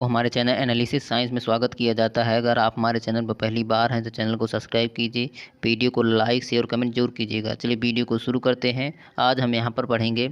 आपको हमारे channel analysis science में स्वागत किया जाता है। अगर आप हमारे चैनल पर पहली बार हैं तो चैनल को सब्सक्राइब कीजिए, वीडियो को लाइक शेयर और कमेंट जरूर कीजिएगा। चलिए वीडियो को शुरू करते हैं। आज हम यहाँ पर पढ़ेंगे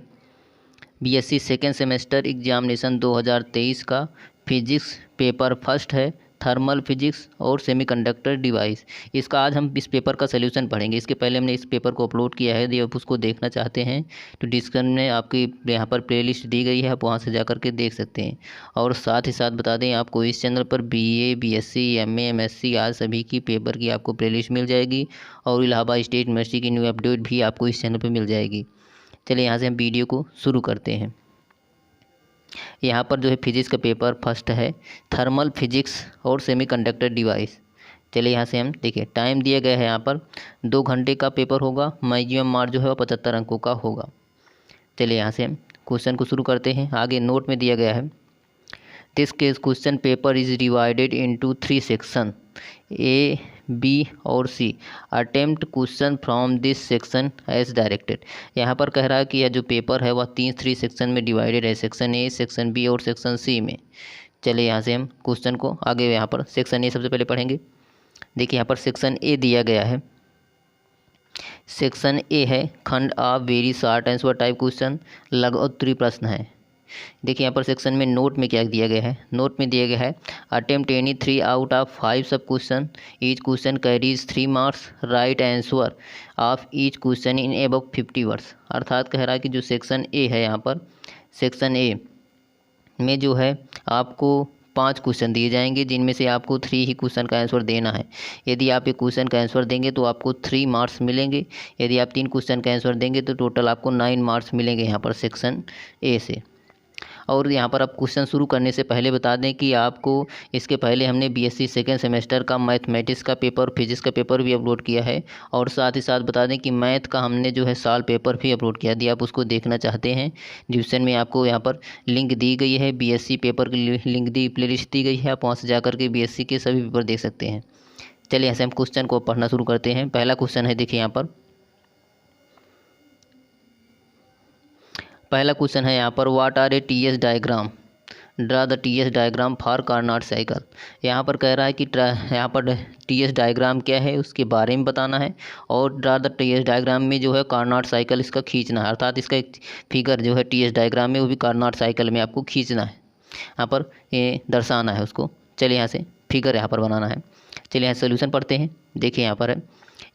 बीएससी सेकेंड सेमेस्टर एग्जामिनेशन 2023 का फिजिक्स पेपर फर्स्ट है, थर्मल फिजिक्स और सेमीकंडक्टर डिवाइस। इसका आज हम इस पेपर का सलूशन पढ़ेंगे। इसके पहले हमने इस पेपर को अपलोड किया है, यदि आप उसको देखना चाहते हैं तो डिस्क्रिप्शन में आपकी यहाँ पर प्लेलिस्ट दी गई है, आप वहाँ से जा कर के देख सकते हैं। और साथ ही साथ बता दें आपको इस चैनल पर बीए, बीएससी, एमए, एमएससी आज सभी की पेपर की आपको प्लेलिस्ट मिल जाएगी और इलाहाबाद स्टेट यूनिवर्सिटी की न्यू अपडेट भी आपको इस चैनल पर मिल जाएगी। चलिए यहाँ से हम वीडियो को शुरू करते हैं। यहाँ पर जो है फिजिक्स का पेपर फर्स्ट है, थर्मल फिजिक्स और सेमीकंडक्टर डिवाइस। चलिए यहाँ से हम देखिए, टाइम दिया गया है यहाँ पर 2 घंटे का पेपर होगा। मैक्सिमम मार्क जो है वो 75 अंकों का होगा। चलिए यहाँ से हम क्वेश्चन को शुरू करते हैं। आगे नोट में दिया गया है, this case question paper is divided into 3 section A, B और C. Attempt question from this section as directed. यहाँ पर कह रहा है कि यह जो पेपर है वह 3 सेक्शन में डिवाइडेड है, सेक्शन ए, सेक्शन बी और सेक्शन सी में। चलिए यहाँ से हम क्वेश्चन को आगे यहाँ पर सेक्शन ए सबसे पहले पढ़ेंगे। देखिए यहाँ पर सेक्शन ए दिया गया है। सेक्शन ए है खंड of very short answer type question, लघु उत्तरीय प्रश्न है। देखिए यहाँ पर सेक्शन में नोट में क्या दिया गया है, नोट में दिया गया है अटेम्प्ट एनी 3 आउट ऑफ 5 सब question, each question carries 3 marks, right answer of each question in above 50 words. अर्थात कह रहा है कि जो सेक्शन ए है, यहाँ पर सेक्शन ए में जो है आपको 5 क्वेश्चन दिए जाएंगे, जिनमें से आपको 3 ही क्वेश्चन का आंसर देना है। यदि आप एक क्वेश्चन का आंसर देंगे तो आपको 3 मार्क्स मिलेंगे। यदि आप 3 क्वेश्चन का आंसर देंगे तो टोटल आपको 9 मार्क्स मिलेंगे यहाँ पर सेक्शन ए से। और यहाँ पर आप क्वेश्चन शुरू करने से पहले बता दें कि आपको इसके पहले हमने बीएससी सेकेंड सेमेस्टर का मैथमेटिक्स का पेपर, फिजिक्स का पेपर भी अपलोड किया है। और साथ ही साथ बता दें कि मैथ का हमने जो है साल पेपर भी अपलोड किया। यदि आप उसको देखना चाहते हैं, डिस्क्रिप्शन में आपको यहाँ पर लिंक दी गई है, बीएससी पेपर की लिंक दी, प्लेलिस्ट दी गई है, आप वहाँ से जा कर के बीएससी के सभी पेपर देख सकते हैं। चलिए यहाँ से हम क्वेश्चन को पढ़ना शुरू करते हैं। पहला क्वेश्चन है, देखिए यहाँ पर पहला क्वेश्चन है यहाँ पर, what are a TS diagram, draw the TS diagram for Carnot cycle. यहाँ पर कह रहा है कि यहाँ पर टीएस डायग्राम क्या है उसके बारे में बताना है, और ड्रा द टीएस डायग्राम में जो है कार्नोट साइकिल इसका खींचना है। अर्थात इसका एक फिगर जो है टीएस डायग्राम में वो भी कार्नोट साइकिल में आपको खींचना है, यहाँ पर ये दर्शाना है उसको। चलिए यहाँ से फिगर यहाँ पर बनाना है। चलिए यहाँ सोल्यूशन पढ़ते हैं। देखिए यहाँ पर है,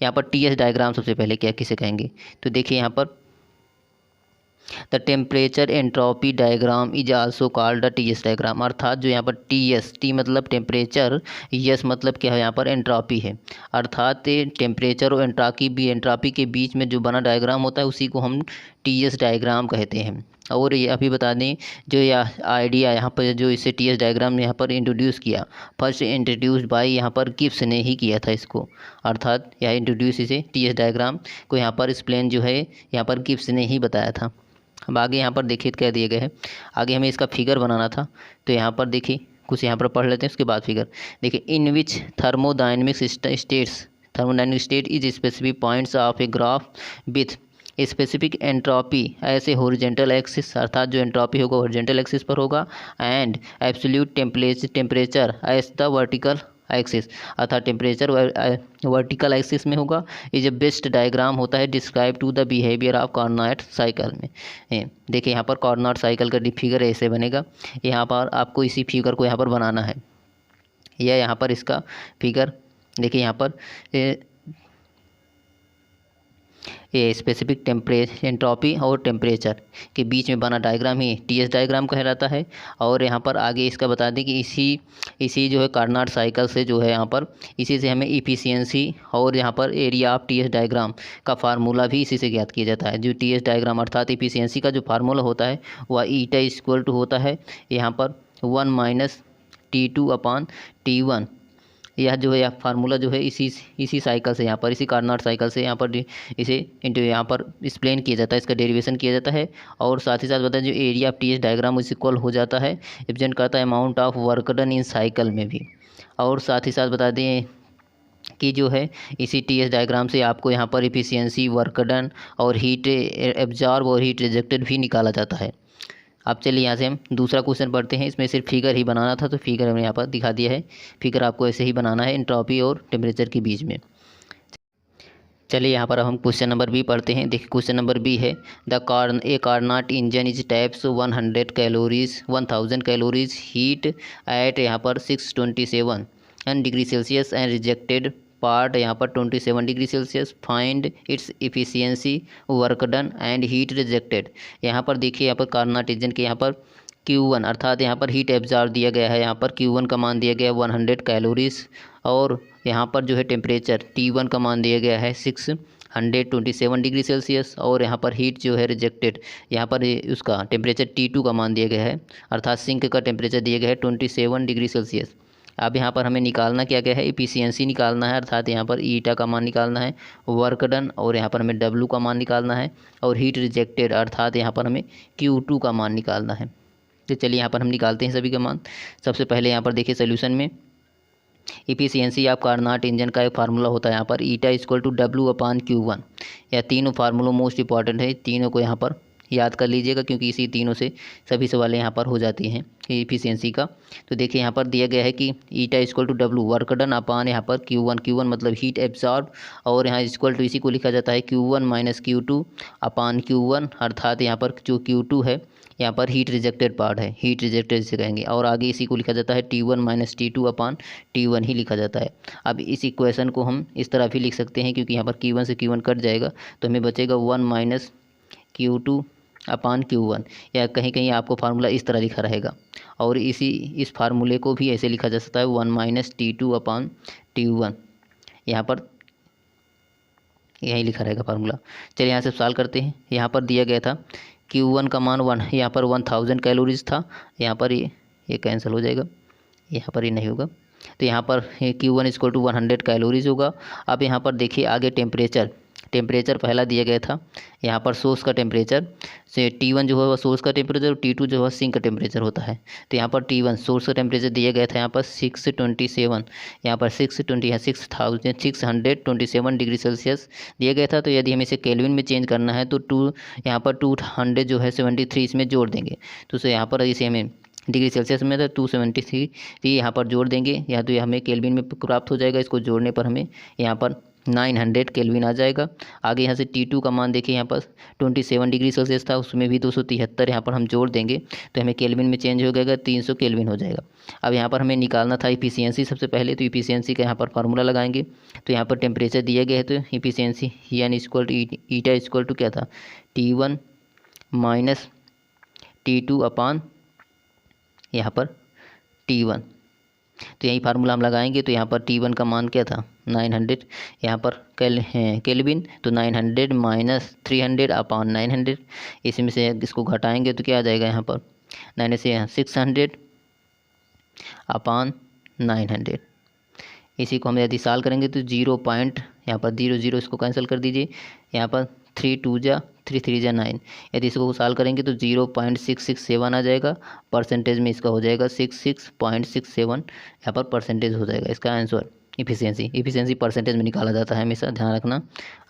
यहाँ पर टीएस डायग्राम सबसे पहले क्या किसे कहेंगे, तो देखिए यहाँ पर the temperature entropy diagram is also called the TS diagram. अर्थात जो यहाँ पर टीएस, टी मतलब टेम्परेचर, एस मतलब क्या है, यहाँ पर एंट्रोपी है। अर्थात टेम्परेचर और एंट्रोपी के बीच में जो बना डायग्राम होता है उसी को हम टीएस डायग्राम कहते हैं। और ये अभी बता दें, जो यह आइडिया यहाँ पर जो इसे टीएस डायग्राम यहाँ पर इंट्रोड्यूस किया, फर्स्ट इंट्रोड्यूस्ड बाय यहाँ पर गिब्स ने ही किया था इसको। अर्थात यह इंट्रोड्यूस इसे टीएस डायग्राम को यहाँ पर एक्सप्लेन जो है यहाँ पर गिब्स ने ही बताया था। अब आगे यहाँ पर देखिए क्या दिए गए हैं। आगे हमें इसका फिगर बनाना था, तो यहाँ पर देखिए कुछ यहाँ पर पढ़ लेते हैं, उसके बाद फिगर देखिए। In which thermodynamic states, thermodynamic state is specific points of a graph with specific entropy ऐसे हॉरिजॉन्टल एक्सिस। अर्थात जो एंट्रोपी होगा हॉरिजॉन्टल एक्सिस पर होगा, and absolute temperature as the vertical axis. अर्थात टेम्परेचर वर्टिकल एक्सिस में होगा। ये जो बेस्ट डायग्राम होता है describe to the behaviour of Carnot cycle में। देखिए यहाँ पर कार्नोट साइकिल का फिगर ऐसे बनेगा। यहाँ पर आपको इसी फिगर को यहाँ पर बनाना है, या यहाँ पर इसका फिगर देखिए। यहाँ पर ये स्पेसिफिक एंट्रोपी और टेम्परेचर के बीच में बना डायग्राम ही टीएस डायग्राम कहलाता है। और यहाँ पर आगे इसका बता दें कि इसी जो है कार्नोट साइकिल से जो है यहाँ पर इसी से हमें इफ़िशियंसी और यहाँ पर एरिया ऑफ टीएस डायग्राम का फार्मूला भी इसी से ज्ञात किया जाता है। जो टीएस डायग्राम अर्थात इफ़िशियंसी का जो फार्मूला होता है वह ईटा इक्वल टू होता है यहाँ पर 1 - T2/T1। यह जो है फार्मूला जो है इसी साइकिल से यहाँ पर इसी कार्नोट साइकिल से यहाँ पर इसे इंटू यहाँ पर एक्सप्लेन किया जाता है, इसका डेरिवेशन किया जाता है। और साथ ही साथ बताएं जो area of TS diagram is equal हो जाता है, रिप्रेजेंट करता है amount of work done in cycle में भी। और साथ ही साथ बता दें कि जो है इसी टीएस डायग्राम से आपको यहाँ पर इफिशियंसी, वर्क डन और हीट एब्जॉर्ब और हीट रिजेक्टेड भी निकाला जाता है। अब चलिए यहाँ से हम दूसरा क्वेश्चन पढ़ते हैं। इसमें सिर्फ फिगर ही बनाना था, तो फिगर हमने यहाँ पर दिखा दिया है। फिगर आपको ऐसे ही बनाना है एंट्रोपी और टेम्परेचर के बीच में। चलिए यहाँ पर हम क्वेश्चन नंबर बी पढ़ते हैं। देखिए क्वेश्चन नंबर बी है, a Carnot engine is taps 100 calories 1000 calories heat at यहाँ पर 627 degree Celsius and rejected part यहाँ पर 27 degree Celsius. Find its efficiency work done and heat rejected. यहाँ पर देखिए यहाँ पर कार्नाट इंजन के यहाँ पर Q1 अर्थात यहाँ पर हीट एब्जॉर्ब दिया गया है। यहाँ पर Q1 का मान दिया गया है 100 कैलोरीज और यहाँ पर जो है टेम्परेचर T1 का मान दिया गया है 627 डिग्री सेल्सियस और यहाँ पर हीट जो है रिजेक्टेड यहाँ पर उसका टेम्परेचर T2 का मान दिया गया है अर्थात सिंक का टेम्परेचर दिया गया है 27 डिग्री सेल्सियस। अब यहाँ पर हमें निकालना क्या क्या है, एफिशिएंसी निकालना है अर्थात यहाँ पर ईटा का मान निकालना है, वर्क डन और यहाँ पर हमें डब्लू का मान निकालना है और हीट रिजेक्टेड अर्थात यहाँ पर हमें Q2 का मान निकालना है। तो चलिए यहाँ पर हम निकालते हैं सभी का मान। सबसे पहले यहाँ पर देखिए सोल्यूशन में इफिशियंसी ऑफ कार्नाट इंजन का एक फार्मूला होता है यहाँ पर ईटा इक्वल टू W/Q1। यह तीनों फार्मूलों मोस्ट इंपॉर्टेंट है, तीनों को यहाँ पर याद कर लीजिएगा क्योंकि इसी तीनों से सभी सवालें यहाँ पर हो जाती हैं इफिशियंसी का। तो देखिए यहाँ पर दिया गया है कि eta equal to W work done upon यहाँ पर Q1 मतलब हीट एब्जॉर्ब और यहाँ इक्वल टू इसी को लिखा जाता है Q1 - Q2 अपान Q1 अर्थात यहाँ पर जो Q2 है यहाँ पर हीट रिजेक्टेड पार्ट है, हीट रिजेक्टेड से कहेंगे और आगे इसी को लिखा जाता है T1 - T2 अपान T1 ही लिखा जाता है। अब इस इक्वेशन को हम इस तरह भी लिख सकते हैं क्योंकि यहाँ पर Q1 से Q1 कट जाएगा तो हमें बचेगा 1 - Q2 अपान Q1 या कहीं कहीं आपको फार्मूला इस तरह लिखा रहेगा और इस फार्मूले को भी ऐसे लिखा जा सकता है 1 - T2 अपान T1 यहाँ पर यही लिखा रहेगा फार्मूला। चलिए यहाँ से सॉल्व करते हैं। यहाँ पर दिया गया था Q1 का मान यहाँ पर 1000 कैलोरीज था, यहाँ पर ये कैंसिल हो जाएगा, यहाँ पर ये नहीं होगा तो यहाँ पर Q1 इक्वल टू 100 कैलोरीज होगा। अब यहाँ पर देखिए आगे टेम्परेचर पहला दिया गया था यहाँ पर सोर्स का टेम्परेचर से T1 जो है वह सोर्स का टेम्परेचर और T2 जो है सिंक का टेम्परेचर होता है। तो यहाँ पर T1 सोर्स का टेम्परेचर दिया गया था यहाँ पर 627 यहाँ पर 627 डिग्री सेल्सियस दिया गया था। तो यदि हमें इसे केल्विन में चेंज करना है तो यहाँ पर 200 जो है 73 इसमें जोड़ देंगे तो यहाँ पर इसे हमें डिग्री सेल्सियस में तो 273 यहाँ पर जोड़ देंगे या तो ये हमें केल्विन में प्राप्त हो जाएगा। इसको जोड़ने पर हमें यहाँ पर 900 केल्विन आ जाएगा। आगे यहाँ से T2 का मान देखिए यहाँ पर 27 डिग्री सेल्सियस था, उसमें भी 273 यहाँ पर हम जोड़ देंगे तो हमें केल्विन में चेंज हो जाएगा 300 केल्विन हो जाएगा। अब यहाँ पर हमें निकालना था इफिशियंसी सबसे पहले, तो इफिशियंसी का यहाँ पर फार्मूला लगाएंगे। तो यहाँ पर टेम्परेचर दिया गया है तो इफिशियंसी यानी equal to eta equal to क्या था T1 - T2 अपान यहाँ पर T1। तो यही फार्मूला हम लगाएंगे। तो यहाँ पर T1 का मान क्या था 900 यहाँ पर केल्विन तो 900 - 300 अपान 900 इसमें से इसको घटाएंगे तो क्या आ जाएगा यहाँ पर 9 से 600 अपान 900। इसी को हम यदि सॉल्व करेंगे तो 0. यहाँ पर 0 इसको कैंसिल कर दीजिए, यहाँ पर 3 2 जा 3 3 जा 9। यदि इसको सॉल्व करेंगे तो 0.667 आ जाएगा। परसेंटेज में इसका हो जाएगा 66.67 यहाँ पर परसेंटेज हो जाएगा इसका आंसर। इफिशियंसी परसेंटेज में निकाला जाता है, हमेशा ध्यान रखना।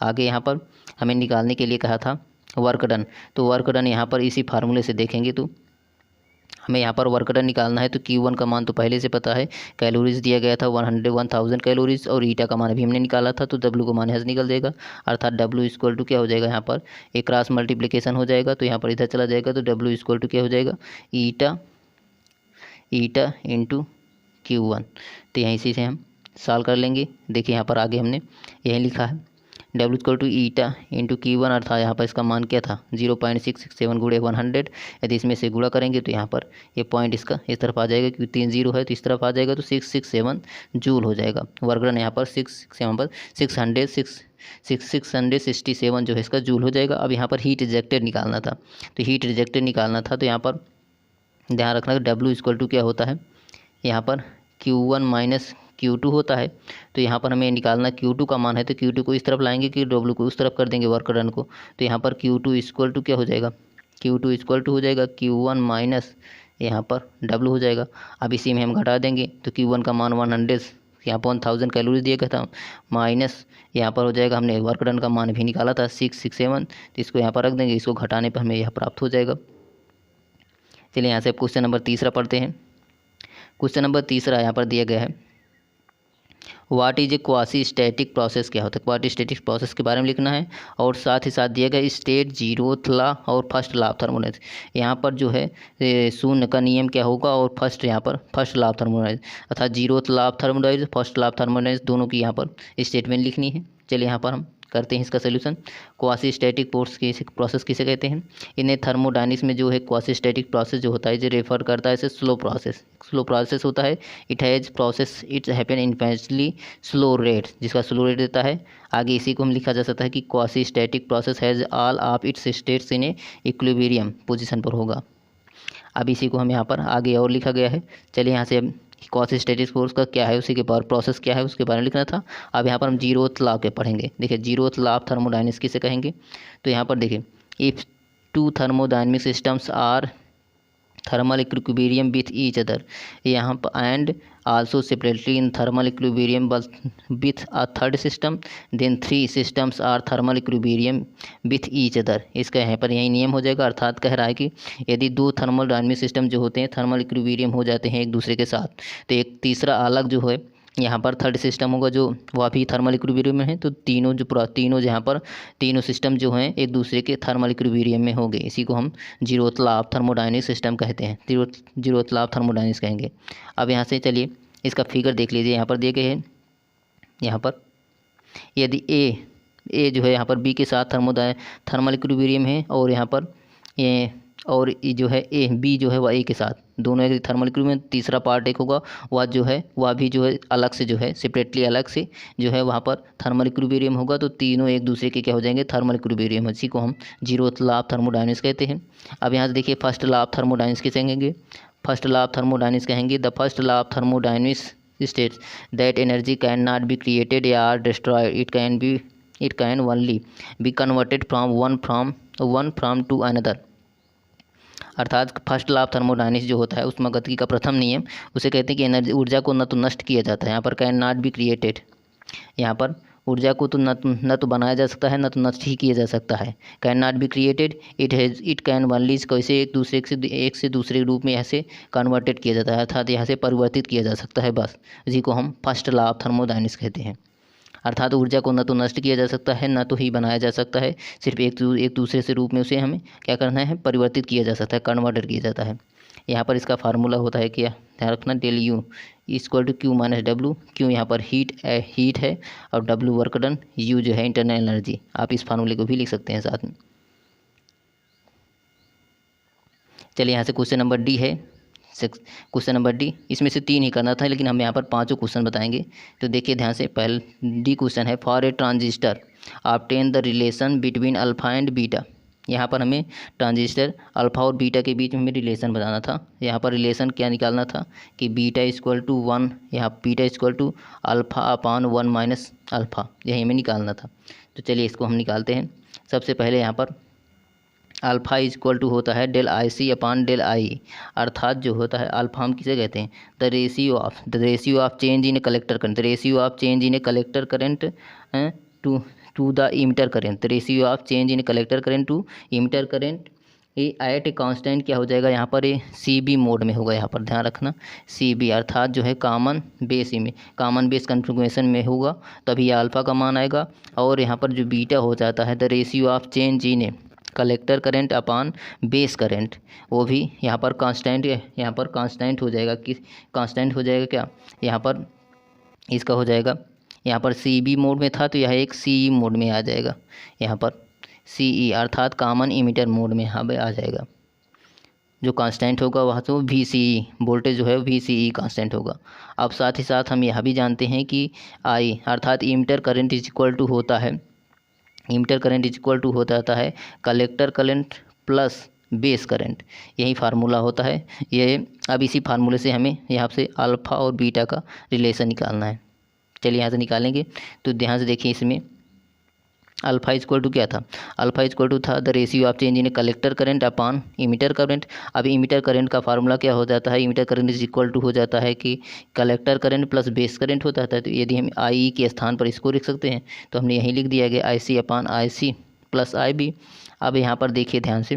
आगे यहाँ पर हमें निकालने के लिए कहा था वर्क डन, तो वर्क डन यहाँ पर इसी फार्मूले से देखेंगे तो हमें यहाँ पर वर्क डन निकालना है। तो Q1 का मान तो पहले से पता है, कैलोरीज दिया गया था 1000 कैलोरीज और ईटा का मान भी हमने निकाला था तो W का मान यहाँ से निकल जाएगा अर्थात W इक्वल टू क्या हो जाएगा यहाँ पर एक क्रॉस मल्टीप्लिकेशन हो जाएगा तो यहाँ पर इधर चला जाएगा तो W इक्वल टू क्या हो जाएगा ईटा इंटू Q1। तो यहीं से हम सॉल्व कर लेंगे। देखिए यहाँ पर आगे हमने यही लिखा है W equal to eta into Q1 अर्थात यहाँ पर इसका मान क्या था 0.667 गुणे 100। यदि इसमें से गुणा करेंगे तो यहाँ पर ये पॉइंट इसका इस तरफ आ जाएगा क्योंकि 3 0 है तो इस तरफ आ जाएगा तो 667 जूल हो जाएगा। वर्क डन यहाँ पर 667 जो है इसका जूल हो जाएगा। अब यहाँ पर हीट रिजेक्टेड निकालना था तो यहाँ पर ध्यान रखना कि W इक्वल टू क्या होता है यहाँ पर Q1 - Q2 होता है। तो यहाँ पर हमें निकालना Q2 का मान है तो Q2 को इस तरफ लाएंगे कि W को उस तरफ कर देंगे वर्क डन को। तो यहाँ पर Q2 इक्वल टू क्या हो जाएगा Q2 इक्वल टू हो जाएगा Q1 माइनस यहाँ पर W हो जाएगा। अब इसी में हम घटा देंगे तो Q1 का मान 100 यहाँ पर 1000 कैलोरी दिया गया था माइनस यहाँ पर हो जाएगा हमने वर्क डन का मान भी निकाला था 667 तो इसको यहाँ पर रख देंगे, इसको घटाने पर हमें यह प्राप्त हो जाएगा। चलिए यहाँ से क्वेश्चन नंबर तीसरा पढ़ते हैं। क्वेश्चन नंबर तीसरा यहाँ पर दिया गया है, what is A quasi static process, क्या होता है क्वासी स्टैटिक प्रोसेस के बारे में लिखना है। और साथ ही साथ दिया गया स्टेट, जीरोथ लॉ और फर्स्ट लॉ ऑफ थर्मोडायनेमिक्स। यहाँ पर जो है शून्य का नियम क्या होगा और फर्स्ट यहाँ पर फर्स्ट लॉ ऑफ थर्मोडायनेमिक्स अर्थात zeroth law of thermodynamics, first law of thermodynamics दोनों की यहाँ पर स्टेटमेंट लिखनी है। चलिए यहाँ पर हम करते हैं इसका सोल्यूशन। क्वासी स्टैटिक प्रोसेस किसे कहते हैं? इन्हें थर्मोडायनेमिक्स में जो है क्वासी स्टैटिक प्रोसेस जो होता है जो रेफर करता है इसे स्लो प्रोसेस होता है। It has process its happen infinitely slow rate, जिसका स्लो रेट देता है। आगे इसी को हम लिखा जा सकता है कि quasi static process has all of its states in A equilibrium position पर होगा। अब इसी को हम यहाँ पर आगे और लिखा गया है। चलिए यहाँ से क्वासी स्टैटिक फोर्स का क्या है, उसी के बारे प्रोसेस क्या है उसके बारे में लिखना था। अब यहाँ पर हम जीरोथ लॉ के पढ़ेंगे। देखिए जीरोथ लॉ ऑफ थर्मोडायनेमिक्स किसे कहेंगे, तो यहाँ पर देखिए, if two thermodynamic systems are thermal equilibrium with each other, यहाँ पर and also separately in thermal equilibrium with a third system, then three systems are thermal equilibrium with each other. इसका यहाँ पर यही नियम हो जाएगा। अर्थात कह रहा है कि यदि दो थर्मल डायनेमिक सिस्टम जो होते हैं थर्मल इक्विलिब्रियम हो जाते हैं एक दूसरे के साथ, तो एक तीसरा अलग जो है यहाँ पर थर्ड सिस्टम होगा जो वह भी थर्मल इक्विलिब्रियम में है। तो तीनों यहाँ पर तीनों सिस्टम जो हैं एक दूसरे के थर्मल इक्विलिब्रियम में होंगे। इसी को हम zeroth law of thermodynamic system कहते हैं, जीरोथ लॉ ऑफ थर्मोडायनेमिक्स कहेंगे। अब यहाँ से चलिए इसका फिगर देख लीजिए, यहाँ पर दिए गए हैं। यहाँ पर यदि ए जो है यहाँ पर बी के साथ थर्मल इक्विलिब्रियम है, और यहाँ पर ये और जो है बी जो है वह ए के साथ, दोनों एक थर्मल इक्विलिब्रियम। तीसरा पार्ट एक होगा वह जो है वह भी जो है अलग से जो है सेपरेटली अलग से जो है वहाँ पर थर्मल इक्विलिब्रियम होगा। तो तीनों एक दूसरे के क्या हो जाएंगे, थर्मल इक्विलिब्रियम। इसी को हम जीरोथ लॉ ऑफ थर्मोडायनेमिक्स कहते हैं। अब यहाँ से देखिए फर्स्ट लॉ ऑफ थर्मोडायनेमिक्स किसे कहेंगे, फर्स्ट लॉ ऑफ थर्मोडायनेमिक्स कहेंगे the first law of thermodynamics states that energy cannot be created or destroyed, it can only be converted from one from to another। अर्थात first law of thermodynamics जो होता है उसमें गति का प्रथम नियम उसे कहते हैं कि एनर्जी ऊर्जा को न तो नष्ट किया जाता है, यहाँ पर कैन नॉट बी क्रिएटेड, यहाँ पर ऊर्जा को तो न तो बनाया जा सकता है न तो नष्ट ही किया जा सकता है। Can not be created, it can only, कैसे एक से दूसरे रूप में ऐसे कन्वर्टेड किया जाता है, अर्थात यहाँ से परिवर्तित किया जा सकता है बस। इसी को हम फर्स्ट लॉ ऑफ थर्मोडायनेमिक्स कहते हैं। अर्थात ऊर्जा को न तो नष्ट किया जा सकता है न तो ही बनाया जा सकता है, सिर्फ एक दूसरे से रूप में उसे हमें क्या करना है, परिवर्तित किया जा सकता है, कन्वर्टेड किया जाता है। यहाँ पर इसका फार्मूला होता है क्या, ध्यान रखना, del U equal to Q minus W. Q यहाँ पर हीट है और डब्लू वर्क डन, यू जो है इंटरनल एनर्जी। आप इस फार्मूले को भी लिख सकते हैं साथ में। चलिए यहाँ से क्वेश्चन नंबर डी है, क्वेश्चन नंबर डी, इसमें से 3 ही करना था लेकिन हम यहाँ पर 5 क्वेश्चन बताएंगे। तो देखिए ध्यान से, पहले डी क्वेश्चन है, for a transistor obtain the relation between alpha and beta. यहाँ पर हमें ट्रांजिस्टर अल्फा और बीटा के बीच में हमें रिलेशन बताना था। यहाँ पर रिलेशन क्या निकालना था कि बीटा इक्वल टू 1, यहाँ beta equal to alpha upon 1 minus alpha, यही हमें निकालना था। तो चलिए इसको हम निकालते हैं। सबसे पहले यहाँ पर अल्फ़ा इक्वल टू होता है del I C upon del I, अर्थात जो होता है अल्फ़ा हम किसे कहते हैं, the ratio of change in a collector current, the ratio of change in a collector current to the emitter current, the ratio of change in a collector current to emitter current at a constant क्या हो जाएगा, यहाँ पर ये C B mode में होगा। यहाँ पर ध्यान रखना सी बी अर्थात जो है कॉमन बेस कन्फिग्रेशन में होगा, तभी यह अल्फ़ा का मान आएगा। और यहाँ पर जो बीटा हो जाता है the ratio of change in a collector current upon base current, वो भी यहाँ पर कांस्टेंट हो जाएगा। कांस्टेंट हो जाएगा क्या, यहाँ पर इसका हो जाएगा, यहाँ पर सी बी मोड में था तो यह एक सी ई मोड में आ जाएगा, यहाँ पर सी ई अर्थात कॉमन इमिटर मोड में यहाँ पे आ जाएगा। जो कांस्टेंट होगा वहाँ तो वी सी ई वोल्टेज जो है वी सी ई कांस्टेंट होगा। अब साथ ही साथ हम यह भी जानते हैं कि आई अर्थात emitter current is equal to होता है, emitter current is equal to होता है collector current plus base current, यही फार्मूला होता है ये। अब इसी फार्मूले से हमें यहाँ से अल्फ़ा और बीटा का रिलेशन निकालना है। चलिए यहाँ से निकालेंगे। तो ध्यान से देखिए, इसमें अल्फ़ा इक्वल टू क्या था, अल्फ़ा इक्वल टू था the ratio of change in collector current upon emitter current. अब इमिटर करंट का फार्मूला क्या हो जाता है, emitter current is equal to हो जाता है कि collector current plus base current होता है। तो यदि हम आई ई के स्थान पर इसको लिख सकते हैं तो हमने यही लिख दिया गया आई सी अपान आई सी प्लस आई बी। अब यहाँ पर देखिए ध्यान से,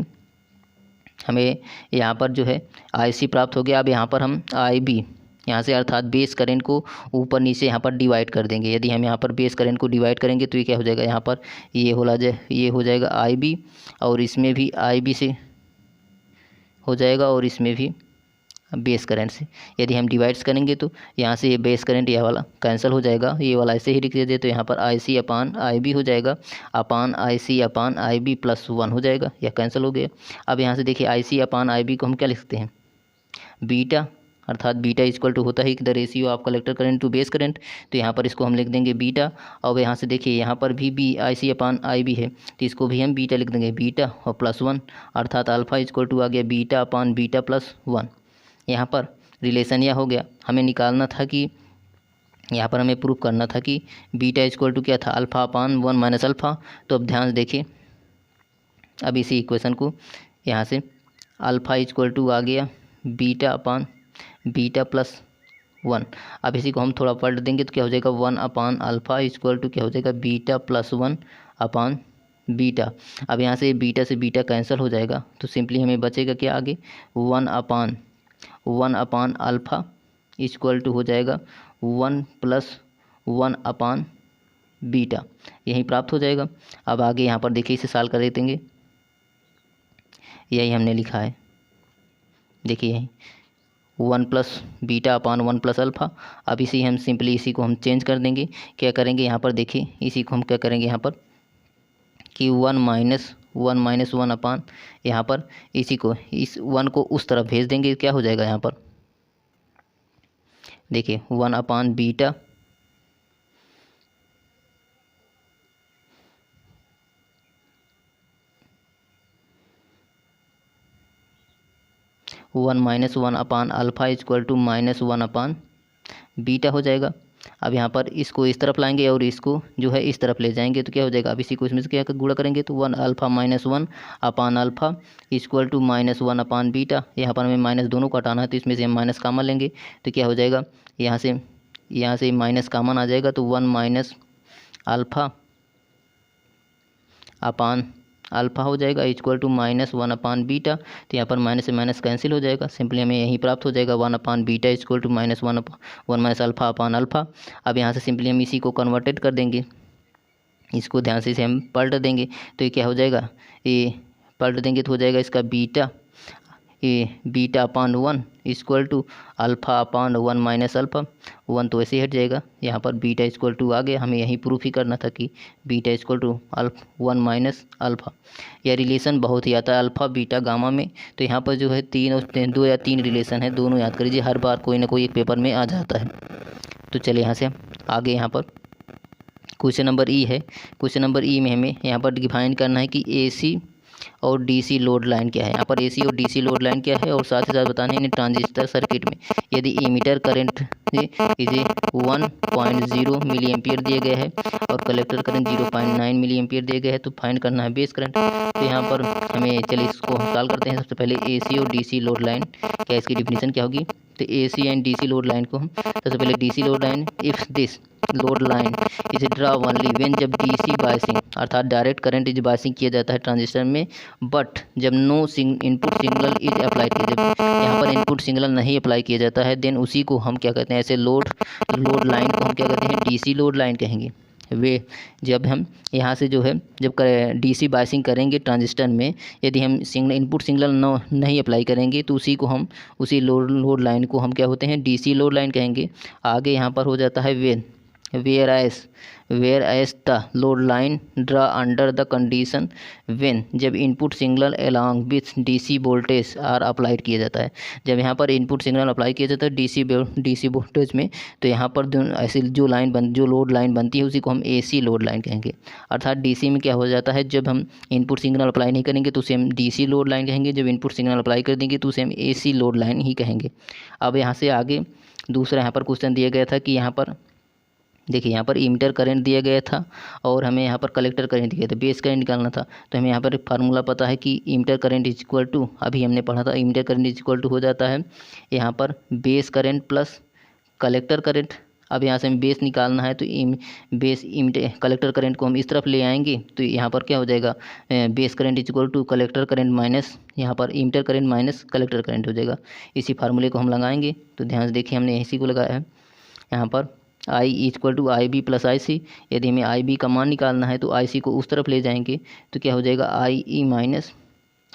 हमें यहाँ पर जो है IC प्राप्त हो गया। अब यहाँ पर हम IB यहाँ से अर्थात बेस करंट को ऊपर नीचे यहाँ पर डिवाइड कर देंगे। यदि हम यहाँ पर बेस करंट को डिवाइड करेंगे तो ये क्या हो जाएगा, यहाँ पर ये हो जाएगा IB, और इसमें भी IB से हो जाएगा और इसमें भी बेस करंट से। यदि हम डिवाइड्स करेंगे तो यहाँ से ये बेस करंट यह वाला कैंसिल हो जाएगा, ये वाला ऐसे ही लिख दीजिए। तो यहाँ पर IC अपान IB हो जाएगा, अपान IC अपान IB प्लस 1 हो जाएगा, यह कैंसिल हो गया। अब यहाँ से देखिए IC अपान IB को हम क्या लिखते हैं, बीटा, अर्थात बीटा इक्वल टू होता है कि the ratio of collector current to base current. तो यहाँ पर इसको हम लिख देंगे बीटा। और यहाँ से देखिए यहाँ पर भी IC अपान IB है, तो इसको भी हम बीटा लिख देंगे, बीटा और प्लस 1, अर्थात अल्फा इक्वल टू आ गया बीटा अपान बीटा प्लस 1। यहाँ पर रिलेशन यह हो गया। हमें निकालना था कि यहाँ पर हमें प्रूफ करना था कि बीटा इक्वल टू क्या था, अल्फ़ा अपान 1 माइनस अल्फ़ा। तो अब ध्यान से देखिए, अब इसी इक्वेशन को यहाँ से अल्फ़ा इक्वल टू आ गया बीटा अपान बीटा प्लस 1। अब इसी को हम थोड़ा पलट देंगे तो क्या हो जाएगा, 1 अपान अल्फ़ा इक्वल टू क्या हो जाएगा, बीटा प्लस 1 अपान बीटा। अब यहाँ से बीटा कैंसिल हो जाएगा, तो सिंपली हमें बचेगा क्या आगे, 1 अपान अल्फ़ा इक्वल टू हो जाएगा 1 प्लस 1 अपान बीटा, यही प्राप्त हो जाएगा। अब आगे यहाँ पर देखिए इसे सॉल्व कर देंगे, यही हमने लिखा है, देखिए यही 1 plus beta upon 1 plus alpha. अब इसी हम सिंपली इसी को हम चेंज कर देंगे, क्या करेंगे यहाँ पर देखिए, इसी को हम क्या करेंगे यहाँ पर कि 1 माइनस 1 अपान, यहाँ पर इसी को इस 1 को उस तरफ भेज देंगे, क्या हो जाएगा यहाँ पर देखिए 1 upon beta -1 upon alpha equal to -1 upon beta हो जाएगा। अब यहाँ पर इसको इस तरफ लाएंगे और इसको जो है इस तरफ ले जाएंगे, तो क्या हो जाएगा, अब इसी को इसमें से क्या गुणा करेंगे तो 1 alpha -1 upon alpha equal to -1 upon beta. यहाँ पर हमें माइनस दोनों को हटाना है, तो इसमें से हम माइनस कॉमन लेंगे, तो क्या हो जाएगा, यहाँ से माइनस कॉमन आ जाएगा, तो 1 माइनस अल्फ़ा अपान अल्फ़ा हो जाएगा इक्वल टू -1 अपान बीटा। तो यहाँ पर माइनस से माइनस कैंसिल हो जाएगा, सिंपली हमें यही प्राप्त हो जाएगा 1 upon beta equal to -1 minus alpha upon alpha. अब यहाँ से सिंपली हम इसी को कन्वर्टेड कर देंगे, इसको ध्यान से इसे हम पलट देंगे, तो ये क्या हो जाएगा, ये पलट देंगे तो हो जाएगा इसका beta upon 1 equal to alpha upon 1 minus alpha. 1 तो ऐसे ही हट जाएगा, यहाँ पर बीटा इक्वल टू आ गया। हमें यही प्रूफ ही करना था कि beta equal to 1 minus alpha. यह रिलेशन बहुत ही आता है अल्फ़ा बीटा गामा में, तो यहाँ पर जो है 2 या 3 रिलेशन है, दोनों याद करिए, हर बार कोई ना कोई एक पेपर में आ जाता है। तो चलिए यहाँ से आगे, यहाँ पर क्वेश्चन नंबर ई है। क्वेश्चन नंबर ई में हमें यहाँ पर डिफाइन करना है कि AC और DC लोड लाइन क्या है। यहाँ पर AC और DC लोड लाइन क्या है, और साथ ही साथ बताना है इन्हें ट्रांजिस्टर सर्किट में यदि इमीटर करंट इसे 1.0 मिली एम्पियर दिया गया है और कलेक्टर करंट 0.9 मिली एम्पियर दिया गया है, तो फाइंड करना है बेस करंट। तो यहाँ पर हमें चलिए इसको हम सॉल्व करते हैं। सबसे पहले AC और DC लोड लाइन क्या, इसकी डिफिनीशन क्या होगी, तो AC and DC load line को हम सबसे पहले DC load line, if this load line is draw only when, जब DC बायसिंग अर्थात डायरेक्ट करंट इज बायसिंग किया जाता है ट्रांजिस्टर में, बट जब no input signal is applied किया, जब यहाँ पर इनपुट सिग्नल नहीं अप्लाई किया जाता है, देन उसी को हम क्या कहते हैं, ऐसे लोड लाइन को हम क्या कहते हैं, DC लोड लाइन कहेंगे। वे जब हम यहाँ से जो है जब DC बायसिंग करेंगे ट्रांजिस्टर में, यदि हम इनपुट सिग्नल नहीं अप्लाई करेंगे, तो उसी लोड लाइन को हम क्या होते हैं, DC लोड लाइन कहेंगे। आगे यहाँ पर हो जाता है whereas the load line draw under the condition when, जब input signal along with DC voltage are applied किया जाता है। जब यहाँ पर इनपुट सिग्नल अप्लाई किया जाता है DC वोल्टेज में, तो यहाँ पर ऐसी जो लोड लाइन बनती है उसी को हम AC लोड लाइन कहेंगे। अर्थात DC में क्या हो जाता है, जब हम इनपुट सिग्नल अप्लाई नहीं करेंगे तो उसे हम DC लोड लाइन कहेंगे, जब इनपुट सिग्नल अप्लाई कर देंगे तो उसे हम AC लोड लाइन ही कहेंगे। अब यहाँ से आगे दूसरा यहाँ पर क्वेश्चन दिया गया था कि यहाँ पर देखिए, यहाँ पर इमीटर करंट दिया गया था और हमें यहाँ पर कलेक्टर करंट दिया था, बेस करंट निकालना था। तो हमें यहाँ पर फार्मूला पता है कि emitter current is equal to, अभी हमने पढ़ा था, emitter current is equal to हो जाता है यहाँ पर base current plus collector current अब यहाँ से हमें बेस निकालना है, तो बेस कलेक्टर करंट को हम इस तरफ ले आएंगे, तो यहाँ पर क्या हो जाएगा, base current is equal to collector current minus यहाँ पर emitter current minus collector current हो जाएगा। इसी फार्मूले को हम लगाएंगे, तो ध्यान से देखिए हमने इसी को लगाया है। यहाँ पर I equal to I B plus I C, यदि हमें आई बी का मान निकालना है तो आई सी को उस तरफ ले जाएंगे, तो क्या हो जाएगा आई ई माइनस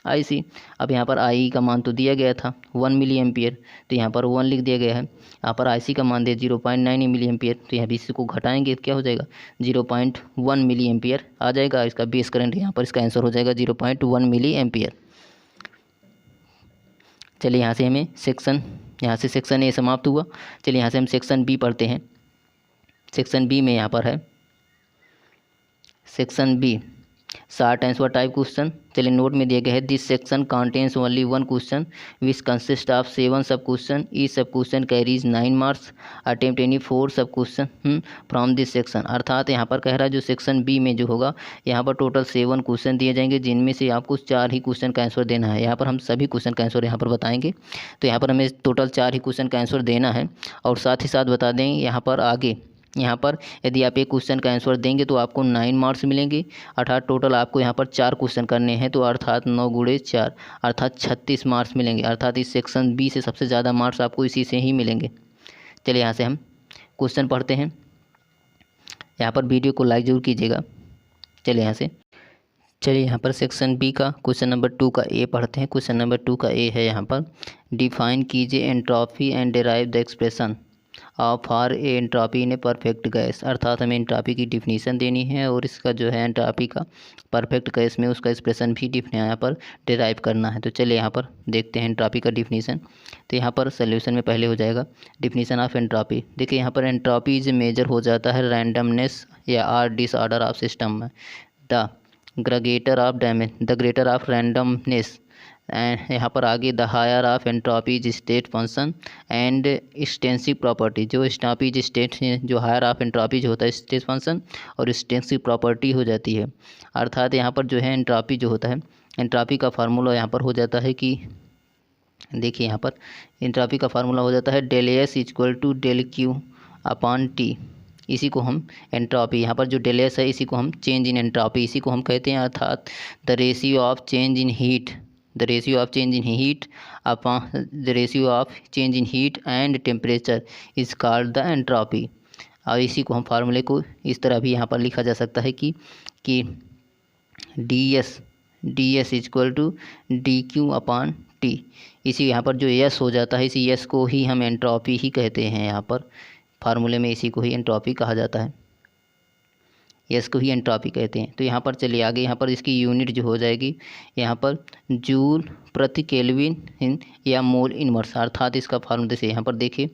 आई सी। अब यहाँ पर आई का मान तो दिया गया था 1 मिली एम्पियर, तो यहाँ पर 1 लिख दिया गया है। यहाँ पर आई सी का मान दिया 0.9 मिली एम्पियर, तो यहाँ भी इसी को घटाएंगे तो क्या हो जाएगा 0.1 मिली एम्पियर आ जाएगा इसका बेस करंट। यहाँ पर इसका आंसर हो जाएगा 0.1 मिली एम्पियर। चलिए यहाँ से हमें सेक्शन ए समाप्त हुआ। चलिए यहाँ से हम सेक्शन बी पढ़ते हैं। सेक्शन बी में यहाँ पर है section B short answer type question. चलिए नोट में दिया गया है this section contains only 1 question which consist of 7 sub question, each sub question carries 9 marks, attempt any 4 sub question from this section. अर्थात यहाँ पर कह रहा है जो सेक्शन बी में जो होगा यहाँ पर टोटल 7 क्वेश्चन दिए जाएंगे, जिनमें से आपको 4 ही क्वेश्चन का आंसर देना है। यहाँ पर हम सभी क्वेश्चन का आंसर यहाँ पर बताएंगे, तो यहाँ पर हमें टोटल 4 ही क्वेश्चन का आंसर देना है। और साथ ही साथ बता दें यहाँ पर आगे, यहाँ पर यदि आप एक क्वेश्चन का आंसर देंगे तो आपको 9 मार्क्स मिलेंगे, अर्थात टोटल आपको यहाँ पर 4 क्वेश्चन करने हैं, तो अर्थात 9 गुणे 4 अर्थात 36 मार्क्स मिलेंगे। अर्थात इस सेक्शन बी से सबसे ज़्यादा मार्क्स आपको इसी से ही मिलेंगे। चलिए यहाँ से हम क्वेश्चन पढ़ते हैं। यहाँ पर वीडियो को लाइक ज़रूर कीजिएगा। चलिए यहाँ पर सेक्शन बी का क्वेश्चन नंबर 2 का ए पढ़ते हैं। क्वेश्चन नंबर 2 का ए है यहाँ पर डिफाइन कीजिए entropy and derive the expression for a entropy in a perfect gas. अर्थात हमें एंट्रोपी की डिफिनीशन देनी है और इसका जो है एंट्रोपी का परफेक्ट गैस में उसका एक्सप्रेशन भी यहाँ पर डिराइव करना है। तो चलिए यहाँ पर देखते हैं एंट्रोपी का डिफिनीशन। तो यहाँ पर सोल्यूशन में पहले हो जाएगा डिफिनीशन ऑफ एंट्रोपी। देखिए यहाँ पर एंट्रोपी इज मेजर हो जाता है रैंडमनेस या आर डिसऑर्डर ऑफ सिस्टम में, the greater of randomness and यहाँ पर आगे the higher of entropy is state function and extensive property. जो एंट्रोपी इज स्टेट जो हायर ऑफ एंट्रोपी जो होता है स्टेट फंक्शन और एक्सटेंसिव प्रॉपर्टी हो जाती है। अर्थात यहाँ पर जो है एंट्रोपी जो होता है, एंट्रोपी का फार्मूला यहाँ पर हो जाता है कि देखिए यहाँ पर एंट्रोपी का फार्मूला हो जाता है del S equal to del Q upon T. इसी को हम एंट्रोपी, यहाँ पर जो डेल एस है इसी को हम चेंज इन एंट्रोपी इसी को हम कहते हैं। अर्थात the ratio of change in heat and temperature is called the entropy. और इसी को हम फार्मूले को इस तरह भी यहाँ पर लिखा जा सकता है कि D S equal to D Q upon T. इसी यहाँ पर जो यस हो जाता है इसी यस को ही हम एंट्रोपी ही कहते हैं। यहाँ पर फार्मूले में इसी को ही एंट्रोपी कहा जाता है, यस को ही एंट्रोपी कहते हैं। तो यहाँ पर चलिए आगे, यहाँ पर इसकी यूनिट जो हो जाएगी यहाँ पर जूल प्रति केल्विन या मोल इनवर्स। अर्थात इसका फार्मूला से यहाँ पर देखिए,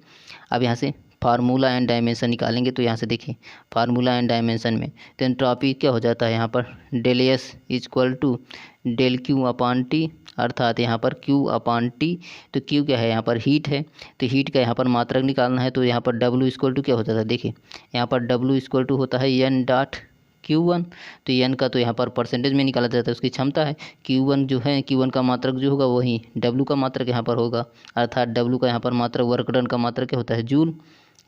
अब यहाँ से फार्मूला एंड डायमेंशन निकालेंगे, तो यहाँ से देखिए फार्मूला एंड डायमेंशन में तो एंट्रोपी क्या हो जाता है यहाँ पर del S equal to del Q upon T. अर्थात यहाँ पर क्यू अपॉन टी, तो क्यू क्या है यहाँ पर हीट है, तो हीट का यहाँ पर मात्रक निकालना है, तो यहाँ पर डब्ल्यू इक्वल टू क्या हो जाता है, देखिए यहाँ पर डब्ल्यू इक्वल टू होता है एन डॉट Q1। तो एन का तो यहाँ पर परसेंटेज में निकाला जाता है, उसकी क्षमता है। Q1 जो है Q1 का मात्रक जो होगा वही W का मात्रक यहाँ पर होगा, अर्थात W का यहाँ पर मात्रक वर्क डन का मात्रक क्या होता है जूल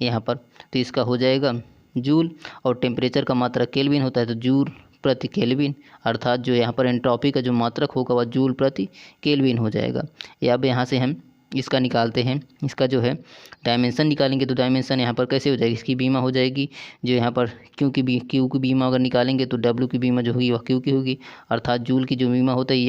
यहाँ पर, तो इसका हो जाएगा जूल। और टेम्परेचर का मात्रक केल्विन होता है, तो जूल प्रति केल्विन, अर्थात जो यहाँ पर एंट्रोपी का जो मात्रक होगा वह जूल प्रति केल्विन हो जाएगा। या अब यहाँ से हम इसका निकालते हैं, इसका जो है डायमेंशन निकालेंगे, तो डायमेंशन यहाँ पर कैसे हो जाएगी, इसकी बीमा हो जाएगी जो यहाँ पर क्यू की बीमा अगर निकालेंगे तो डब्ल्यू की बीमा जो होगी वह क्यू की होगी। अर्थात जूल की जो बीमा होता है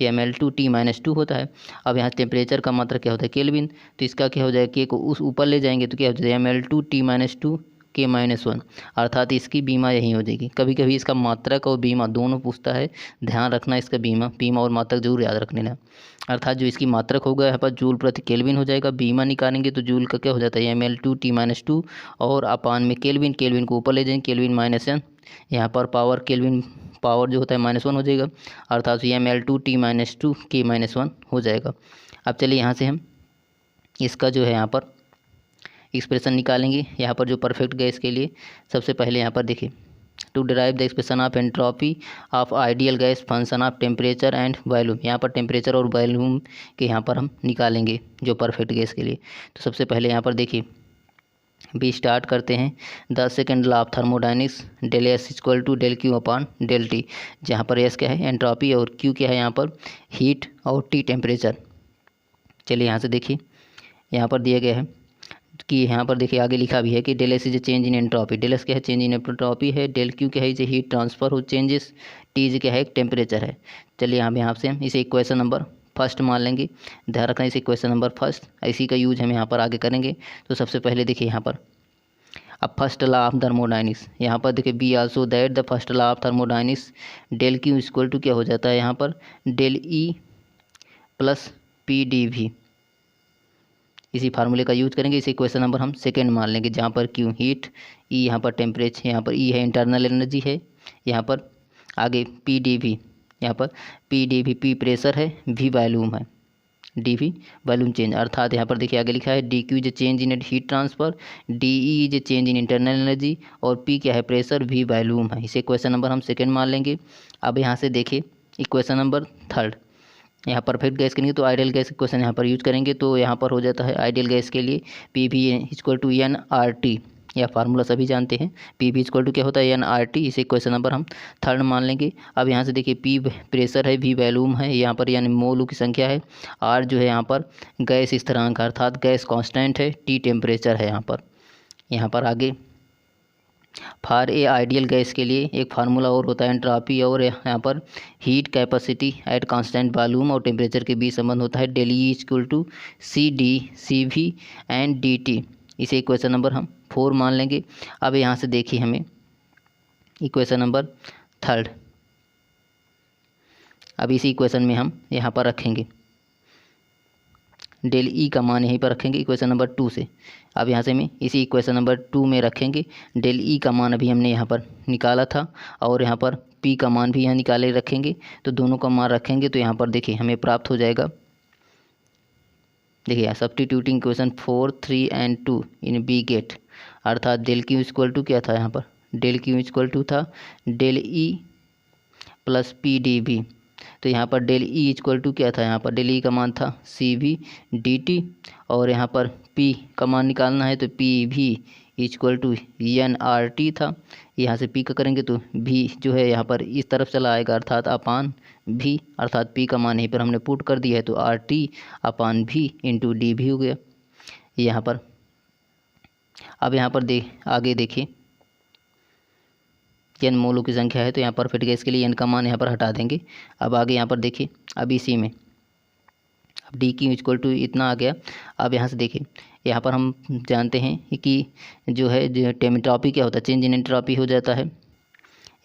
ML2T-2 होता है। अब यहाँ टेम्परेचर का मात्रा क्या होता है केल्विन, तो इसका क्या हो जाएगा के को उस ऊपर ले जाएंगे तो क्या हो जाएगा ML2T-2 K-1, अर्थात इसकी बीमा यही हो जाएगी। कभी कभी इसका मात्रक और बीमा दोनों पूछता है, ध्यान रखना इसका बीमा और मात्रक जरूर याद रख लेना। अर्थात जो इसकी मात्रक होगा यहाँ पर जूल प्रति केल्विन हो जाएगा, बीमा निकालेंगे तो जूल का क्या हो जाता है ML2T-2 और अपान में केल्विन को ऊपर ले जाएंगे केल्विन-1, यहाँ पर पावर केल्विन पावर जो होता है -1 हो जाएगा, अर्थात ML2T-2 K-1 हो जाएगा। अब चलिए यहाँ से हम इसका जो है यहाँ पर एक्सप्रेशन निकालेंगे। यहाँ पर जो परफेक्ट गैस के लिए सबसे पहले यहाँ पर देखिए to derive the expression of entropy of ideal gas function of temperature and volume. यहाँ पर टेम्परेचर और वॉल्यूम के यहाँ पर हम निकालेंगे जो परफेक्ट गैस के लिए। तो सबसे पहले यहाँ पर देखिए भी स्टार्ट करते हैं the second law of thermodynamics del S equal to del Q upon del T, जहाँ पर एस क्या है एंट्रोपी और क्यू क्या है यहाँ पर हीट और टी टेम्परेचर। चलिए यहाँ से देखिए, यहाँ पर दिया गया है कि यहाँ पर देखिए आगे लिखा भी है कि del S is a change in entropy, del S क्या है चेंज इन एंट्रोपी है, डेल क्यू क्या है इज हीट ट्रांसफर हो चेंजेस, टी इज क्या है टेम्परेचर है। चलिए यहाँ से हम इसे इक्वेशन नंबर फर्स्ट मान लेंगे, ध्यान रखना इसे इक्वेशन नंबर फर्स्ट, इसी का यूज हम यहाँ पर आगे करेंगे। तो सबसे पहले देखिए यहाँ पर अब फर्स्ट लॉ ऑफ थर्मोडाइनिक्स, यहाँ पर देखिए be also that the first law of thermodynamics del Q equal to क्या हो जाता है यहाँ पर del E plus P D V, इसी फार्मूले का यूज करेंगे। इसे क्वेश्चन नंबर हम सेकेंड मान लेंगे, जहाँ पर क्यू हीट, ई यहाँ पर टेम्परेचर, यहाँ पर ई है इंटरनल एनर्जी है, यहाँ पर आगे पी डी वी, यहाँ पर P D V P pressure है, वी वॉल्यूम है, डी वी वॉल्यूम चेंज, अर्थात यहाँ पर देखिए आगे लिखा है D Q is change in heat transfer, D E is change in internal energy और पी क्या है प्रेशर, वी वॉल्यूम है। इसे क्वेश्चन नंबर हम सेकेंड मान लेंगे। अब यहाँ से देखिए इक्वेशन नंबर थर्ड, यहाँ परफेक्ट गैस के लिए तो आइडियल गैस क्वेश्चन यहाँ पर यूज करेंगे, तो यहाँ पर हो जाता है आइडियल गैस के लिए P V equal to N R T, यह फार्मूला सभी जानते हैं, पी वी इक्वल टू क्या होता है एन आर टी, इसे क्वेश्चन नंबर हम थर्ड मान लेंगे। अब यहाँ से देखिए पी प्रेशर है, वी वॉल्यूम है, यहाँ पर यानी मोलू की संख्या है, आर जो है यहाँ पर गैस स्थिरांक अर्थात गैस कांस्टेंट है, टी टेम्परेचर है यहाँ पर आगे फॉर ए आइडियल गैस के लिए एक फार्मूला और होता है एंट्रोपी, और यहाँ पर heat capacity at constant volume और टेम्परेचर के बीच संबंध होता है del E equal to C D C V and D T, इसे इक्वेशन नंबर हम 4 मान लेंगे। अब यहाँ से देखिए हमें इक्वेशन नंबर थर्ड, अब इसी इक्वेशन में हम यहाँ पर रखेंगे डेल ई का मान यहीं पर रखेंगे इक्वेशन नंबर 2 से। अब यहाँ से मैं इसी इक्वेशन नंबर 2 में रखेंगे डेल ई का मान अभी हमने यहाँ पर निकाला था, और यहाँ पर पी का मान भी यहाँ निकाले रखेंगे, तो दोनों का मान रखेंगे तो यहाँ पर देखिए हमें प्राप्त हो जाएगा, देखिए substituting equation 4, 3 and 2 in we get, अर्थात डेल क्यू इक्वल टू क्या था यहाँ पर डेल क्यू इक्वल टू था del E plus P D V, तो यहाँ पर डेल ई इक्वल टू क्या था यहाँ पर डेल ई का मान था सी वी डी टी, और यहाँ पर पी का मान निकालना है तो P V equal to N R T था, यहाँ से पी का करेंगे तो भी जो है यहाँ पर इस तरफ चला आएगा अर्थात अपान भी, अर्थात पी का मान यहीं पर हमने पुट कर दिया है तो आर टी अपान भी इंटू डी भी हो गया यहाँ पर। अब यहाँ पर आगे देखिए एन मोलों की संख्या है, तो यहाँ परफेक्ट गैस के लिए एन का मान यहाँ पर हटा देंगे। अब आगे यहाँ पर देखिए अब इसी में अब डी क्यू इक्वल टू इतना आ गया। अब यहाँ से देखिए यहाँ पर हम जानते हैं कि जो है जो एंट्रोपी क्या होता है चेंज इन एंट्रोपी हो जाता है,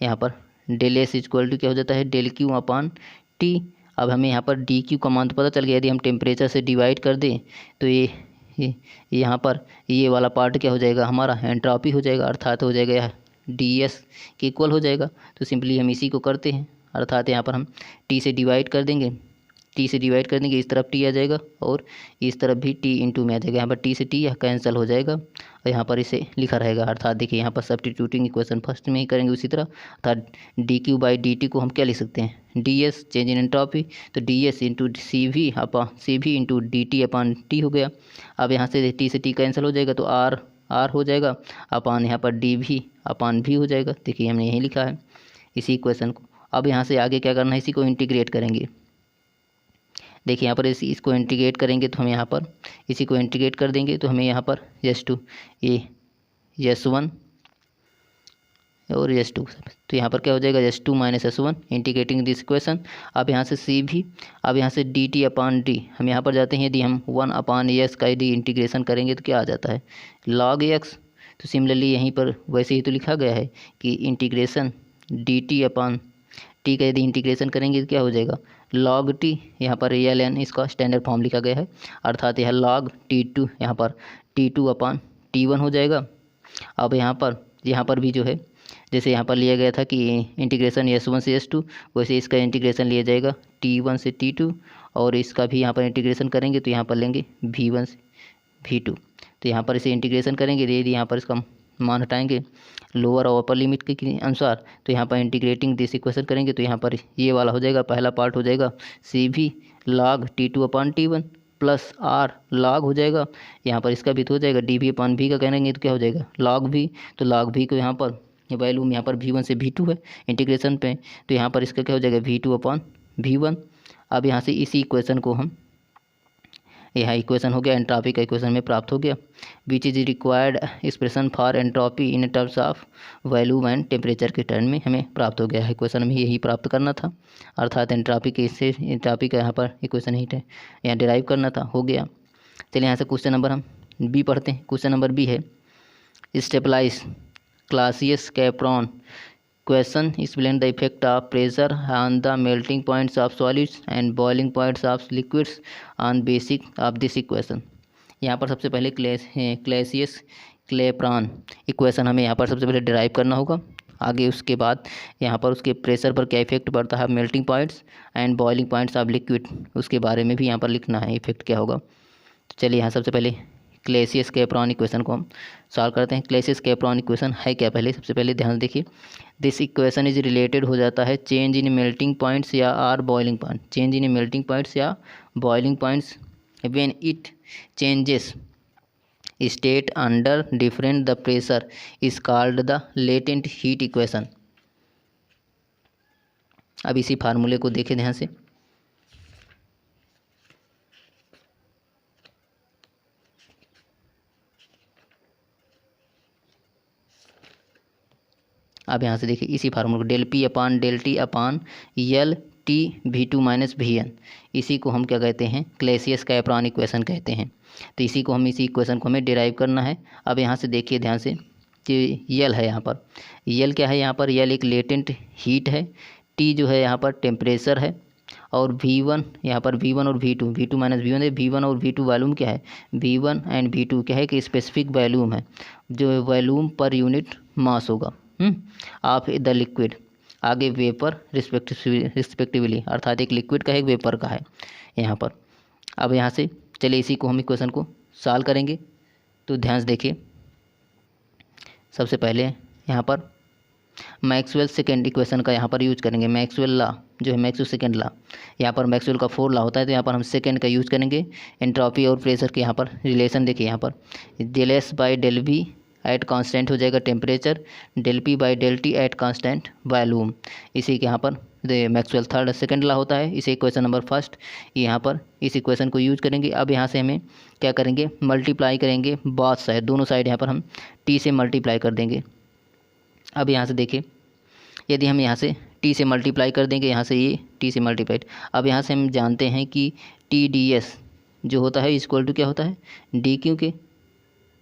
यहाँ पर डेल एस इक्वल टू क्या हो जाता है डेल क्यू अपान टी। अब हमें यहाँ पर डी क्यू का मान तो पता चल गया, यदि हम टेम्परेचर से डिवाइड कर दें तो ये यहाँ पर ये वाला पार्ट क्या हो जाएगा हमारा एंट्रोपी हो जाएगा, अर्थात हो जाएगा डी एस के इक्वल हो जाएगा। तो सिंपली हम इसी को करते हैं, अर्थात यहाँ पर हम टी से डिवाइड कर देंगे, टी से डिवाइड कर देंगे, इस तरफ टी आ जाएगा और इस तरफ भी टी इंटू में आ जाएगा, यहाँ पर टी से टी कैंसिल हो जाएगा और यहाँ पर इसे लिखा रहेगा, अर्थात देखिए यहाँ पर सब्स्टिट्यूटिंग इक्वेशन फर्स्ट में ही करेंगे उसी तरह, अर्थात D Q by D T को हम क्या लिख सकते हैं D S change in entropy, तो D S into C V into D T upon T हो गया। अब यहाँ से टी से टी कैंसिल हो जाएगा तो आर हो जाएगा अपान यहाँ पर डी भी अपान भी हो जाएगा, देखिए हमने यही लिखा है इसी इक्वेशन को। अब यहाँ से आगे क्या करना है, इसी को इंटीग्रेट करेंगे, देखिए यहाँ पर इसको इंटीग्रेट करेंगे तो हम यहाँ पर इसी को इंटीग्रेट कर देंगे तो हमें यहाँ पर S2 ये S1 और S2, तो यहाँ पर क्या हो जाएगा S2 minus S1 integrating this equation. अब यहाँ से C भी, अब यहाँ से डी टी अपान डी, हम यहाँ पर जाते हैं यदि हम 1 अपान एस का यदि इंटीग्रेशन करेंगे तो क्या आ जाता है log x। तो सिमिलरली यहीं पर वैसे ही तो लिखा गया है कि integration D T upon T का यदि इंटीग्रेशन करेंगे तो क्या हो जाएगा log टी, यहाँ पर एल एन इसका स्टैंडर्ड फॉर्म लिखा गया है, अर्थात यह log T2 यहाँ पर T2 अपान T1 हो जाएगा। अब यहाँ पर भी जो है जैसे यहाँ पर लिया गया था कि इंटीग्रेशन S1 से S2, वैसे इसका इंटीग्रेशन लिया जाएगा T1 से T2, और इसका भी यहाँ पर इंटीग्रेशन करेंगे तो यहाँ पर लेंगे V1 से V2, तो यहाँ पर इसे इंटीग्रेशन करेंगे, यदि यहाँ पर इसका मान हटाएंगे लोअर और अपर लिमिट के अनुसार, तो यहाँ पर इंटीग्रेटिंग दिस इक्वेशन करेंगे तो यहाँ पर ये वाला हो जाएगा, पहला पार्ट हो जाएगा सी भी log T2 upon T1, plus R log हो जाएगा, यहाँ पर इसका भी तो हो जाएगा, डी वी अपॉन वी का करेंगे तो क्या हो जाएगा लॉग वी। तो लॉग वी को यहाँ पर वैल्यूम यहाँ पर V1 से V2 है इंटीग्रेशन पे, तो यहाँ पर इसका क्या हो जाएगा V2 अपॉन V1। अब यहाँ से इसी इक्वेशन को हम, यह इक्वेशन हो गया एंट्रॉपी का इक्वेशन में प्राप्त हो गया, which is required expression for entropy in terms of volume and temperature के टर्म में हमें प्राप्त हो गया है। इक्वेशन में यही प्राप्त करना था, अर्थात एंट्रॉपी के इससे एंट्रॉपी का यहाँ पर इक्वेशन ही यहाँ डिराइव करना था, हो गया। चलिए यहाँ से क्वेश्चन नंबर हम बी पढ़ते हैं। क्वेश्चन नंबर बी है establish Clausius Clapeyron question explain the effect of pressure on the melting points of solids and boiling points of liquids on basic of this equation। यहाँ पर सबसे पहले क्लासियस क्लैपेरॉन इक्वेशन हमें यहाँ पर सबसे पहले डिराइव करना होगा। आगे उसके बाद यहाँ पर उसके प्रेशर पर क्या इफेक्ट पड़ता है melting points and boiling points of liquid, उसके बारे में भी यहाँ पर लिखना है इफेक्ट क्या होगा। चलिए यहाँ सबसे पहले क्लासियस कैप्रोन इक्वेशन को हम सॉल्व करते हैं। क्लासियस कैप्रोन इक्वेशन है क्या, पहले सबसे पहले ध्यान देखिए। दिस इक्वेशन इज रिलेटेड हो जाता है चेंज इन मेल्टिंग पॉइंट्स या or boiling point, change in melting points या boiling points when it changes state under different the pressure is called the latent heat equation. अब इसी फार्मूले को देखें ध्यान से। अब यहाँ से देखिए इसी फार्मूले को del P upon del T upon L T V2 minus V1, इसी को हम क्या कहते हैं क्लासियस कैप्रोन इक्वेशन कहते हैं। तो इसी को हम इसी इक्वेशन को हमें डिराइव करना है। अब यहाँ से देखिए ध्यान से कि यल है यहाँ पर, यल क्या है यहाँ पर, यल एक लेटेंट हीट है, टी जो है यहाँ पर टेम्परेचर है, और V1 यहाँ पर V1 और V2 माइनस V1 है। V1 और V2 वॉल्यूम क्या है, V1 एंड V2 क्या है कि स्पेसिफिक वॉल्यूम है, जो वॉल्यूम पर यूनिट मास होगा ऑफ द लिक्विड, आगे वेपर रिस्पेक्टिवली, अर्थात एक लिक्विड का है एक वेपर का है यहाँ पर। अब यहाँ से चलिए इसी को हम इक्वेशन को सॉल्व करेंगे। तो ध्यान से देखिए सबसे पहले यहाँ पर मैक्सवेल सेकेंड इक्वेशन का यहाँ पर यूज करेंगे, मैक्सवेल लॉ जो है मैक्सवेल सेकेंड लॉ, यहाँ पर मैक्सवेल का 4 लॉ होता है, तो यहाँ पर हम सेकेंड का यूज करेंगे। एंट्रोपी और प्रेशर के यहाँ पर रिलेशन देखिए, यहाँ पर del S by del V at constant हो जाएगा temperature, del P by del T at constant volume, इसी के यहाँ पर मैक्सवेल थर्ड सेकंड लॉ होता है। इसे इक्वेशन नंबर फर्स्ट यहाँ पर इस इक्वेशन को यूज करेंगे। अब यहाँ से हमें क्या करेंगे मल्टीप्लाई करेंगे बोथ साइड, दोनों साइड यहाँ पर हम टी से मल्टीप्लाई कर देंगे। अब यहाँ से देखिए यदि हम यहाँ से टी से मल्टीप्लाई कर देंगे, यहाँ से ये टी से मल्टीप्लाइड, अब यहाँ से हम जानते हैं कि टी डी एस जो होता है इक्वल टू क्या होता है डी क्यू के,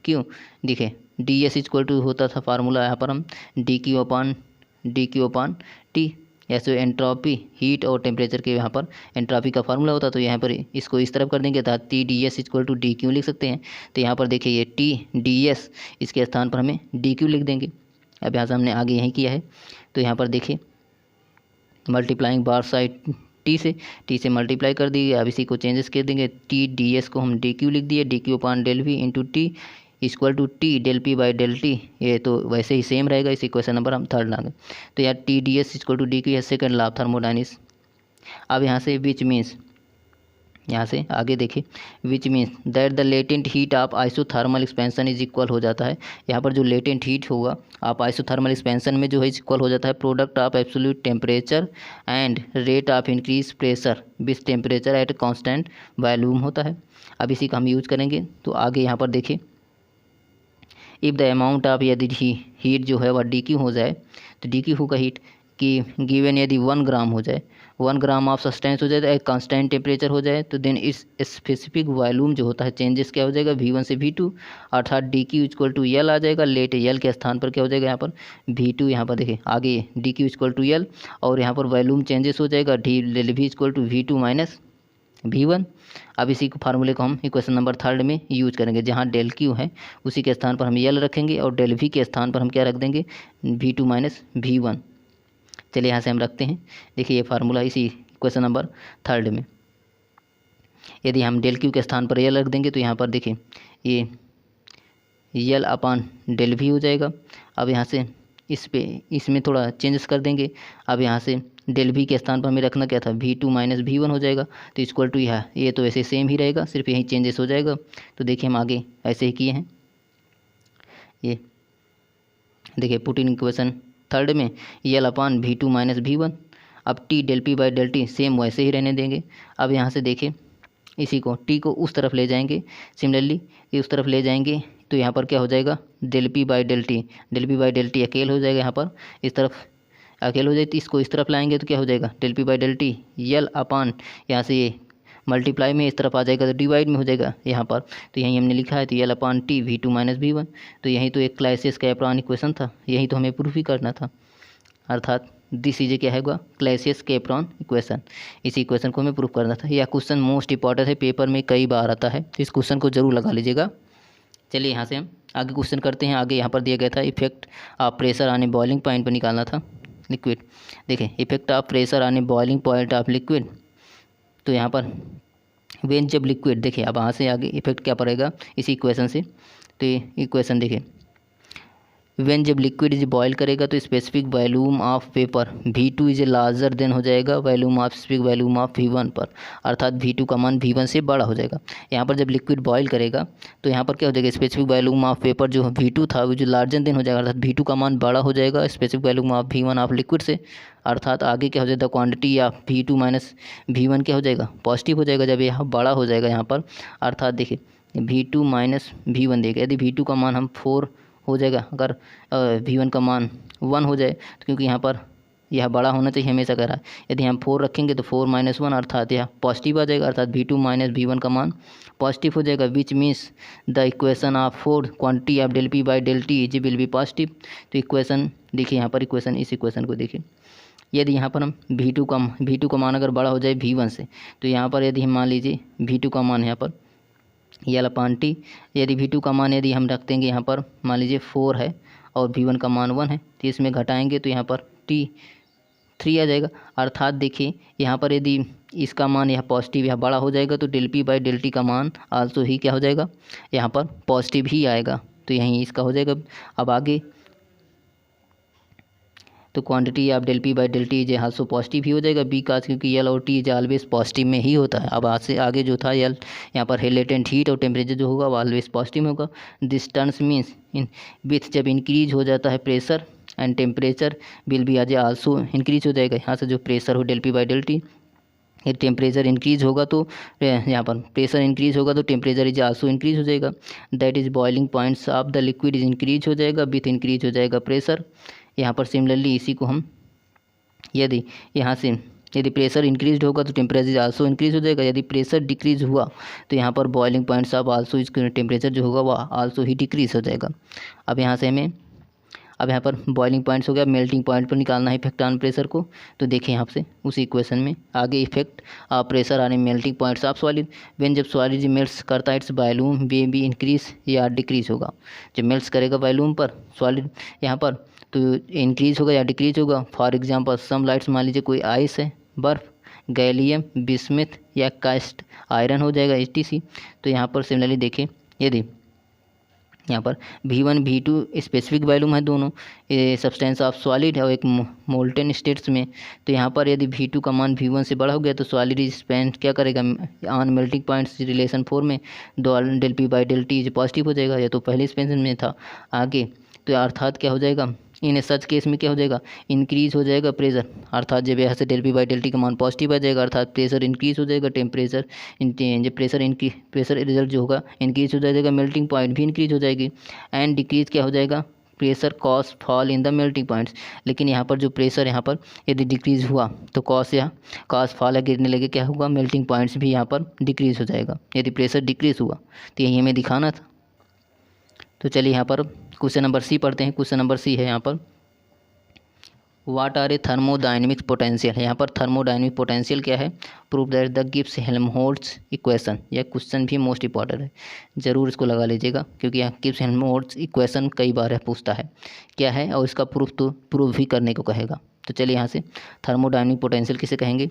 क्यों देखिए डी एस इक्वल टू होता था फार्मूला यहाँ पर हम डी क्यू अपान टी, ऐसे एंट्रोपी हीट और टेम्परेचर के यहाँ पर एंट्रोपी का फार्मूला होता, तो यहाँ पर इसको इस तरफ कर देंगे था T D S equal to D Q लिख सकते हैं। तो यहाँ पर देखिए ये टी डी एस इसके स्थान पर हमें डी क्यू लिख देंगे। अब यहाँ से हमने आगे यही किया है, तो यहाँ पर देखिए मल्टीप्लाइंग बार साइड टी से मल्टीप्लाई कर दिए। अब इसी को चेंजेस कर देंगे, टी डी एस को हम डी क्यू लिख दिए, D Q upon del V into T equal to T del P by del T, ये तो वैसे ही सेम रहेगा। इसी क्वेश्चन नंबर हम थर्ड लाएंगे, तो यार T D S equal to D Q है सेकेंड लॉ ऑफ थर्मोडायनेमिक्स। अब यहाँ से विच मीन्स, यहाँ से आगे देखिए which means that the latent heat of isothermal expansion is equal हो जाता है। यहाँ पर जो लेटेंट हीट होगा आप आइसोथर्मल एक्सपेंशन में जो है इक्वल हो जाता है product of absolute temperature and rate of increase pressure with temperature at constant volume होता है। अब इसी का हम यूज करेंगे। तो आगे यहाँ पर देखिए इफ़ द अमाउंट ऑफ, यदि हीट जो है वह डी क्यू हो जाए, तो डी क्यू होगा हीट कि गिवन यदि 1 ग्राम हो जाए, 1 ग्राम ऑफ सब्सटेंस हो जाए तो एक कांस्टेंट टेम्परेचर हो जाए, तो देन इस स्पेसिफिक वॉल्यूम जो होता है चेंजेस क्या हो जाएगा V1 से V2, अर्थात डी क्यू इक्वल टू यल आ जाएगा। लेट यल के स्थान पर क्या हो जाएगा यहाँ पर V2, यहाँ पर देखिए आगे D Q equal to L, और यहाँ पर वॉल्यूम चेंजेस हो जाएगा D del V equal to V2 minus V1। अब इसी फार्मूले को हम इक्वेशन नंबर थर्ड में यूज करेंगे, जहाँ डेल क्यू है उसी के स्थान पर हम यल रखेंगे और डेल वी के स्थान पर हम क्या रख देंगे V2 माइनस V1। चलिए यहाँ से हम रखते हैं, देखिए ये फार्मूला इसी इक्वेशन नंबर थर्ड में, यदि हम डेल क्यू के स्थान पर यल रख देंगे तो यहाँ पर देखिए ये यल अपान डेल वी हो जाएगा। अब यहाँ से इसमें थोड़ा चेंजेस कर देंगे। अब यहाँ से डेल वी के स्थान पर हमें रखना क्या था, V2 माइनस V1 हो जाएगा। तो इक्वल टू ये तो ऐसे सेम ही रहेगा, सिर्फ यही चेंजेस हो जाएगा। तो देखिए हम आगे ऐसे ही किए हैं। ये देखिए पुट इन इक्वेशन थर्ड में L/V2 माइनस V1। अब T del P by del T same वैसे ही रहने देंगे। अब यहाँ से देखिए इसी को T को उस तरफ ले जाएंगे, सिमिलरली ये उस तरफ ले जाएंगे तो यहाँ पर क्या हो जाएगा, del P by del T, del P by del T अकेले हो जाएगा, यहाँ पर इस तरफ अकेले हो जाएगी। इसको इस तरफ लाएंगे तो क्या हो जाएगा, del P by del T L/, यहाँ से ये मल्टीप्लाई में इस तरफ आ जाएगा तो डिवाइड में हो जाएगा यहाँ पर। तो यहीं हमने लिखा है तो L/T V2 माइनस V1। तो यही तो एक क्लासियस कैपरॉन इक्वेशन था, यही तो हमें प्रूफ ही करना था। अर्थात दिस इज क्या होगा, क्लासियस कैपरॉन इक्वेशन। इस इक्वेशन को हमें प्रूफ करना था। यह क्वेश्चन मोस्ट इंपॉर्टेंट है, पेपर में कई बार आता है, तो इस क्वेश्चन को जरूर लगा लीजिएगा। चलिए यहाँ से हम आगे क्वेश्चन करते हैं। आगे यहाँ पर दिया गया था effect of pressure on A boiling point पर निकालना था लिक्विड। देखिए effect of pressure on A boiling point of liquid. तो यहाँ पर वेन जब लिक्विड, देखिए अब यहाँ से आगे इफेक्ट क्या पड़ेगा इसी इक्वेशन से। तो ये इक्वेशन देखिए, वेन जब लिक्विड इज बॉयल करेगा तो specific volume of vapour V2 is larger than हो जाएगा volume of specific volume of V1 पर, अर्थात V2 का मान V1 से बड़ा हो जाएगा। यहाँ पर जब लिक्विड बॉयल करेगा तो यहाँ पर क्या हो जाएगा, स्पेसिफिक वॉल्यूम ऑफ वेपर जो V2 था वो जो लार्जर देन हो जाएगा, अर्थात V2 का मान बड़ा हो जाएगा specific volume of V1 of liquid से। अर्थात आगे क्या हो जाएगा, क्वांटिटी या V2 माइनस V1 क्या हो जाएगा, पॉजिटिव हो जाएगा जब यह बड़ा हो जाएगा यहाँ पर। अर्थात देखिए V2 माइनस V1 देगा, यदि V2 का मान हम 4 हो जाएगा, अगर V1 का मान 1 हो जाए तो क्योंकि यहाँ पर यह बड़ा होना चाहिए हमेशा कह रहा है, यदि हम 4 रखेंगे तो 4 माइनस 1 अर्थात यह पॉजिटिव आ जाएगा, अर्थात V2 माइनस V1 का मान पॉजिटिव हो जाएगा। Which means the equation of 4 quantity of del P by del T is will be positive. तो इक्वेशन देखिए यहाँ पर, इक्वेशन इस इक्वेशन को देखिए, यदि यहाँ पर हम V2 का मान अगर बड़ा हो जाए V1 से, तो यहाँ पर यदि हम मान लीजिए V2 का मान यहाँ पर L/T, यदि V2 का मान यदि हम रख देंगे यहाँ पर मान लीजिए 4 है और V1 का मान 1 है, तो इसमें घटाएंगे तो यहाँ पर T 3 आ जाएगा। अर्थात देखिए यहाँ पर यदि इसका मान यह पॉजिटिव यह बड़ा हो जाएगा तो del P by del T का मान आल्सो ही क्या हो जाएगा, यहाँ पर पॉजिटिव ही आएगा। तो यहीं इसका हो जाएगा। अब आगे तो quantity of del P by del T is also positive ही हो जाएगा बिकॉज क्योंकि L और T इज ऑलवेज पॉजिटिव में ही होता है। अब आज से आगे जो था L यहाँ पर लेटेंट हीट और टेम्परेचर जो होगा वो ऑलवेज पॉजिटिव में होगा। This terms means in with जब इंक्रीज हो जाता है pressure and temperature will be आज आल्सो इंक्रीज हो जाएगा। यहाँ से जो प्रेशर हो del P by del T, ये टेम्परेचर इंक्रीज होगा तो यहाँ पर प्रेशर इंक्रीज होगा तो टेम्परेचर इज आल्सो इंक्रीज हो जाएगा। That is boiling points of the liquid is increase हो जाएगा विथ इंक्रीज हो जाएगा प्रेशर। यहाँ पर सिमिलरली इसी को हम यदि यहाँ से यदि प्रेशर इंक्रीज होगा तो टेम्परेचर आल्सो इंक्रीज हो जाएगा। यदि प्रेशर डिक्रीज हुआ तो यहाँ पर बॉइलिंग पॉइंट्स ऑफ आल्सो इसका टेम्परेचर जो होगा वह आल्सो ही डिक्रीज हो जाएगा। अब यहाँ से हमें अब यहाँ पर बॉइलिंग पॉइंट्स हो गया, मेल्टिंग पॉइंट पर निकालना है इफेक्ट ऑन प्रेशर को। तो देखिए यहाँ से उसी इक्वेशन में आगे effect of pressure on melting points of solid. When जब सॉलिड मेल्ट्स करता है its volume way be increase या डिक्रीज होगा। जब मेल्ट्स करेगा वॉल्यूम पर सॉलिड यहाँ पर तो इंक्रीज होगा या डिक्रीज होगा। फॉर एग्जांपल सम लाइट्स, मान लीजिए कोई आइस है, बर्फ़, गैलियम, बिस्मिथ या कास्ट आयरन हो जाएगा etc। तो यहाँ पर सिमिलरली देखिए यदि यहाँ पर V1 V2 स्पेसिफिक वॉल्यूम है दोनों सब्सटेंस ऑफ सॉलिड है और एक मोल्टेन स्टेट्स में, तो यहाँ पर यदि V2 का मान V1 से बड़ा हो गया तो सॉलिड इज स्पेंड क्या करेगा ऑन मेल्टिंग पॉइंट्स रिलेशन 4 में del P by del T positive हो जाएगा। ये तो पहले एक्सपेंशन में था। आगे तो अर्थात क्या हो जाएगा, इन सच केस में क्या हो जाएगा, इंक्रीज हो जाएगा प्रेशर। अर्थात जब यहाँ से del P by del T का मान पॉजिटिव आ जाएगा अर्थात प्रेशर इंक्रीज हो जाएगा। टेम्परेचर जब प्रेशर रिजल्ट जो होगा इंक्रीज हो जाएगा, मेल्टिंग पॉइंट भी इंक्रीज हो जाएगी। एंड डिक्रीज क्या हो जाएगा, pressure cos fall in the melting points. लेकिन यहाँ पर जो प्रेशर यहाँ पर यदि डिक्रीज हुआ तो कॉस फॉल या गिरने लगे क्या होगा, मेल्टिंग पॉइंट्स भी यहाँ पर डिक्रीज हो जाएगा यदि प्रेशर डिक्रीज हुआ। तो यही हमें दिखाना था। तो चलिए यहाँ पर क्वेश्चन नंबर सी पढ़ते हैं। क्वेश्चन नंबर सी है यहाँ पर what are a thermodynamic potential. यहाँ पर थर्मोडायनेमिक पोटेंशियल क्या है, prove that the Gibbs Helmholtz equation. यह क्वेश्चन भी मोस्ट इंपॉर्टेंट है, ज़रूर इसको लगा लीजिएगा क्योंकि यहाँ गिब्स हेल्महोल्ट्ज इक्वेशन कई बार है पूछता है क्या है और इसका प्रूफ तो प्रूफ भी करने को कहेगा। तो चलिए यहाँ से थर्मोडायनेमिक पोटेंशियल किसे कहेंगे।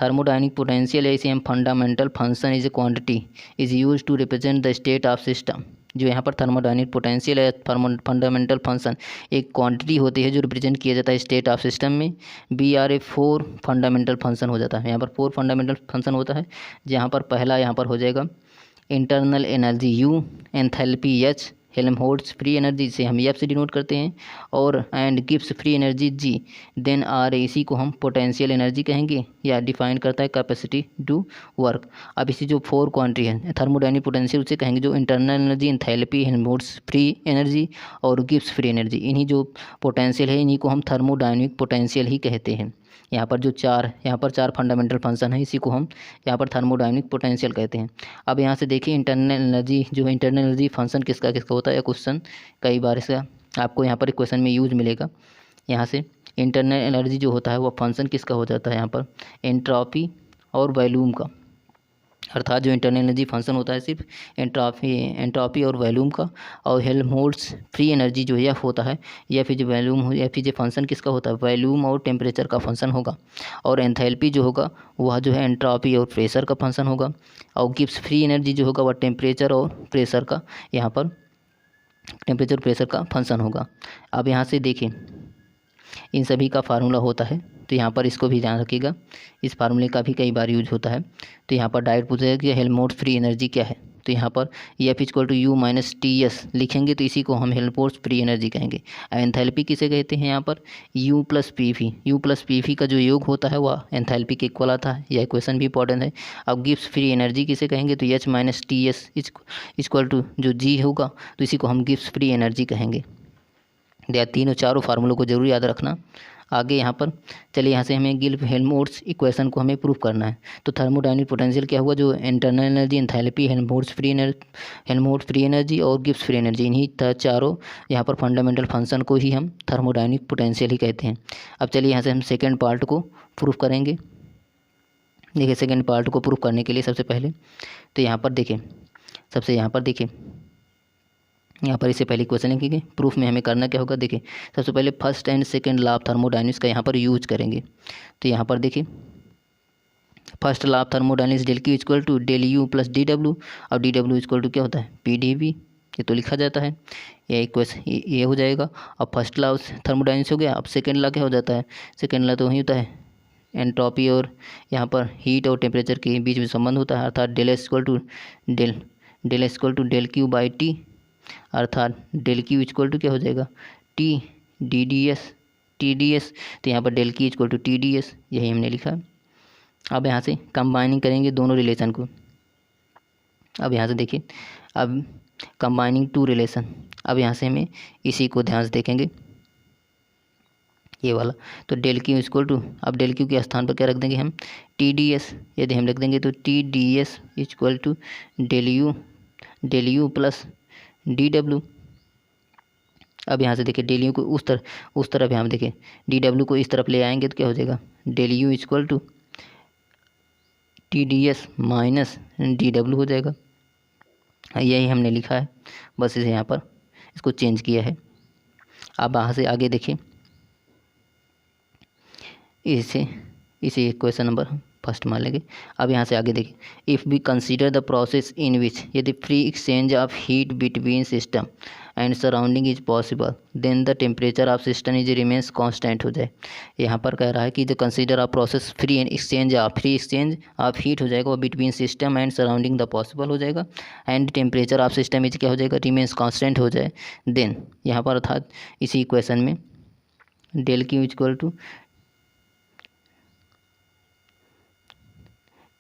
थर्मोडायनेमिक पोटेंशियल है इसे हम fundamental function is a quantity is use to represent the state of system. जो यहाँ पर थर्मोडायनेमिक पोटेंशियल है फंडामेंटल फंक्शन एक क्वांटिटी होती है जो रिप्रेजेंट किया जाता है स्टेट ऑफ सिस्टम में। We are a 4 fundamental function हो जाता है। यहाँ पर 4 फंडामेंटल फंक्शन होता है, जहाँ पर पहला यहाँ पर हो जाएगा internal energy U, enthalpy H, Helmholtz free energy से हम एफ से डिनोट करते हैं, और and Gibbs free energy G, then are इसी को हम पोटेंशियल एनर्जी कहेंगे या डिफाइन करता है कैपेसिटी टू वर्क। अब इसी जो 4 क्वांटिटी है थर्मोडायनेमिक पोटेंशियल उसे कहेंगे जो internal energy, enthalpy, Helmholtz free energy और गिब्स फ्री एनर्जी, इन्हीं जो पोटेंशियल है इन्हीं को हम थर्मोडायनेमिक पोटेंशियल ही कहते हैं। यहाँ पर जो चार फंडामेंटल फंक्शन है इसी को हम यहाँ पर थर्मोडायनेमिक पोटेंशियल कहते हैं। अब यहाँ से देखिए इंटरनल एनर्जी, जो इंटरनल एनर्जी फंक्शन किसका किसका होता है, क्वेश्चन कई बार इसका आपको यहाँ पर क्वेश्चन में यूज मिलेगा। यहाँ से इंटरनल एनर्जी जो होता है वो फंक्शन किसका हो जाता है, यहाँ पर एंट्रोपी और वॉल्यूम का, अर्थात जो इंटरनल एनर्जी फंक्शन होता है सिर्फ एंट्रोपी और वॉल्यूम का। और हेल्महोल्ट्ज़ फ्री एनर्जी जो एफ होता है, या फिर जो वॉल्यूम हो या फिर जो फंक्शन किसका होता है, वॉल्यूम और टेम्परेचर का फंक्शन होगा। और एंथैल्पी जो होगा वह जो है एंट्रोपी और प्रेशर का फंक्शन होगा। और गिब्स फ्री एनर्जी जो होगा वह टेम्परेचर और प्रेशर का, यहाँ पर टेम्परेचर प्रेशर का फंक्शन होगा। अब यहाँ से देखिए इन सभी का फार्मूला होता है, तो यहाँ पर इसको भी ध्यान रखिएगा, इस फार्मूले का भी कई बार यूज होता है। तो यहाँ पर डायरेक्ट पूछेगा कि हेल्महोल्ट्ज़ फ्री एनर्जी क्या है, तो यहाँ पर F equal to U minus T S लिखेंगे, तो इसी को हम हेल्महोल्ट्ज़ फ्री एनर्जी कहेंगे। एंथैल्पी किसे कहते हैं, यहाँ पर यू प्लस पी वी का जो योग होता है वह एंथैल्पी के इक्वल आता है, यह क्वेश्चन भी इंपॉर्टेंट है। अब गिब्स फ्री एनर्जी किसे कहेंगे, तो H minus T S equal to जो जी होगा, तो इसी को हम गिब्स फ्री एनर्जी कहेंगे। या तीनों चारों फार्मूलों को जरूर याद रखना। आगे यहाँ पर चलिए, यहाँ से हमें गिब्स हेल्महोल्ट्ज़ इक्वेशन को हमें प्रूव करना है। तो थर्मोडायनेमिक पोटेंशियल क्या हुआ, जो internal energy, enthalpy, Helmholtz free energy और गिब्स फ्री एनर्जी, इन्हीं चारों यहाँ पर फंडामेंटल फंक्शन को ही हम थर्मोडायनेमिक पोटेंशियल ही कहते हैं। अब चलिए यहाँ से हम सेकेंड पार्ट को प्रूफ करेंगे। देखिए सेकेंड पार्ट को प्रूफ करने के लिए सबसे पहले तो यहाँ पर देखिए यहाँ पर इससे पहले क्वेश्चन लिखेंगे। प्रूफ में हमें करना क्या होगा, देखिए सबसे पहले first and second law of thermodynamics का यहाँ पर यूज करेंगे। तो यहाँ पर देखिए first law of thermodynamics del Q equal to del U plus D W, और डी डब्ल्यू इक्वल टू क्या होता है, पी डी वी, ये तो लिखा जाता है, ये इक्वेशन ये हो जाएगा। अब फर्स्ट लॉ थर्मोडायनेमिक्स हो गया। अब सेकेंड लॉ क्या हो जाता है, सेकेंड लॉ तो वही होता है एंट्रोपी और यहाँ पर हीट और टेम्परेचर के बीच में संबंध होता है, अर्थात del S equal to del Q by T, अर्थात डेल क्यू इक्वल टू क्या हो जाएगा, टी डी एस। तो यहाँ पर del Q equal to T D S, यही हमने लिखा। अब यहाँ से कंबाइनिंग करेंगे दोनों रिलेशन को। अब यहाँ से देखिए, अब कंबाइनिंग टू रिलेशन, अब यहाँ से हमें इसी को ध्यान से देखेंगे, ये वाला। तो डेल क्यू इक्वल टू, अब डेल क्यू के स्थान पर क्या रख देंगे हम, टी डी एस। यदि हम लिख देंगे तो T D S equal to del U plus D W. अब यहाँ से देखिए डेल यू को उस तरफ यहाँ देखिए डी डब्ल्यू को इस तरफ ले आएंगे तो क्या हो जाएगा, del U equal to T D S minus D W हो जाएगा। यही हमने लिखा है, बस इसे यहाँ पर इसको चेंज किया है। अब यहाँ से आगे देखिए, इसे क्वेश्चन नंबर फर्स्ट मान लेंगे। अब यहाँ से आगे देखिए, if we consider the process in which यदि free exchange of heat between system and surrounding is possible then the temperature of system is remains constant हो जाए। यहाँ पर कह रहा है कि the consider of process free exchange of heat हो जाएगा, वो between system and surrounding the possible हो जाएगा, and temperature of system is क्या हो जाएगा, रिमेंस कांस्टेंट हो जाए। देन यहाँ पर अर्थात इसी इक्वेशन में del Q equal to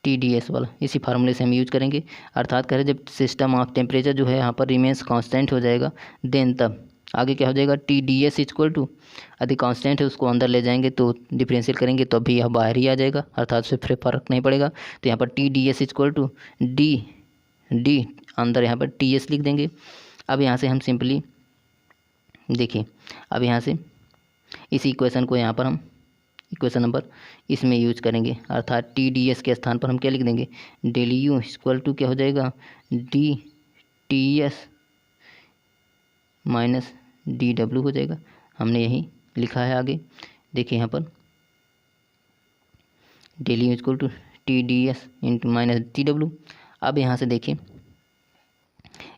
T D S वाला इसी फार्मूले से हम यूज करेंगे। अर्थात कह रहे जब सिस्टम ऑफ टेम्परेचर जो है यहाँ पर रिमेंस कांस्टेंट हो जाएगा, देन तब आगे क्या हो जाएगा, T D S equal to यदि कांस्टेंट है उसको अंदर ले जाएंगे तो डिफरेंशियल करेंगे तो अभी यह बाहर ही आ जाएगा, अर्थात उससे फिर फर्क नहीं पड़ेगा। तो यहाँ पर T D S equal to D अंदर यहाँ पर टी एस लिख देंगे। अब यहाँ से हम सिंपली देखिए, अब यहाँ से इसी इक्वेशन को यहाँ पर हम इक्वेशन नंबर इसमें यूज करेंगे, अर्थात टी डी एस के स्थान पर हम क्या लिख देंगे, डेल यू इक्वल टू क्या हो जाएगा, D T S minus D W हो जाएगा। हमने यही लिखा है। आगे देखिए यहाँ पर del U equal to T D S into minus T W. अब यहाँ से देखिए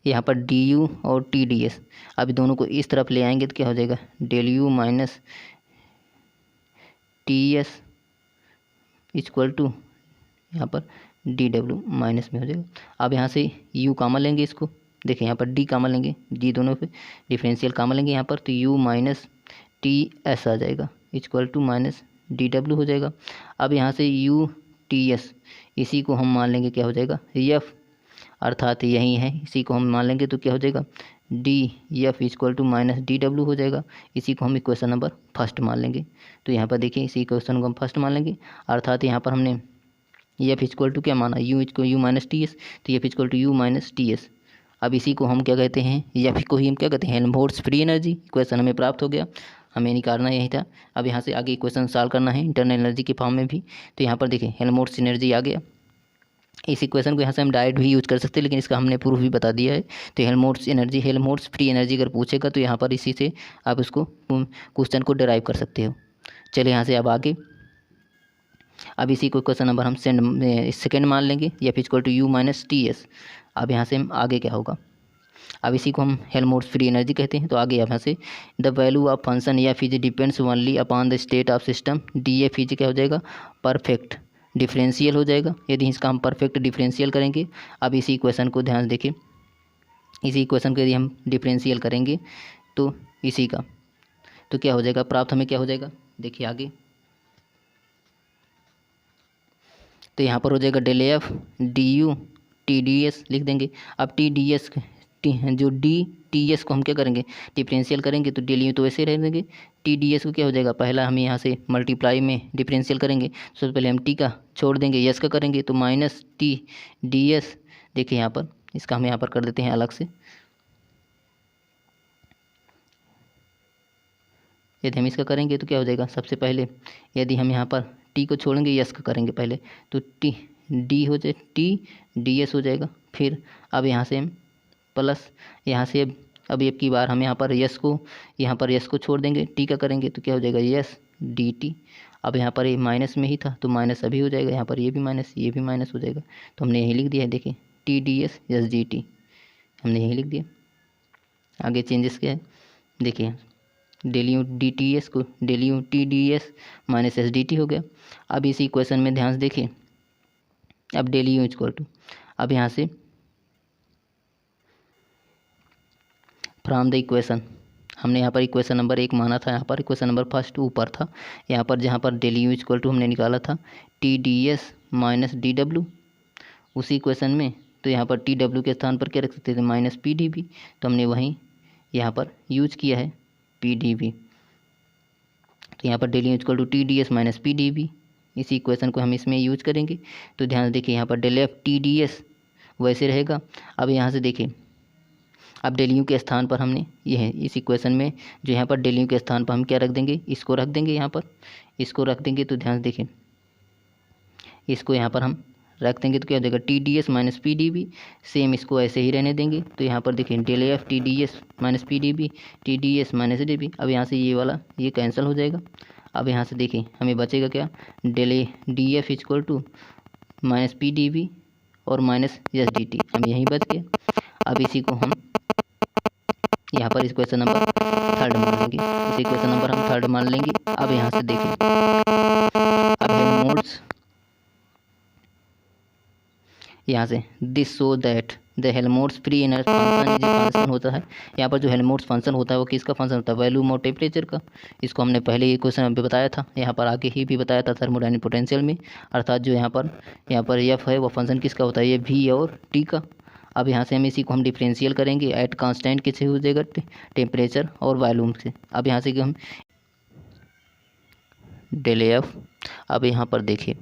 यहाँ पर डी यू और टी डी एस, अभी दोनों को इस तरफ ले आएंगे तो क्या हो जाएगा, del U minus T S equal to यहाँ पर डी डब्ल्यू माइनस में हो जाएगा। अब यहाँ से यू कामन लेंगे, इसको देखिए यहाँ पर डी कामन लेंगे, डी दोनों पे डिफरेंशियल कामन लेंगे यहाँ पर, तो यू माइनस टी एस आ जाएगा equal to minus D W हो जाएगा। अब यहाँ से यू टी एस इसी को हम मान लेंगे क्या हो जाएगा, एफ, अर्थात यही है, इसी को हम मान लेंगे तो क्या हो जाएगा, D F equal to minus D W हो जाएगा। इसी को हम इक्वेशन नंबर फर्स्ट मान लेंगे। तो यहाँ पर देखिए इसी इक्वेशन को हम फर्स्ट मान लेंगे, अर्थात यहाँ पर हमने एफ इक्वल टू क्या माना, यू माइनस टी एस, तो F equal to U minus T S. अब इसी को हम क्या कहते हैं, एफ को ही हम क्या कहते हैं, हेल्महोल्ट्ज़ फ्री एनर्जी। इक्वेशन हमें प्राप्त हो गया, हमें निकालना यही था। अब यहाँ से आगे इक्वेशन सॉल्व करना है इंटरनल एनर्जी के फॉर्म में भी। तो यहाँ पर देखिए हेल्महोल्ट्ज़ एनर्जी आ गया। इस इक्वेशन को यहाँ से हम डायरेक्ट भी यूज़ कर सकते हैं, लेकिन इसका हमने प्रूफ भी बता दिया है। तो हेल्महोल्ट्ज़ फ्री एनर्जी अगर पूछेगा तो यहाँ पर इसी से आप उसको क्वेश्चन को डिराइव कर सकते हो। चलिए यहाँ से अब आगे, अब इसी को क्वेश्चन नंबर हम सेकेंड मान लेंगे, F equal to U minus T S. अब यहाँ से हम आगे क्या होगा, अब इसी को हम हेल्महोल्ट्ज़ फ्री एनर्जी कहते हैं। तो आगे यहाँ से the value of function F is depends only upon the state of system, D F is क्या हो जाएगा, परफेक्ट डिफरेंशियल हो जाएगा, यदि इसका हम परफेक्ट डिफरेंशियल करेंगे। अब इसी इक्वेशन को ध्यान से देखिए, इसी इक्वेशन को यदि हम डिफरेंशियल करेंगे तो इसी का तो क्या हो जाएगा, प्राप्त हमें क्या हो जाएगा, देखिए आगे। तो यहाँ पर हो जाएगा del F D U T D S लिख देंगे। अब टी डी एस जो डी टी एस को हम क्या करेंगे, डिफरेंशियल करेंगे, तो डेल यू तो वैसे रह देंगे, टी डी एस को क्या हो जाएगा, पहला हम यहाँ से मल्टीप्लाई में डिफरेंशियल करेंगे, सबसे पहले हम टी का छोड़ देंगे, एस का करेंगे, तो माइनस टी डी एस। देखिए यहाँ पर इसका हम यहाँ पर कर देते हैं अलग से, यदि हम इसका करेंगे तो क्या हो जाएगा, सबसे पहले यदि हम यहाँ पर टी को छोड़ेंगे, यस का करेंगे पहले, तो टी डी हो जाए, टी डी एस हो जाएगा। फिर अब यहाँ से हम प्लस, यहाँ से अब एक की बार हम यहाँ पर यस को छोड़ देंगे, टी का करेंगे तो क्या हो जाएगा, यस डी टी। अब यहाँ पर ये माइनस में ही था तो माइनस अभी हो जाएगा, यहाँ पर ये भी माइनस हो जाएगा, तो हमने यही लिख दिया है, देखिए T D S S D T हमने यही लिख दिया। आगे चेंजेस क्या है, देखिए del U D T S को del U T D S minus S D T हो गया। अब इसी इक्वेशन में ध्यान से देखिए, अब डेल यू इक्वल टू, अब यहाँ से फ्रॉम द इक्वेशन, हमने यहाँ पर इक्वेशन नंबर 1 माना था, यहाँ पर इक्वेशन नंबर फर्स्ट ऊपर था, यहाँ पर जहाँ पर डेल यू इक्वल टू हमने निकाला था T D S minus D W, उसी इक्वेशन में तो यहाँ पर टी डब्ल्यू के स्थान पर क्या रख सकते थे, माइनस पी डी बी, तो हमने वहीं यहाँ पर यूज किया है पी डी बी। तो यहाँ पर del U equal to T D S minus P D B, इसी इक्वेशन को हम इसमें यूज करेंगे। तो ध्यान से देखिए यहाँ पर del F T D S वैसे रहेगा। अब यहाँ से देखिए, अब डेल यू के स्थान पर हमने ये है इस इक्वेशन में, जो यहाँ पर डेल यू के स्थान पर हम क्या रख देंगे, इसको रख देंगे, यहाँ पर इसको रख देंगे। तो ध्यान से देखिए, इसको यहाँ पर हम रख देंगे तो क्या हो जाएगा, T D S minus P D B, same इसको ऐसे ही रहने देंगे। तो यहाँ पर देखिए del F T D S minus P D B, T D S minus D B. अब यहाँ से ये वाला ये कैंसिल हो जाएगा। अब यहाँ से देखिए हमें बचेगा क्या, del D F equal to minus P D B और माइनस एस डी टी, हम यहीं बच गए। अब इसी को हम यहाँ पर इस क्वेश्चन नंबर थर्ड मान लेंगे, इसी क्वेश्चन नंबर हम थर्ड मान लेंगे। अब यहाँ से देखिए, अब हेल्महोल्ट्ज़ यहाँ से this show that the Helmholtz free energy function is function होता है। यहाँ पर जो हेल्महोल्ट्ज़ फंक्शन होता है वो किसका फंक्शन होता है, वॉल्यूम और टेम्परेचर का। इसको हमने पहले ही क्वेश्चन में बताया था, यहाँ पर आगे ही भी बताया था थर्मोडायनामिक पोटेंशियल में। अर्थात जो यहाँ पर एफ है वो फंक्शन किसका होता है, ये वी और टी का। अब यहाँ से हम इसी को हम डिफरेंशियल करेंगे एट कांस्टेंट किससे हो जाएगा, टेम्परेचर और वॉल्यूम से। अब यहाँ से हम डेल एफ, अब यहाँ पर देखिए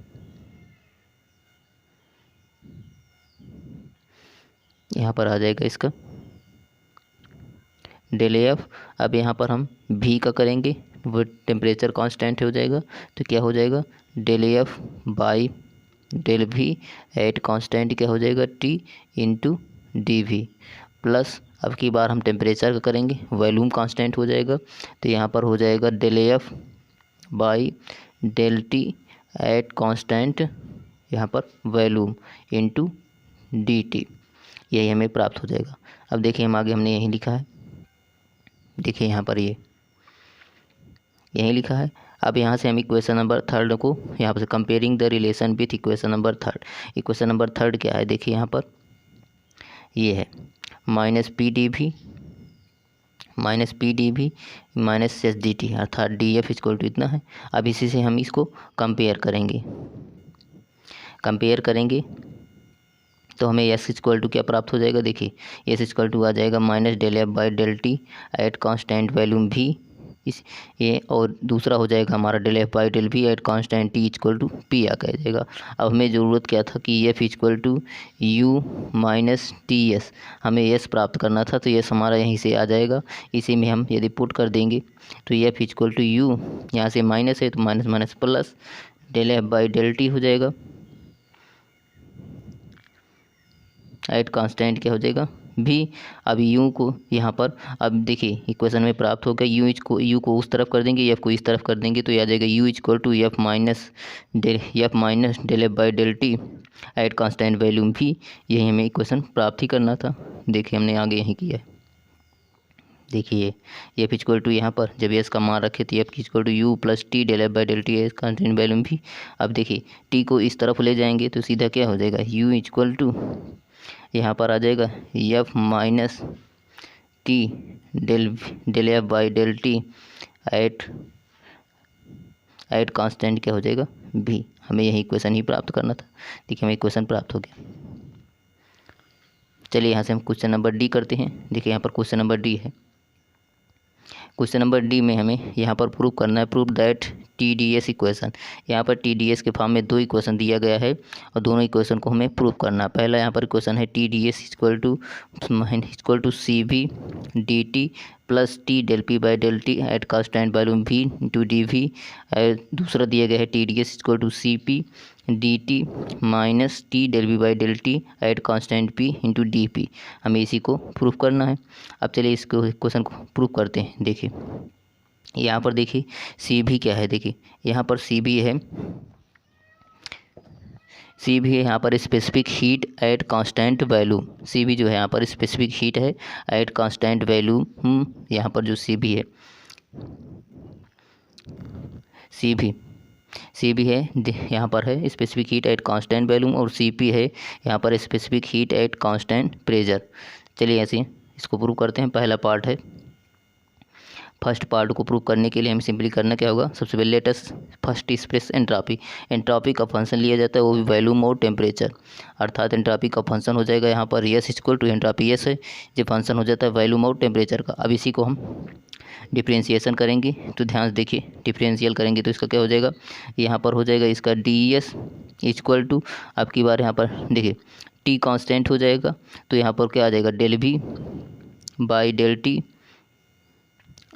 यहाँ पर आ जाएगा इसका डेल एफ। अब यहाँ पर हम भी का करेंगे, वो टेम्परेचर कांस्टेंट हो जाएगा, तो क्या हो जाएगा del F by del V at constant क्या हो जाएगा, T into D V plus, अब की बार हम टेम्परेचर का करेंगे, वॉल्यूम कांस्टेंट हो जाएगा, तो यहाँ पर हो जाएगा del F by del T at constant यहाँ पर वॉल्यूम इंटू डी टी, यही हमें प्राप्त हो जाएगा। अब देखिए हम आगे हमने यहीं लिखा है, देखिए यहाँ पर ये यहीं लिखा है। अब यहाँ से हम इक्वेशन नंबर थर्ड को यहाँ पर comparing the relation with equation number third. Equation number third क्या है, देखिए यहाँ पर ये है -PdV माइनस SdT, अर्थात DF इक्वल टू इतना है। अब इसी से हम इसको कंपेयर करेंगे तो हमें S इक्वल टू क्या प्राप्त हो जाएगा, देखिए S इक्वल टू आ जाएगा -∂F/∂T at constant value V, इस ये, और दूसरा हो जाएगा हमारा ∂F/∂V at constant T equal to P आ जाएगा। अब हमें ज़रूरत क्या था कि F equal to U minus TS, हमें S प्राप्त करना था, तो S हमारा यहीं से आ जाएगा। इसी में हम यदि पुट कर देंगे तो F इक्वल टू U, यहाँ से माइनस है तो माइनस माइनस प्लस ∂F/∂T हो जाएगा एट कांस्टेंट क्या हो जाएगा भी। अब यू को यहाँ पर, अब देखिए इक्वेशन में प्राप्त होगा यू को उस तरफ कर देंगे, एफ को इस तरफ कर देंगे, तो ये आ जाएगा U equal to F minus ∂F/∂T at constant value भी। यही हमें इक्वेशन प्राप्त ही करना था। देखिए हमने आगे यहीं किया है, देखिए एफ इक्वल टू यहाँ पर जब एस का मान रखे तो F equal to U plus T ∂F/∂T S constant value भी। अब देखिए टी को इस तरफ ले जाएंगे तो सीधा क्या हो जाएगा, यू इक्वल टू यहाँ पर आ जाएगा F minus T ∂F/∂T at constant क्या हो जाएगा भी। हमें यही इक्वेशन ही प्राप्त करना था। देखिए हमें इक्वेशन प्राप्त हो गया। चलिए यहाँ से हम क्वेश्चन नंबर डी करते हैं। देखिए यहाँ पर क्वेश्चन नंबर डी है। क्वेश्चन नंबर डी में हमें यहाँ पर प्रूव करना है, प्रूव दैट TDS इक्वेशन। यहाँ पर TDS के फॉर्म में दो इक्वेशन दिया गया है और दोनों इक्वेशन को हमें प्रूव करना है। पहला यहाँ पर इक्वेशन है TDS equal to CV dt plus T∂P/∂T at constant value V into DV। दूसरा दिया गया है TDS equal to CP dt minus T∂P/∂T at constant P into DP। हमें इसी को प्रूफ करना है। अब चलिए इस क्वेश्चन को प्रूफ करते हैं। देखिए यहाँ पर देखिए CV क्या है, देखिए यहाँ पर CV है यहाँ पर specific heat at constant value. CV जो है यहाँ पर स्पेसिफिक हीट है एट कांस्टेंट वैल्यू। यहाँ पर जो CV है CV है यहाँ पर है specific heat at constant value, और CP है यहाँ पर specific heat at constant pressure. चलिए ऐसे इसको प्रूव करते हैं। पहला पार्ट है, फर्स्ट पार्ट को प्रूव करने के लिए हमें सिंपली करना क्या होगा, सबसे पहले लेटेस्ट फर्स्ट एक्सप्रेस एंट्रोपी का फंक्शन लिया जाता है, वो भी वॉल्यूम और टेम्परेचर। अर्थात एंट्रोपी का फंक्शन हो जाएगा यहाँ पर S equal to entropy S है, जो फंक्शन हो जाता है वॉल्यूम और टेम्परेचर का। अब इसी को हम डिफ्रेंशिएशन करेंगे तो ध्यान से देखिए, डिफरेंशियल करेंगे तो इसका क्या हो जाएगा, यहाँ पर हो जाएगा इसका DS इक्वल टू, अब की बार यहाँ पर देखिए T कांस्टेंट हो जाएगा, तो यहाँ पर क्या आ जाएगा ∂V/∂T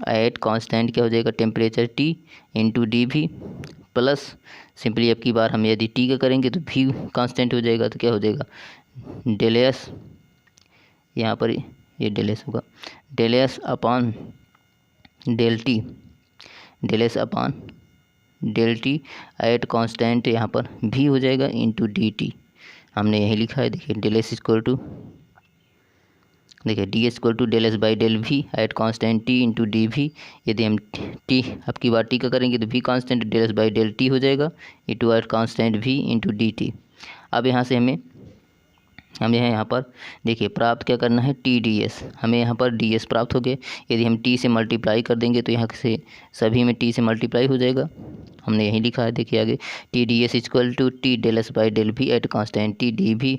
एट कांस्टेंट क्या हो जाएगा temperature T into DV plus simply अब की बार हम यदि T का करेंगे तो V कांस्टेंट हो जाएगा, तो क्या हो जाएगा ∂S, यहाँ पर ये ∂S होगा ∂S upon ∂T at constant यहाँ पर V हो जाएगा इंटू DT। हमने यही लिखा है, देखिए ∂S इक्वल टू, देखिए DS equal to ∂S/∂V at constant T into DV। यदि हम T अब की बार T का करेंगे तो V कांस्टेंट ∂S/∂T हो जाएगा into eight constant V into DT। अब यहाँ से हमें यहाँ पर देखिए प्राप्त क्या करना है TDS। हमें यहाँ पर DS प्राप्त हो गया। यदि हम T से मल्टीप्लाई कर देंगे तो यहाँ से सभी में T से मल्टीप्लाई हो जाएगा। हमने यही लिखा है, देखिए आगे TDS equal to T ∂S/∂V at constant T DV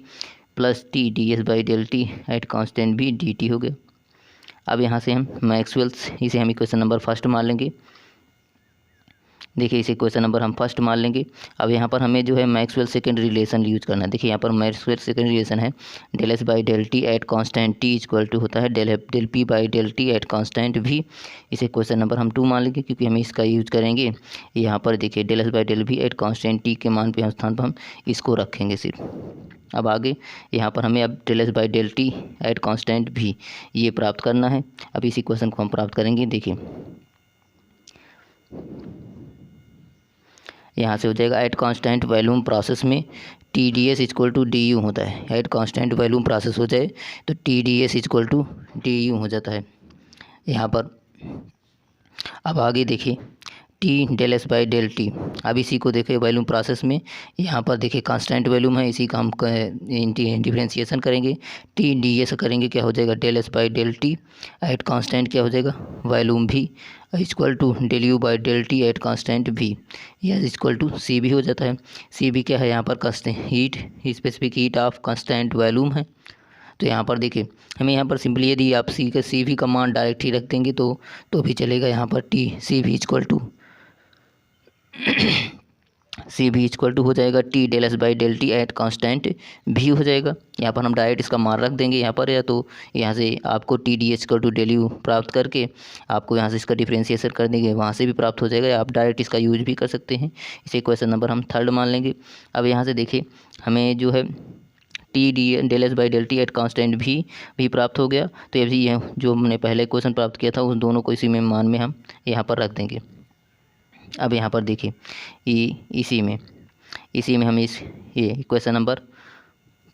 plus T DS/∂T at constant भी DT हो गया। अब यहाँ से हम मैक्सवेल्स, इसे हम इक्वेशन नंबर फर्स्ट मान लेंगे। देखिए इसे क्वेश्चन नंबर हम फर्स्ट मान लेंगे। अब यहाँ पर हमें जो है मैक्सवेल सेकेंड रिलेशन यूज करना है। देखिए यहाँ पर मैक्सवेल सेकेंड रिलेशन है ∂S/∂T at constant T equal to होता है ∂P/∂T एट कांस्टेंट V। इसे क्वेश्चन नंबर हम 2 मान लेंगे, क्योंकि हम इसका यूज करेंगे। यहाँ पर देखिए ∂S/∂V एट कांस्टेंट T के मान पे स्थान पर हम इसको रखेंगे सिर्फ। अब आगे यहाँ पर हमें अब ∂S/∂T एट कांस्टेंट V ये प्राप्त करना है। अब इस इक्वेशन को हम प्राप्त करेंगे। देखिए यहाँ से हो जाएगा एट कांस्टेंट वॉल्यूम प्रोसेस में T D S equal to D U होता है। एट कांस्टेंट वॉल्यूम प्रोसेस हो जाए तो T D S equal to D U हो जाता है यहाँ पर। अब आगे देखिए T del S by del T. अब इसी को देखिए वॉल्यूम प्रोसेस में यहाँ पर देखिए कांस्टेंट वॉल्यूम है, इसी का हम डिफरेंशिएशन करेंगे। टी डी एस करेंगे क्या हो जाएगा del S by del T at constant क्या हो जाएगा वॉल्यूम भी equal to del U by del T at constant भी, यह इक्वल टू सी भी हो जाता है। सी भी क्या है यहाँ पर constant heat, specific heat of constant volume है। तो यहाँ पर देखिए हमें यहाँ पर सिंपली यदि आप सी भी का मान डायरेक्ट ही रख देंगे तो भी चलेगा। यहाँ पर टी सी भी इक्वल टू सी भी इक्वल टू हो जाएगा T del S by del T at constant भी हो जाएगा। यहाँ पर हम डायरेक्ट इसका मान रख देंगे यहाँ पर, या तो यहाँ से आपको T D H equal to del U प्राप्त करके आपको यहाँ से इसका डिफरेंशिएशन कर देंगे, वहाँ से भी प्राप्त हो जाएगा, या आप डायरेक्ट इसका यूज भी कर सकते हैं। इसे क्वेश्चन नंबर हम 3 मान लेंगे। अब यहाँ से देखिए हमें जो है T D del S by del T at constant भी प्राप्त हो गया। तो अभी यह जो हमने पहले क्वेश्चन प्राप्त किया था उस दोनों को इसी में मान में हम यहाँ पर रख देंगे। अब यहाँ पर देखिए इसी में हम ये क्वेश्चन नंबर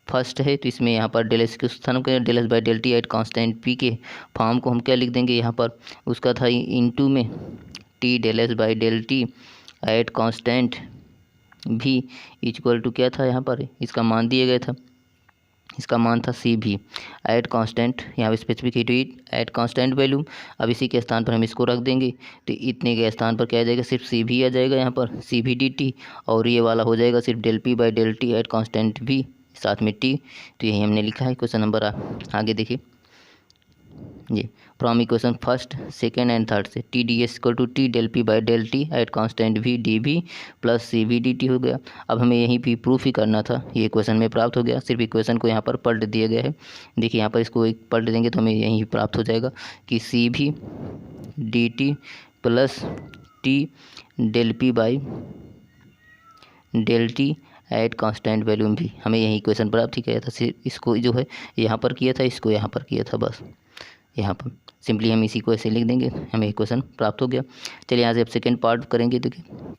फर्स्ट है, तो इसमें यहाँ पर डेल एस के स्थान पर del S by del T at constant P के फॉर्म को हम क्या लिख देंगे यहाँ पर, उसका था इनटू में T del S by del T at constant भी इक्वल टू क्या था यहाँ पर, इसका मान दिया गया था, इसका मान था सी भी एट कांस्टेंट, यहाँ specific heat at constant volume. अब इसी के स्थान पर हम इसको रख देंगे, तो इतने के स्थान पर क्या आ जाएगा, सिर्फ सी भी आ जाएगा यहाँ पर सी भी डी टी, और ये वाला हो जाएगा सिर्फ del P by del T at constant भी साथ में टी। तो यही हमने लिखा है क्वेश्चन नंबर। आगे देखिए ये from equation first second and third से T D S equal to T del P by del T at constant भी डी भी plus C V D T हो गया। अब हमें यहीं भी प्रूफ ही करना था, ये क्वेश्चन में प्राप्त हो गया, सिर्फ इक्वेशन को यहाँ पर पलट दिया गया है। देखिए यहाँ पर इसको एक पलट देंगे तो हमें यहीं प्राप्त हो जाएगा कि सी भी D T plus T del P by del T at constant volume भी, हमें यही क्वेश्चन प्राप्त ही किया था। सिर्फ इसको जो है यहाँ पर किया था, इसको यहाँ पर किया था, बस यहाँ पर सिंपली हम इसी को ऐसे लिख देंगे, हमें क्वेश्चन प्राप्त हो गया। चलिए यहाँ से अब सेकेंड पार्ट करेंगे। देखिए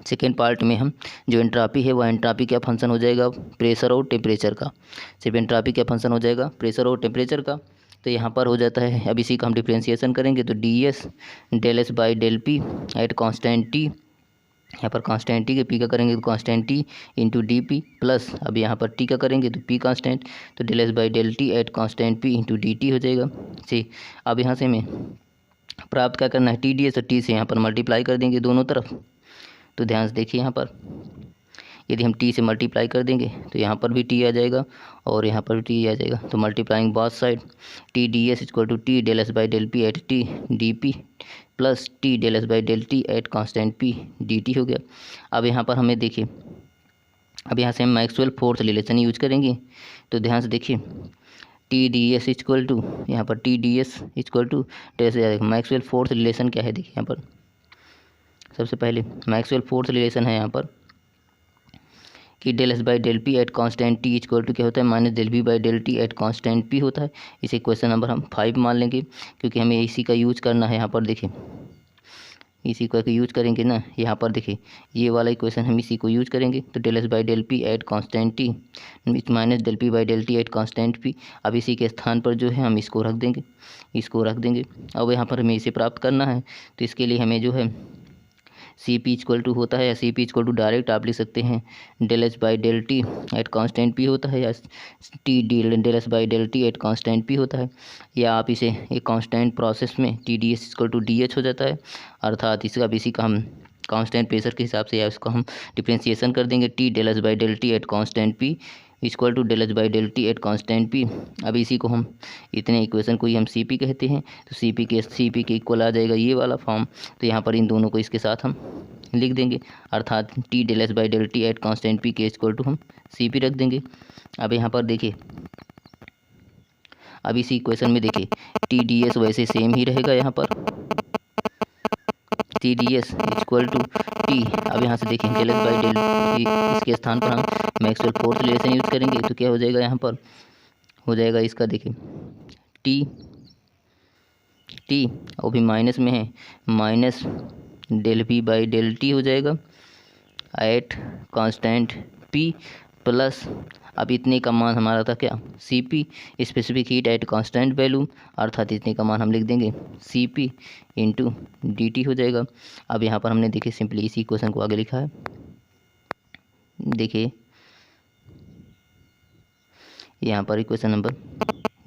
सेकेंड पार्ट में हम जो एंट्रापी है वह एंट्रापी क्या फंक्शन हो जाएगा प्रेशर और टेम्परेचर का। सिर्फ एंट्रापी क्या फंक्शन हो जाएगा प्रेशर और टेम्परेचर का। तो यहाँ पर हो जाता है, अब इसी का हम डिफरेंशिएशन करेंगे तो D S del S by del P at constant T, यहाँ पर कांस्टेंट टी के पी का करेंगे तो constant T into D P plus अब यहाँ पर टी का करेंगे तो पी कांस्टेंट, तो del S by del T at constant P into D T हो जाएगा। सी अब यहाँ से हमें प्राप्त क्या करना है टी डी एस, और टी से यहाँ पर मल्टीप्लाई कर देंगे दोनों तरफ। तो ध्यान से देखिए यहाँ पर यदि हम टी से मल्टीप्लाई कर देंगे तो यहाँ पर भी टी आ जाएगा और यहाँ पर भी टी आ जाएगा। तो multiplying both side T D S equal to T del S by del P at T D P plus T del S by del T at constant P D T हो गया। अब यहाँ पर हमें देखिए, अब यहाँ से हम मैक्सवेल फोर्स रिलेशन यूज करेंगे। तो ध्यान से देखिए T D S equal to यहाँ पर T D S equal to Maxwell force relation क्या है। देखिए यहाँ पर सबसे पहले मैक्सवेल फोर्स रिलेशन है यहाँ पर कि del S by del P at constant T equal to क्या होता है minus del B by del T at constant P होता है। इसे क्वेश्चन नंबर हम 5 मान लेंगे, क्योंकि हमें इसी का यूज करना है। यहाँ पर देखिए इसी का यूज करेंगे ना, यहाँ पर देखिए ये वाला इक्वेशन हम इसी को यूज करेंगे। तो del S by del P at constant T minus del P by del T at constant P, अब इसी के स्थान पर जो है हम इसको रख देंगे, इसको रख देंगे। अब यहाँ पर हमें इसे प्राप्त करना है, तो इसके लिए हमें जो है सी पी इक्वल टू होता है, या C P equal to direct आप लिख सकते हैं del S by del T at constant P होता है, या T D del S by del T at constant P होता है, या आप इसे एक कांस्टेंट प्रोसेस में T D S equal to D H हो जाता है। अर्थात इसका इसी का हम कांस्टेंट प्रेशर के हिसाब से या इसको हम डिफरेंशिएशन कर देंगे T del S by del T at constant P equal to del H by del T at constant P. अब इसी को हम इतने इक्वेशन को ही हम सी पी कहते हैं। तो सी पी के इक्वल आ जाएगा ये वाला फॉर्म। तो यहाँ पर इन दोनों को इसके साथ हम लिख देंगे, अर्थात T del S by del T at constant P के इक्वल टू हम सी पी रख देंगे। अब यहाँ पर देखिए, अब इसी इक्वेशन में देखिए टी डी एस वैसे सेम ही रहेगा, यहाँ पर T D S equal to T. अब यहाँ से देखिए del S by del T, इसके स्थान पर हम मैक्सवेल फोर्स रिलेशन यूज करेंगे। तो क्या हो जाएगा, यहाँ पर हो जाएगा इसका देखिए टी और भी माइनस में है, minus del P by del T हो जाएगा एट कांस्टेंट पी प्लस अब इतने का मान हमारा था क्या, Cp specific heat at constant value, अर्थात इतने का मान हम लिख देंगे Cp इंटू dt हो जाएगा। अब यहाँ पर हमने देखिए सिंपली इसी क्वेश्चन को आगे लिखा है। देखिए यहाँ पर क्वेश्चन नंबर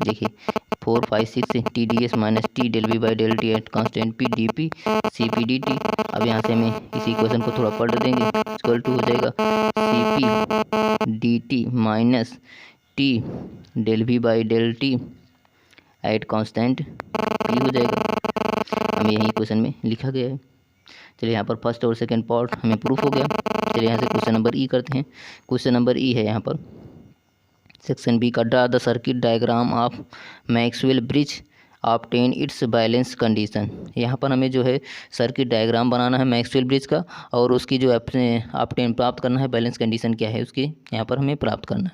देखिए 4, 5, 6 T D S minus T del V by del T at constant P D P C P D T. अब यहाँ से हमें इसी क्वेश्चन को थोड़ा पढ़ देंगे, इक्वल टू हो जाएगा C P D T minus T del V by del T at constant P हो जाएगा। हमें यही क्वेश्चन में लिखा गया है। चलिए यहाँ पर फर्स्ट और सेकेंड पार्ट हमें प्रूफ हो गया। चलिए यहाँ से क्वेश्चन नंबर ई करते हैं। क्वेश्चन नंबर ई है यहाँ पर सेक्शन बी का, draw the circuit diagram of Maxwell bridge obtain it's balance condition. यहाँ पर हमें जो है सर्किट डायग्राम बनाना है मैक्सवेल ब्रिज का, और उसकी जो ऑब्टेन प्राप्त करना है बैलेंस कंडीशन क्या है उसकी यहाँ पर हमें प्राप्त करना है।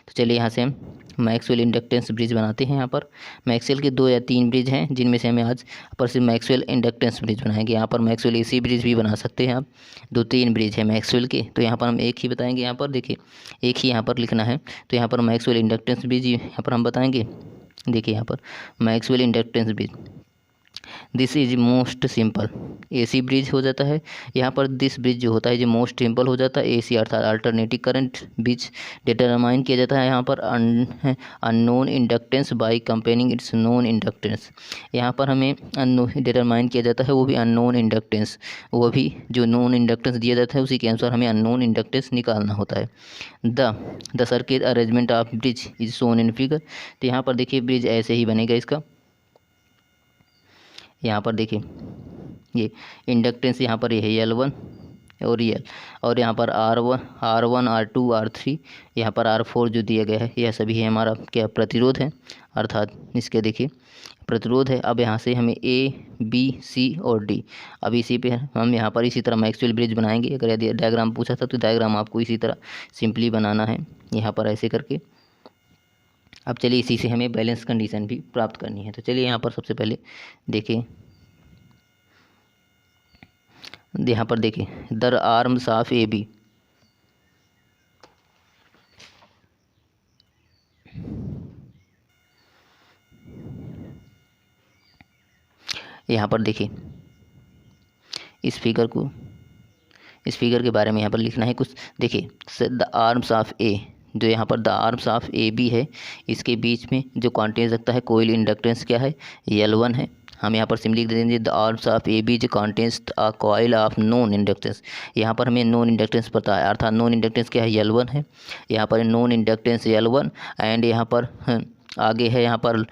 तो चलिए यहाँ से हम मैक्सवेल इंडक्टेंस ब्रिज बनाते हैं। यहाँ पर मैक्सवेल के 2 या 3 ब्रिज हैं, जिनमें से हमें आज पर सिर्फ मैक्सवेल इंडक्टेंस ब्रिज बनाएंगे। यहाँ पर मैक्सवेल एसी ब्रिज भी बना सकते हैं आप, 2-3 ब्रिज है मैक्सवेल के, तो यहाँ पर हम एक ही बताएंगे। यहाँ पर देखिए एक ही यहाँ पर लिखना है, तो यहाँ पर मैक्सवेल इंडक्टेंस ब्रिज यहाँ पर हम बताएंगे। देखिए यहाँ पर Maxwell inductance bridge, this is most simple AC bridge हो जाता है। यहाँ पर दिस ब्रिज जो होता है जो मोस्ट सिंपल हो जाता है, एसी अर्थात अल्टरनेटिव करंट ब्रिज डिटरमाइन किया जाता है यहाँ पर unknown inductance by comparing it's known inductance. यहाँ पर हमें डिटरमाइन किया जाता है वो भी अननोन इंडक्टेंस, वो भी जो नॉन इंडक्टेंस दिया जाता है उसी के अनुसार हमें अननोन इंडक्टेंस निकालना होता है। The circuit arrangement of bridge is shown in figure. तो यहाँ पर देखिए ब्रिज ऐसे ही बनेगा इसका। यहाँ पर देखिए ये इंडक्टेंस यहाँ पर ये है L1 और L, और यहाँ पर R1 R2 R3, यहाँ पर R4 जो दिया गया है यह सभी है हमारा क्या प्रतिरोध है, अर्थात इसके देखिए प्रतिरोध है। अब यहाँ से हमें A B C और D, अब इसी पे हम यहाँ पर इसी तरह मैक्सवेल ब्रिज बनाएंगे। अगर यदि डायग्राम पूछा था तो डायग्राम आपको इसी तरह सिंपली बनाना है यहाँ पर ऐसे करके। अब चलिए इसी से हमें बैलेंस कंडीशन भी प्राप्त करनी है। तो चलिए यहाँ पर सबसे पहले देखिए, यहाँ पर देखिए the arms of A B, यहाँ पर देखिए इस फिगर के बारे में यहाँ पर लिखना है कुछ। देखिए द आर्म्स ऑफ ए, जो यहाँ पर the arms of A B है, इसके बीच में जो कॉन्टेंस रखता है कोइल इंडक्टेंस क्या है L1 है। हम यहाँ पर सिंपली लिख देंगे the arms of A B जो contains a coil of non inductance. यहाँ पर हमें नॉन इंडक्टेंस पता है, अर्थात नॉन इंडक्टेंस क्या है L1 है। यहाँ पर नॉन इंडक्टेंस L1 एंड यहाँ पर आगे है, यहाँ पर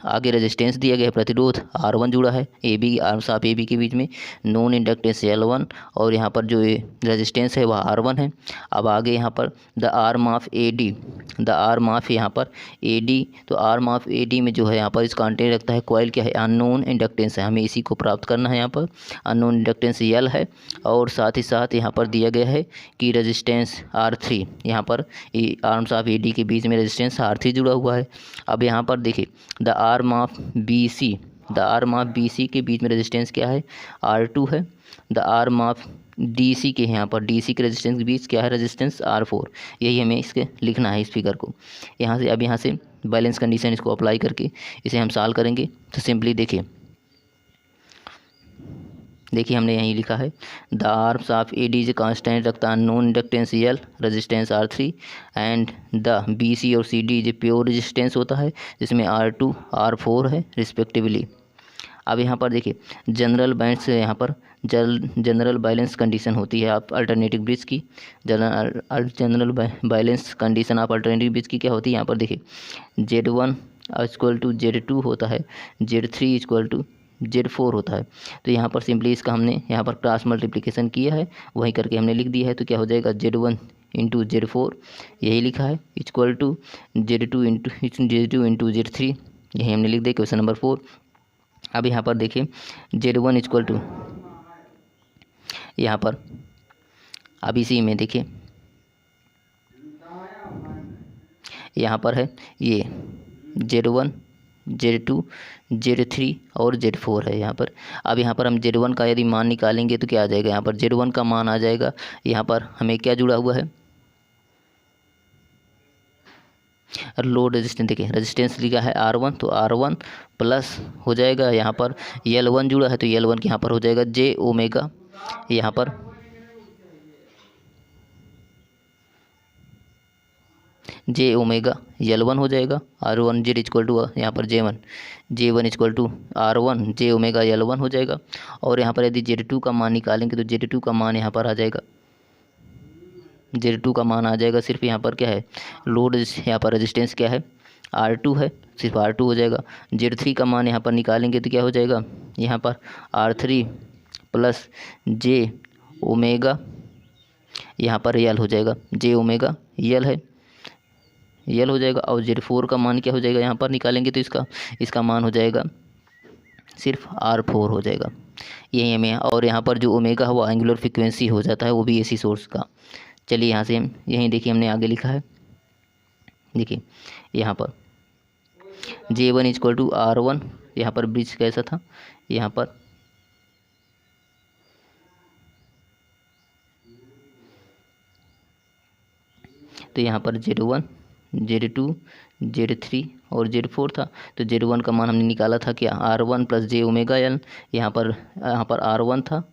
आगे रेजिस्टेंस दिया गया है, प्रतिरोध R1 जुड़ा है A B arms of A B के बीच में, नॉन इंडक्टेंस L1 और यहाँ पर जो रेजिस्टेंस है वह R1 है। अब आगे यहाँ पर the arm of A D, the arm of यहाँ पर ए डी, तो आर्म ऑफ ए डी में जो है यहाँ पर इस कॉन्टेंट रखता है कॉइल क्या है अननोन इंडक्टेंस है, हमें इसी को प्राप्त करना है। यहाँ पर अननोन इंडक्टेंस L है, और साथ ही साथ यहाँ पर दिया गया है कि रेजिस्टेंस R3, यहाँ पर आर्म्स ऑफ ए डी के बीच में रेजिस्टेंस R3 जुड़ा हुआ है। अब यहाँ पर देखिए the arm of B C, the arm of B C के बीच में रेजिस्टेंस क्या है R2 है। The arm of D C के, यहाँ पर डी सी के रेजिस्टेंस के बीच क्या है रेजिस्टेंस R4। यही हमें इसके लिखना है इस फिगर को। यहाँ से अब यहाँ से बैलेंस कंडीशन इसको अप्लाई करके इसे हम सॉल्व करेंगे। तो सिंपली देखिए हमने यहीं लिखा है the arms of A D constant रखता है non inductance L, resistance R3 and the B C और सी डी जो प्योर रेजिस्टेंस होता है जिसमें R2 R4 है रिस्पेक्टिवली। अब यहाँ पर देखिए जनरल बैंड्स से यहाँ पर जनरल बैलेंस कंडीशन होती है आप अल्टरनेटिव ब्रिज की, general balance condition of alternative bridge की क्या होती है। यहाँ पर देखिए Z1 इक्वल टू Z2 होता है, Z3 इक्वल टू Z4 होता है। तो यहाँ पर सिंपली इसका हमने यहाँ पर क्रॉस मल्टीप्लिकेशन किया है, वही करके हमने लिख दिया है। तो क्या हो जाएगा Z1 इंटू Z4 यही लिखा है equal to Z2 into Z3, यही हमने लिख दिया क्वेश्चन नंबर 4। अब यहाँ पर देखिए Z1 इक्वल टू, यहाँ पर अब इसी में देखिए यहाँ पर है ये Z1 Z2 Z3 और Z4 है यहाँ पर। अब यहाँ पर हम Z1 का यदि मान निकालेंगे तो क्या आ जाएगा, यहाँ पर Z1 का मान आ जाएगा, यहाँ पर हमें क्या जुड़ा हुआ है लोड रेजिस्टेंस देखिए, रेजिस्टेंस लिखा है R1 तो R1 प्लस हो जाएगा यहाँ पर L1 जुड़ा है तो L1 यहाँ पर हो जाएगा जे ओमेगा, यहाँ पर जे ओमेगा L1 हो जाएगा R1 जेड इक्वल टू यहाँ पर J1 equal to R1 J omega L1 हो जाएगा। और यहाँ पर यदि Z2 का मान निकालेंगे तो Z2 का मान यहाँ पर आ जाएगा, Z2 का मान आ जाएगा सिर्फ यहाँ पर क्या है लोड, यहाँ पर रेजिस्टेंस क्या है R2 है, सिर्फ R2 हो जाएगा। Z3 का मान यहाँ पर निकालेंगे तो क्या हो जाएगा यहाँ पर R3 प्लस जे ओमेगा, यहाँ पर L हो जाएगा, जे ओमेगा L है, L हो जाएगा। और Z4 का मान क्या हो जाएगा यहाँ पर निकालेंगे तो इसका मान हो जाएगा सिर्फ R4 हो जाएगा, यही हमें। और यहाँ पर जो ओमेगा है वो एंगुलर फ्रिक्वेंसी हो जाता है, वो भी AC सोर्स का। चलिए यहाँ से हम यहीं देखिए हमने आगे लिखा है, देखिए यहाँ पर J1 इक्वल टू R1, यहाँ पर ब्रिज कैसा था यहाँ पर तो यहाँ पर Z1 Z2 Z3 और Z4 था। तो Z1 का मान हमने निकाला था क्या R1 plus J omega L, यहाँ पर R1 था,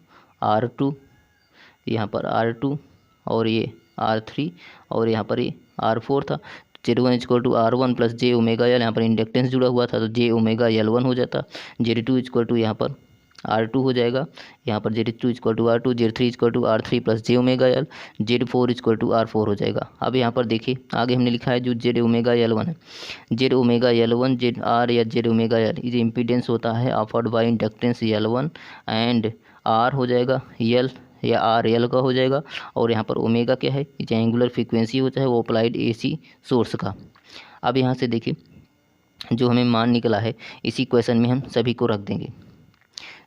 R2 यहाँ पर R2 और ये R3 और यहाँ पर ये R4 था। Z1 equal to R1 plus J omega L, यहाँ पर इंडक्टेंस जुड़ा हुआ था तो जे ओमेगा L1 हो जाता। Z2 इक्वल टू यहाँ पर R2 हो जाएगा, यहाँ पर Z2 equal to R2, Z3 equal to R3 plus J omega L, Z4 equal to R4 हो जाएगा। अब यहाँ पर देखिए आगे हमने लिखा है जो जे ओमेगा L1 है, जे ओमेगा L1 जेड आर या जे ओमेगा L इस इम्पीडेंस होता है offered by inductance L1 and R हो जाएगा L या RL का हो जाएगा। और यहाँ पर ओमेगा क्या है, जो एंगुलर फ्रीक्वेंसी होता है वो अप्लाइड AC सोर्स का। अब यहाँ से देखिए जो हमें मान निकला है इसी क्वेश्चन में हम सभी को रख देंगे।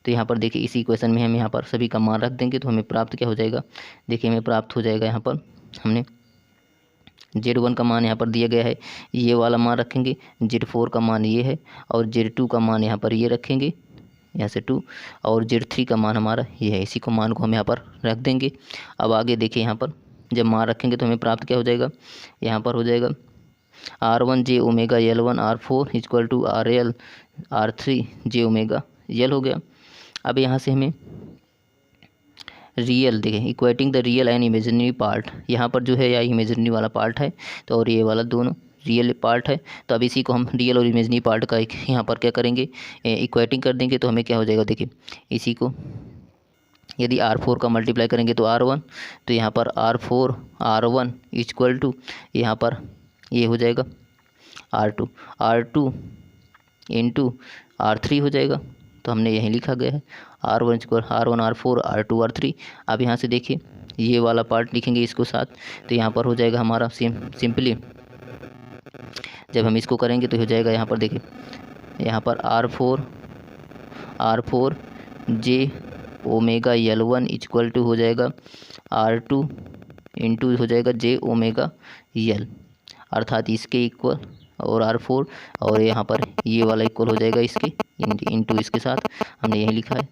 तो यहाँ पर देखिए इसी क्वेश्चन में हम यहाँ पर सभी का मान रख देंगे तो हमें प्राप्त क्या हो जाएगा, देखिए हमें प्राप्त हो जाएगा यहाँ पर हमने Z1 का मान यहाँ पर दिया गया है, ये वाला मान रखेंगे, Z4 का मान ये है और Z2 का मान यहाँ पर ये रखेंगे यहाँ से 2 और Z3 का मान हमारा ये है, इसी को मान को हम यहाँ पर रख देंगे। अब आगे देखिए यहाँ पर जब मान रखेंगे तो हमें प्राप्त क्या हो जाएगा, यहाँ पर हो जाएगा R1 J omega L1 R4 equal to RL R3 J omega L हो गया। अब यहाँ से हमें रियल देखें equating the real and imaginary part, यहाँ पर जो है या इमेजिनरी वाला पार्ट है तो और ये वाला दोनों रियल पार्ट है। तो अब इसी को हम रियल और इमेजिनरी पार्ट का एक यहाँ पर क्या करेंगे इक्वेटिंग कर देंगे तो हमें क्या हो जाएगा, देखिए इसी को यदि R4 का मल्टीप्लाई करेंगे तो R1, तो यहाँ पर R4 R1 इक्वल टू यहाँ पर ये हो जाएगा R2 इंटू R3 हो जाएगा। तो हमने यहीं लिखा गया है R1 equal R1 R4 R2 R3। अब यहाँ से देखिए ये वाला पार्ट लिखेंगे इसको साथ, तो यहाँ पर हो जाएगा हमारा सिंपली जब हम इसको करेंगे तो हो जाएगा यहाँ पर देखिए यहाँ पर R4 J omega L1 equal to हो जाएगा R2 इंटू हो जाएगा जे ओमेगा L, अर्थात इसके इक्वल और R4 और यहाँ पर ये वाला इक्वल हो जाएगा इसके इंटू इसके साथ हमने यही लिखा है।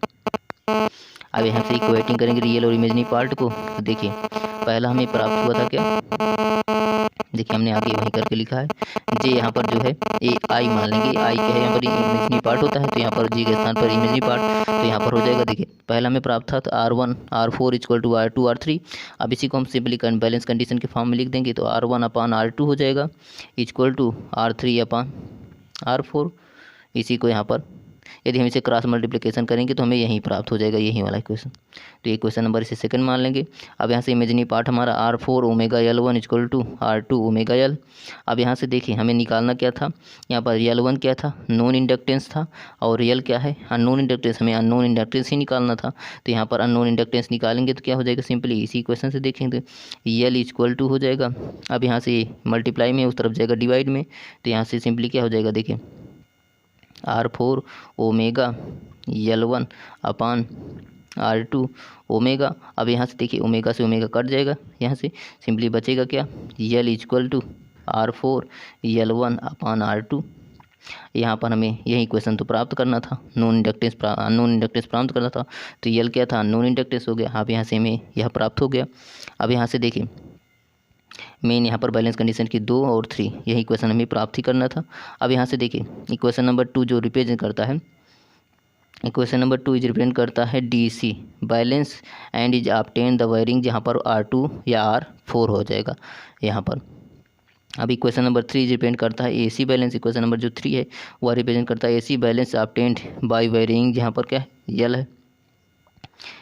अब यहाँ से इक्वेटिंग करेंगे रियल और इमेजिनरी पार्ट को, तो देखिए पहला हमें प्राप्त हुआ था क्या, देखिए हमने आगे वहीं करके लिखा है जे यहाँ पर जो है ए आई मान लेंगे, आई क्या है यहाँ पर इमेजिनरी पार्ट होता है तो यहाँ पर जी के स्थान पर इमेजिनरी पार्ट, तो यहाँ पर हो जाएगा देखिए पहला हमें प्राप्त था R1 R4 equal to R2 R3। अब इसी को हम सिंपली बैलेंस कंडीशन के फॉर्म में लिख देंगे तो R1 अपान R2 हो जाएगा equal to R3 upon R4। इसी को यहाँ पर यदि हम इसे क्रॉस मल्टीप्लिकेशन करेंगे तो हमें यही प्राप्त हो जाएगा, यही वाला इक्वेशन। तो ये क्वेश्चन नंबर इसे सेकंड मान लेंगे। अब यहाँ से इमेजिनरी पार्ट हमारा R4 omega L1 equal to R2 omega L। अब यहाँ से देखिए हमें निकालना क्या था, यहाँ पर L1 क्या था, नॉन इंडक्टेंस था और रियल क्या है अननोन इंडक्टेंस, हमें अननोन इंडक्टेंस ही निकालना था। तो यहाँ पर अननोन इंडक्टेंस निकालेंगे तो क्या हो जाएगा, सिंपली इसी क्वेश्चन से देखेंगे L इक्वल टू हो जाएगा। अब यहाँ से मल्टीप्लाई में उस तरफ जाएगा डिवाइड में, तो यहाँ से सिंपली क्या हो जाएगा, देखिए R4 ओमेगा L1 अपान R2 ओमेगा। अब यहाँ से देखिए ओमेगा से ओमेगा कट जाएगा, यहाँ से सिंपली बचेगा क्या, L equal to R4 L1 upon R2। यहाँ पर हमें यही क्वेश्चन तो प्राप्त करना था, नॉन इंडक्टेंस अननोन इंडक्टेंस प्राप्त करना था, तो L क्या था, नॉन इंडक्टेंस हो गया। अब यहाँ से हमें यह प्राप्त हो गया। अब यहाँ से देखिए मेन यहाँ पर बैलेंस कंडीशन की 2 और 3, यही इक्वेशन हमें प्राप्त ही करना था। अब यहाँ से देखिए इक्वेशन नंबर 2 जो रिप्रेजेंट करता है, इक्वेशन नंबर 2 इज रिप्रेजेंट करता है DC balance and is obtain the wiring, जहाँ पर R2 या R4 हो जाएगा यहाँ पर। अब इक्वेशन नंबर 3 रिप्रेजेंट करता है AC बैलेंस, इक्वेशन नंबर जो 3 है वह रिप्रेजेंट करता है AC balance obtained by wiring, जहाँ पर क्या है L है।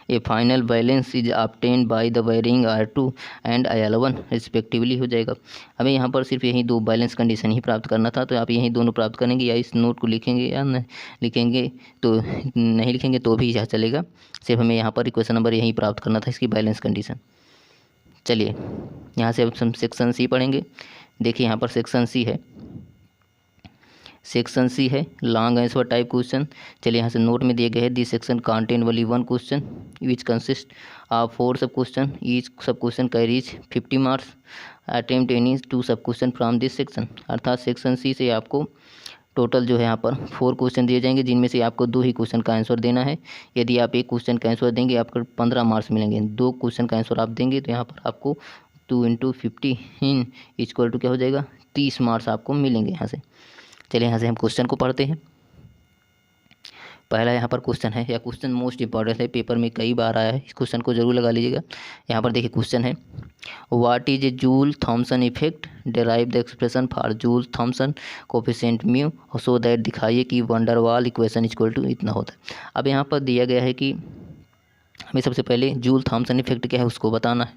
A final balance is obtained by the wiring R2 and L1 respectively हो जाएगा। हमें यहाँ पर सिर्फ यही 2 बैलेंस कंडीशन ही प्राप्त करना था, तो आप यही दोनों प्राप्त करेंगे, या इस नोट को लिखेंगे या नहीं लिखेंगे तो नहीं लिखेंगे तो भी यह चलेगा, सिर्फ हमें यहाँ पर इक्वेशन नंबर यही प्राप्त करना था, इसकी बैलेंस कंडीशन। चलिए यहाँ से अब हम सेक्शन C पढ़ेंगे। देखिए यहाँ पर सेक्शन C है, सेक्शन C है लॉन्ग आंसर टाइप क्वेश्चन। चलिए यहाँ से नोट में दिए गए हैं, this section contain only 1 question which consist of 4 sub question, each sub question carries 50 marks, attempt any 2 सब क्वेश्चन फ्रॉम दिस सेक्शन। अर्थात सेक्शन C से आपको टोटल जो है यहाँ पर 4 क्वेश्चन दिए जाएंगे, जिनमें से आपको 2 ही क्वेश्चन का आंसर देना है। यदि आप एक क्वेश्चन का आंसर देंगे आपको 15 मार्क्स मिलेंगे, 2 क्वेश्चन का आंसर आप देंगे तो यहाँ पर आपको 2 × 50 इक्वल टू क्या हो जाएगा 30 मार्क्स आपको मिलेंगे यहाँ से। चलिए यहाँ से हम क्वेश्चन को पढ़ते हैं। पहला यहाँ पर क्वेश्चन है, या क्वेश्चन मोस्ट इंपॉर्टेंट है, पेपर में कई बार आया है, इस क्वेश्चन को जरूर लगा लीजिएगा। यहाँ पर देखिए क्वेश्चन है, what is a Joule Thomson effect, derive the expression for Joule Thomson coefficient mu, so that दिखाइए कि वंडरवाल इक्वेशन इक्वल टू इतना होता है। अब यहाँ पर दिया गया है कि हमें सबसे पहले जूल थॉमसन इफेक्ट क्या है उसको बताना है,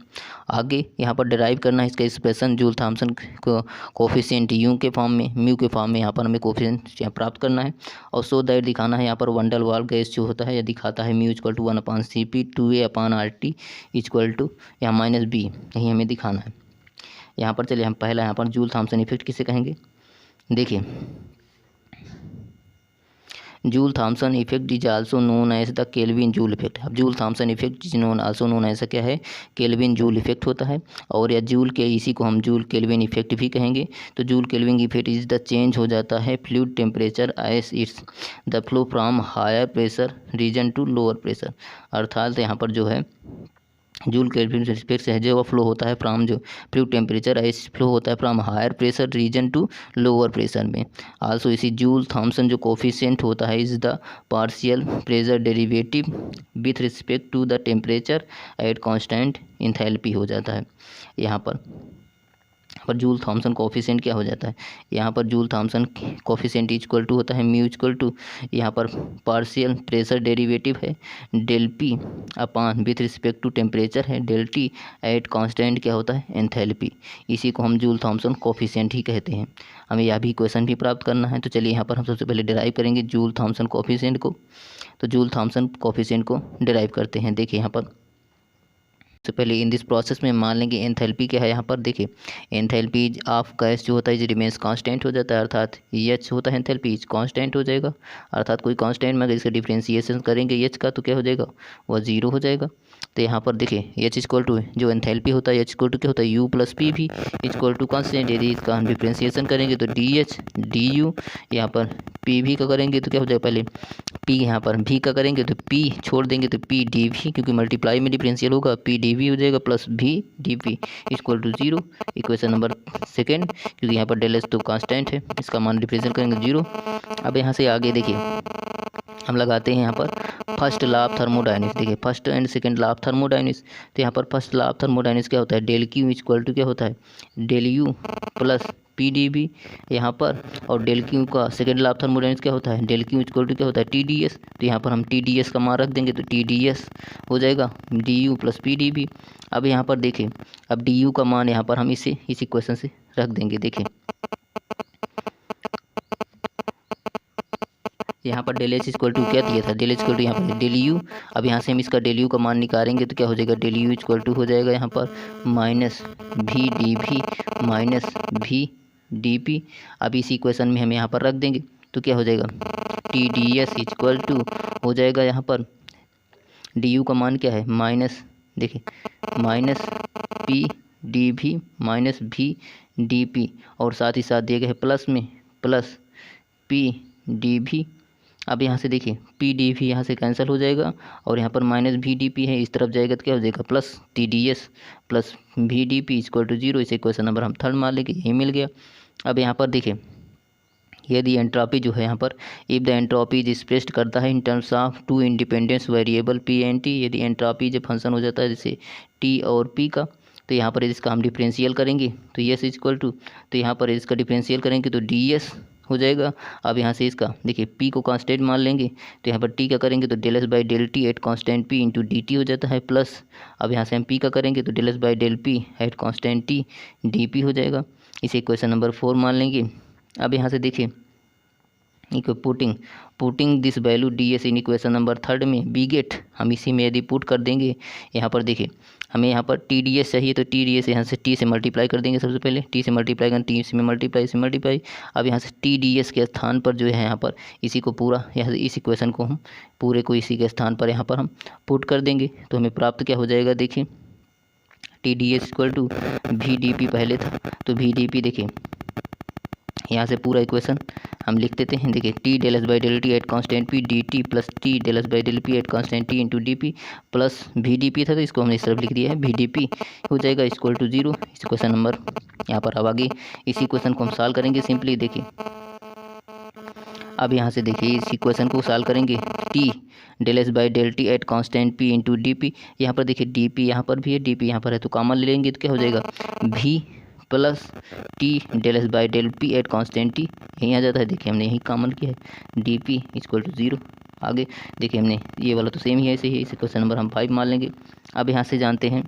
आगे यहाँ पर डिराइव करना है इसका एक्सप्रेशन जूल थॉमसन को कोफिशिएंट यू के फॉर्म में, म्यू के फॉर्म में यहाँ पर हमें कोफिशिएंट प्राप्त करना है, और सो दैट दिखाना है यहाँ पर वंडरवाल गैस जो होता है या दिखाता है mu equal to 1/Cp 2A/RT equal to यहाँ -B, यही हमें दिखाना है यहाँ पर। चलिए हम पहला यहाँ पर जूल थॉमसन इफेक्ट किसे कहेंगे। देखिए Joule Thomson effect is also known as the Kelvin Joule effect. अब Joule Thomson effect is known also known as क्या है, केल्विन जूल इफेक्ट होता है, और या जूल के इसी को हम जूल केल्विन इफेक्ट भी कहेंगे। तो Joule Kelvin effect is the change हो जाता है fluid temperature as its the flow from higher pressure region to lower pressure. अर्थात यहाँ पर जो है जूल केल्विन इफेक्ट से जो फ्लो होता है फ्रॉम जो फ्लूइड टेम्परेचर ऐसे फ्लो होता है from higher pressure region to lower pressure में। आल्सो इसी जूल थॉमसन जो कोफिशिएंट होता है is the partial pressure derivative with respect to the temperature at constant enthalpy हो जाता है। यहाँ पर जूल थॉमसन कोफिशिएंट क्या हो जाता है, यहाँ पर Joule Thomson coefficient equal to होता है म्यू इक्वल टू यहाँ पर पार्शियल प्रेशर डेरिवेटिव है del P upon with respect to temperature है डेल टी एट कांस्टेंट क्या होता है एंथैल्पी। इसी को हम जूल थॉमसन कोफिशिएंट ही कहते हैं। हमें यह भी क्वेश्चन भी प्राप्त करना है, तो चलिए यहाँ पर हम सबसे पहले डिराइव करेंगे जूल थॉमसन कोफिशिएंट को। तो जूल थॉमसन कोफिशिएंट को डिराइव करते हैं। देखिए यहाँ पर सबसे पहले इन दिस प्रोसेस में मान लेंगे एंथैल्पी क्या है। यहाँ पर देखिए एंथैल्पी ऑफ गैस जो होता है रिमेंस कांस्टेंट हो जाता है, अर्थात एच होता है एंथैल्पी कांस्टेंट हो जाएगा। अर्थात कोई कांस्टेंट में अगर इसका डिफरेंशिएशन करेंगे एच का तो क्या हो जाएगा वह 0 हो जाएगा। तो यहाँ पर देखिए एच इक्वल टू जो एंथैल्पी होता है एच इक्वल टू क्या होता है यू प्लस पी भी इक्वल टू कांस्टेंट। यदि इसका हम डिफरेंशिएशन करेंगे तो डी एच डी यू, यहाँ पर पी भी का करेंगे तो क्या हो जाएगा पहले पी, यहाँ पर भी का करेंगे तो पी छोड़ देंगे तो पी डी भी, क्योंकि मल्टीप्लाई में डिफरेंशियल होगा पी डी भी हो जाएगा plus V D P equal to 0। Equation number second, क्योंकि यहाँ पर डेल एच तो कांस्टेंट है, इसका मान रिप्रेजेंट करेंगे 0। अब यहाँ से आगे देखिए हम लगाते हैं यहाँ पर फर्स्ट लॉ ऑफ थर्मोडायनेमिक्स। देखिए first and second law of thermodynamics. तो यहाँ पर फर्स्ट लॉ ऑफ थर्मोडायनेमिक्स क्या होता है डेल क्यू इक्वल टू क्या होता है del U plus P D B यहाँ पर, और डेल क्यू का सेकेंड लॉ ऑफ थर्मोडायनेमिक्स क्या होता है डेल क्यू इक्वल टू क्या होता है टी डी एस। तो यहाँ पर हम टी डी एस का मान रख देंगे तो टी डी एस हो जाएगा D U plus P D B. अब यहाँ पर देखिए अब डी यू का मान यहाँ पर हम इसे इस इक्वेशन से रख देंगे। देखिए यहाँ पर डेल एच इक्वल टू क्या दिया था डेल एच इक्वल टू यहाँ पर डेल यू। अब यहाँ से हम इसका डेल यू का मान निकालेंगे तो क्या हो जाएगा डेल यू इक्वल टू हो जाएगा यहाँ पर माइनस भी डी भी माइनस भी डी पी। अब इस इक्वेशन में हम यहाँ पर रख देंगे तो क्या हो जाएगा T D S equal to हो जाएगा यहाँ पर डी यू का मान क्या है माइनस, देखिए माइनस पी डी भी माइनस भी डी पी, और साथ ही साथ दिए गए प्लस में प्लस पी डी भी अब यहाँ से देखिए पी डी भी यहाँ से कैंसिल हो जाएगा और यहाँ पर माइनस वी डी पी है, इस तरफ जाएगा तो क्या हो जाएगा plus T D S plus V D P equal to zero. इसे क्वेश्चन नंबर हम थर्ड मान लेंगे, यही मिल गया। अब यहाँ पर देखिए यदि एंट्रोपी जो है यहाँ पर if the entropy is expressed करता है in terms of two independence variable P and T, यदि एंट्रोपी जब फंक्शन हो जाता है जैसे टी और पी का, तो यहाँ पर इसका हम डिफरेंशियल करेंगे तो एस इक्वल टू, तो यहाँ पर इसका डिफरेंशियल करेंगे तो डी एस हो जाएगा। अब यहाँ से इसका देखिए पी को कांस्टेंट मान लेंगे तो यहाँ पर टी का करेंगे तो del S by del T at constant P into D T हो जाता है प्लस, अब यहाँ से हम पी का करेंगे तो del S by del P at constant T D P हो जाएगा। इसे इक्वेशन नंबर 4 मान लेंगे। अब यहाँ से देखिए putting this value D S in equation number 3 में बी गेट, हम इसी में यदि पुट कर देंगे यहाँ पर देखिए हमें यहाँ पर टी डी एस चाहिए तो टी डी एस यहाँ से टी से मल्टीप्लाई कर देंगे, सबसे पहले टी से मल्टीप्लाई करें, टी से मल्टीप्लाई। अब यहाँ से टी डी एस के स्थान पर जो है यहाँ पर इसी को पूरा यहाँ से इस इक्वेशन को हम पूरे को इसी के स्थान पर यहाँ पर हम पुट कर देंगे तो हमें प्राप्त क्या हो जाएगा देखिए T D S equal to V D P पहले था तो वी डी पी देखिए यहाँ से पूरा इक्वेशन हम लिख देते हैं। देखिए T del S by del T at constant P D T plus T del S by del P at constant T into D P plus V D P था तो इसको हमने इस तरफ लिख दिया है वी डी पी हो जाएगा इक्वल टू जीरो। इस क्वेश्चन नंबर यहाँ पर अब आगे इसी क्वेश्चन को हम सॉल्व करेंगे सिंपली। देखिए अब यहाँ से देखिए इस इक्वेशन को सॉल्व करेंगे T del S by del T at constant P into D P, यहाँ पर देखिए डी पी यहाँ पर भी है डी पी यहाँ पर है तो कॉमन ले लेंगे तो क्या हो जाएगा V plus T del S by del P at constant T, यहीं आ जाता है। देखिए हमने यही कॉमन किया है D P equal to zero. आगे देखिए हमने ये वाला तो सेम ही है, ऐसे ही इस क्वेश्चन नंबर हम 5 मान लेंगे। अब यहाँ से जानते हैं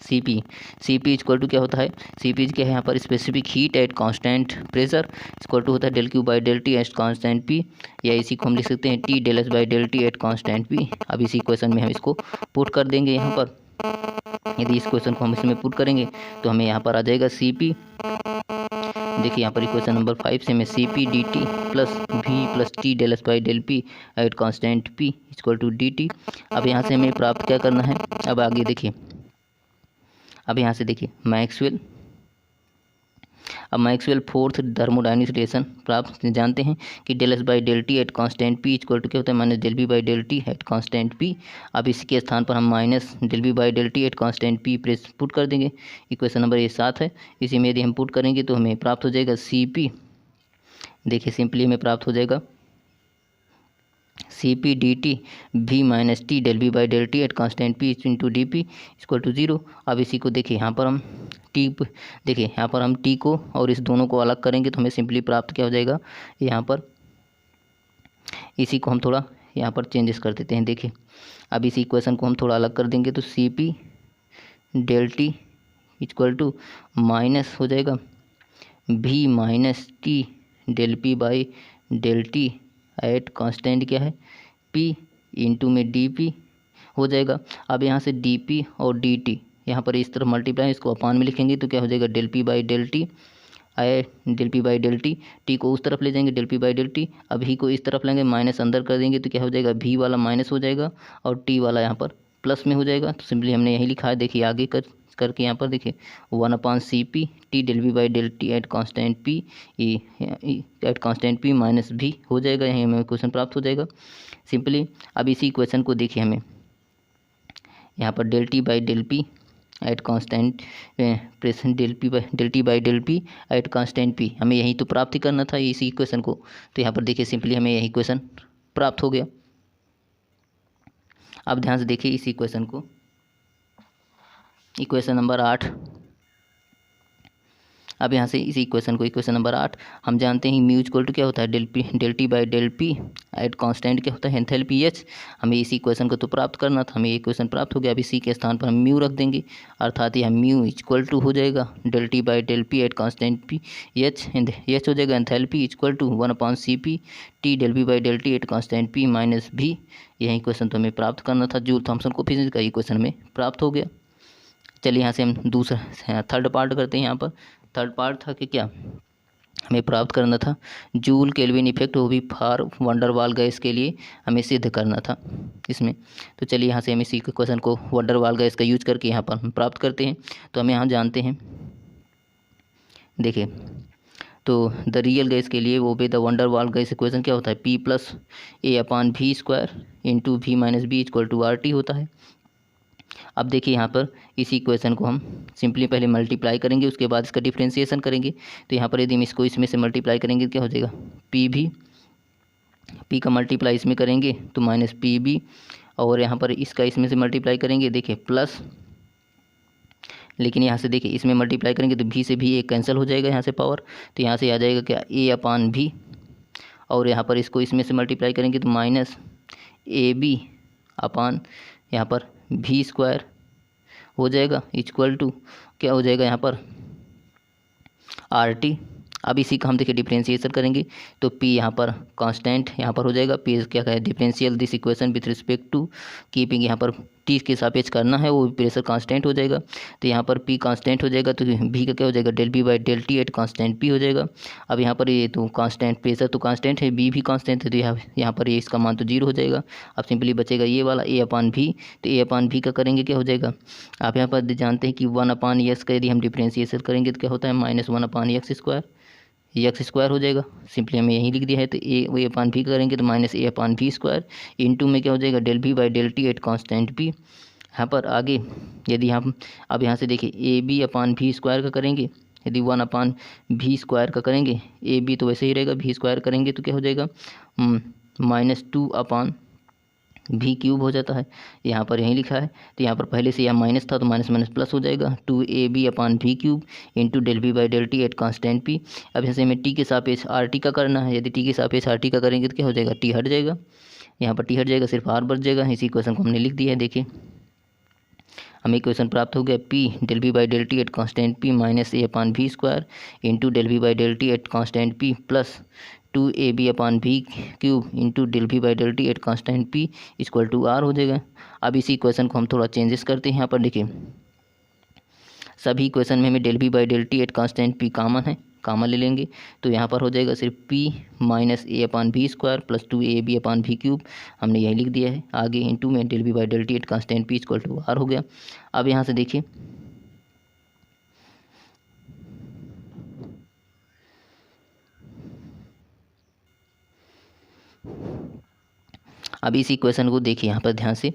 सी पी इक्वल टू क्या होता है, सी पी क्या है यहाँ पर specific heat at constant pressure equal to होता है del Q by del T at constant P, या इसी को हम लिख सकते हैं T del S by del T at constant P. अब इसी क्वेश्चन में हम इसको पुट कर देंगे यहाँ पर, यदि इस क्वेश्चन को हम इसमें पुट करेंगे तो हमें यहाँ पर आ जाएगा सी पी। देखिए यहाँ पर इक्वेशन नंबर 5 से हमें C P D T plus V plus T del S by del P at constant P equal to D T. अब यहाँ से हमें प्राप्त क्या करना है, अब आगे देखिए अब यहाँ से देखिए मैक्सवेल फोर्थ थर्मोडायनेमिक रिलेशन प्राप्त जानते हैं कि del S by del T at constant P equal to क्या होता है minus del B by del T at constant P. अब इसके स्थान पर हम minus del B by del T at constant P press put कर देंगे। इक्वेशन नंबर ये 7 है, इसी में यदि हम पुट करेंगे तो हमें प्राप्त हो जाएगा सी पी। देखिए सिंपली हमें प्राप्त हो जाएगा C P D T V minus T del B by del T at constant P into D P equal to zero. अब इसी को देखिए यहाँ पर हम टी देखिए यहाँ पर हम टी को और इस दोनों को अलग करेंगे तो हमें सिंपली प्राप्त क्या हो जाएगा, यहाँ पर इसी को हम थोड़ा यहाँ पर चेंजेस कर देते हैं। देखिए अब इसी इक्वेशन को हम थोड़ा अलग कर देंगे तो C P del T equal to minus हो जाएगा V minus T del P by del T at constant क्या है पी इंटू में डी पी हो जाएगा। अब यहाँ से डी पी और डी टी यहाँ पर इस तरफ मल्टीप्लाई, इसको अपान में लिखेंगे तो क्या हो जाएगा del P by del T del P by del T को उस तरफ ले जाएंगे del P by del T, अब ही को इस तरफ लेंगे माइनस अंदर कर देंगे तो क्या हो जाएगा वी वाला माइनस हो जाएगा और टी वाला यहाँ पर प्लस में हो जाएगा। तो सिंपली हमने यही लिखा है। देखिए आगे करके यहाँ पर देखिए 1 C P T del V by del T at constant P at constant P minus V हो जाएगा, यहीं हमें क्वेश्चन प्राप्त हो जाएगा सिंपली। अब इसी क्वेश्चन को देखिए हमें यहाँ पर del T by del P at constant present del T by del P at constant P, हमें यही तो प्राप्त ही करना था इसी क्वेश्चन को। तो यहाँ पर देखिए सिंपली हमें यही क्वेश्चन प्राप्त हो गया। अब ध्यान से देखिए इसी क्वेश्चन को, इक्वेशन नंबर 8। अब यहाँ से इसी इक्वेशन को इक्वेशन नंबर 8 हम जानते हैं म्यू इक्वल टू क्या होता है del T by del P at constant क्या होता है एंथैल्पी एच। हमें इसी इक्वेशन को तो प्राप्त करना था, हमें ये इक्वेशन प्राप्त हो गया। अब इसी के स्थान पर हम म्यू रख देंगे, अर्थात यह म्यू इक्वल टू हो जाएगा del T by del P at constant P H हो जाएगा enthalpy equal to 1 C P T del B by del T at constant P minus V. यही क्वेश्चन तो हमें प्राप्त करना था, जूल थॉम्सन कोएफिशिएंट का ये क्वेश्चन हमें प्राप्त हो गया। चलिए यहाँ से हम दूसरा थर्ड पार्ट करते हैं। यहाँ पर थर्ड पार्ट था कि क्या हमें प्राप्त करना था जूल केल्विन इफेक्ट, वो भी फॉर वंडरवाल गैस के लिए हमें सिद्ध करना था इसमें। तो चलिए यहाँ से हम इसी क्वेश्चन को वंडरवाल गैस का यूज करके यहाँ पर हम प्राप्त करते हैं। तो हम यहाँ जानते हैं, देखिए तो द रियल गैस के लिए वो भी the van der Waal gas equation क्या होता है, P plus A upon V square into V minus B equal to RT होता है। अब देखिए यहाँ पर इसी इक्वेशन को हम सिंपली पहले मल्टीप्लाई करेंगे, उसके बाद इसका डिफ्रेंसिएशन करेंगे। तो यहाँ पर यदि हम इसको इसमें से मल्टीप्लाई करेंगे तो क्या हो जाएगा, पी का मल्टीप्लाई इसमें करेंगे तो माइनस PB, और यहाँ पर इसका इसमें से मल्टीप्लाई करेंगे देखिए प्लस, लेकिन यहाँ से देखिए इसमें मल्टीप्लाई करेंगे तो भी से भी एक कैंसिल हो जाएगा यहाँ से पावर, तो यहाँ से आ जाएगा क्या ए अपान भी, और यहाँ पर इसको इसमें से मल्टीप्लाई करेंगे तो माइनस AB अपान यहाँ पर वी स्क्वायर हो जाएगा इक्वल टू क्या हो जाएगा यहाँ पर RT। अब इसी का हम देखिए डिफरेंशिएशन करेंगे तो P यहाँ पर कांस्टेंट यहाँ पर हो जाएगा, P क्या है differential this equation with respect to keeping, यहाँ पर T के सापेक्ष करना है, वो प्रेशर कांस्टेंट हो जाएगा। तो यहाँ पर P कांस्टेंट हो जाएगा तो V का क्या हो जाएगा del B by del T at constant P हो जाएगा। अब यहाँ पर ये तो कांस्टेंट प्रेशर तो कांस्टेंट है, B भी कांस्टेंट है, तो यहाँ पर ये इसका मान तो 0 हो जाएगा। अब सिंपली बचेगा ये वाला A अपान V, तो A अपान V का करेंगे क्या हो जाएगा, आप यहाँ पर जानते हैं कि 1 अपान एक्स का यदि हम डिफरेंशिएशन करेंगे तो क्या होता है माइनस 1 अपान एक्स स्क्वायर हो जाएगा। सिंपली हमें यही लिख दिया है, तो ए अपान भी करेंगे तो minus A upon V square into में क्या हो जाएगा डेल भी by del T at constant P. यहाँ पर आगे यदि हम अब यहाँ से देखिए A B upon V square का करेंगे, यदि 1 अपान वी स्क्वायर का करेंगे, ए बी तो वैसे ही रहेगा, वी स्क्वायर करेंगे तो क्या हो जाएगा माइनस 2 अपान भी क्यूब हो जाता है, यहाँ पर यहीं लिखा है। तो यहाँ पर पहले से यहाँ माइनस था तो माइनस माइनस प्लस हो जाएगा, 2AB upon V cube into del B by del T at constant P. अब यहाँ से हमें टी के सापेक्ष RT का करना है, यदि टी के सापेक्ष RT का करेंगे तो क्या हो जाएगा टी हट जाएगा, यहाँ पर टी हट जाएगा, सिर्फ R बच जाएगा। इसी क्वेश्चन को हमने लिख दिया है। देखिए हमें क्वेश्चन प्राप्त हो गया P del B by del T at constant P minus A upon V square into del B by del T at constant P plus 2AB upon V cube into del भी by del T at constant P equal to R हो जाएगा। अब इसी question को हम थोड़ा changes करते हैं। यहाँ पर देखिए सभी क्वेश्चन में हमें डेल भी by del T at constant P common है, कॉमन ले लेंगे तो यहाँ पर हो जाएगा सिर्फ P minus A upon V square plus 2AB upon V cube, हमने यही लिख दिया है। आगे इंटू में डेल भी by del T at constant P equal to R हो गया। अब यहाँ से देखिए अब इसी क्वेश्चन को देखिए यहाँ पर ध्यान से,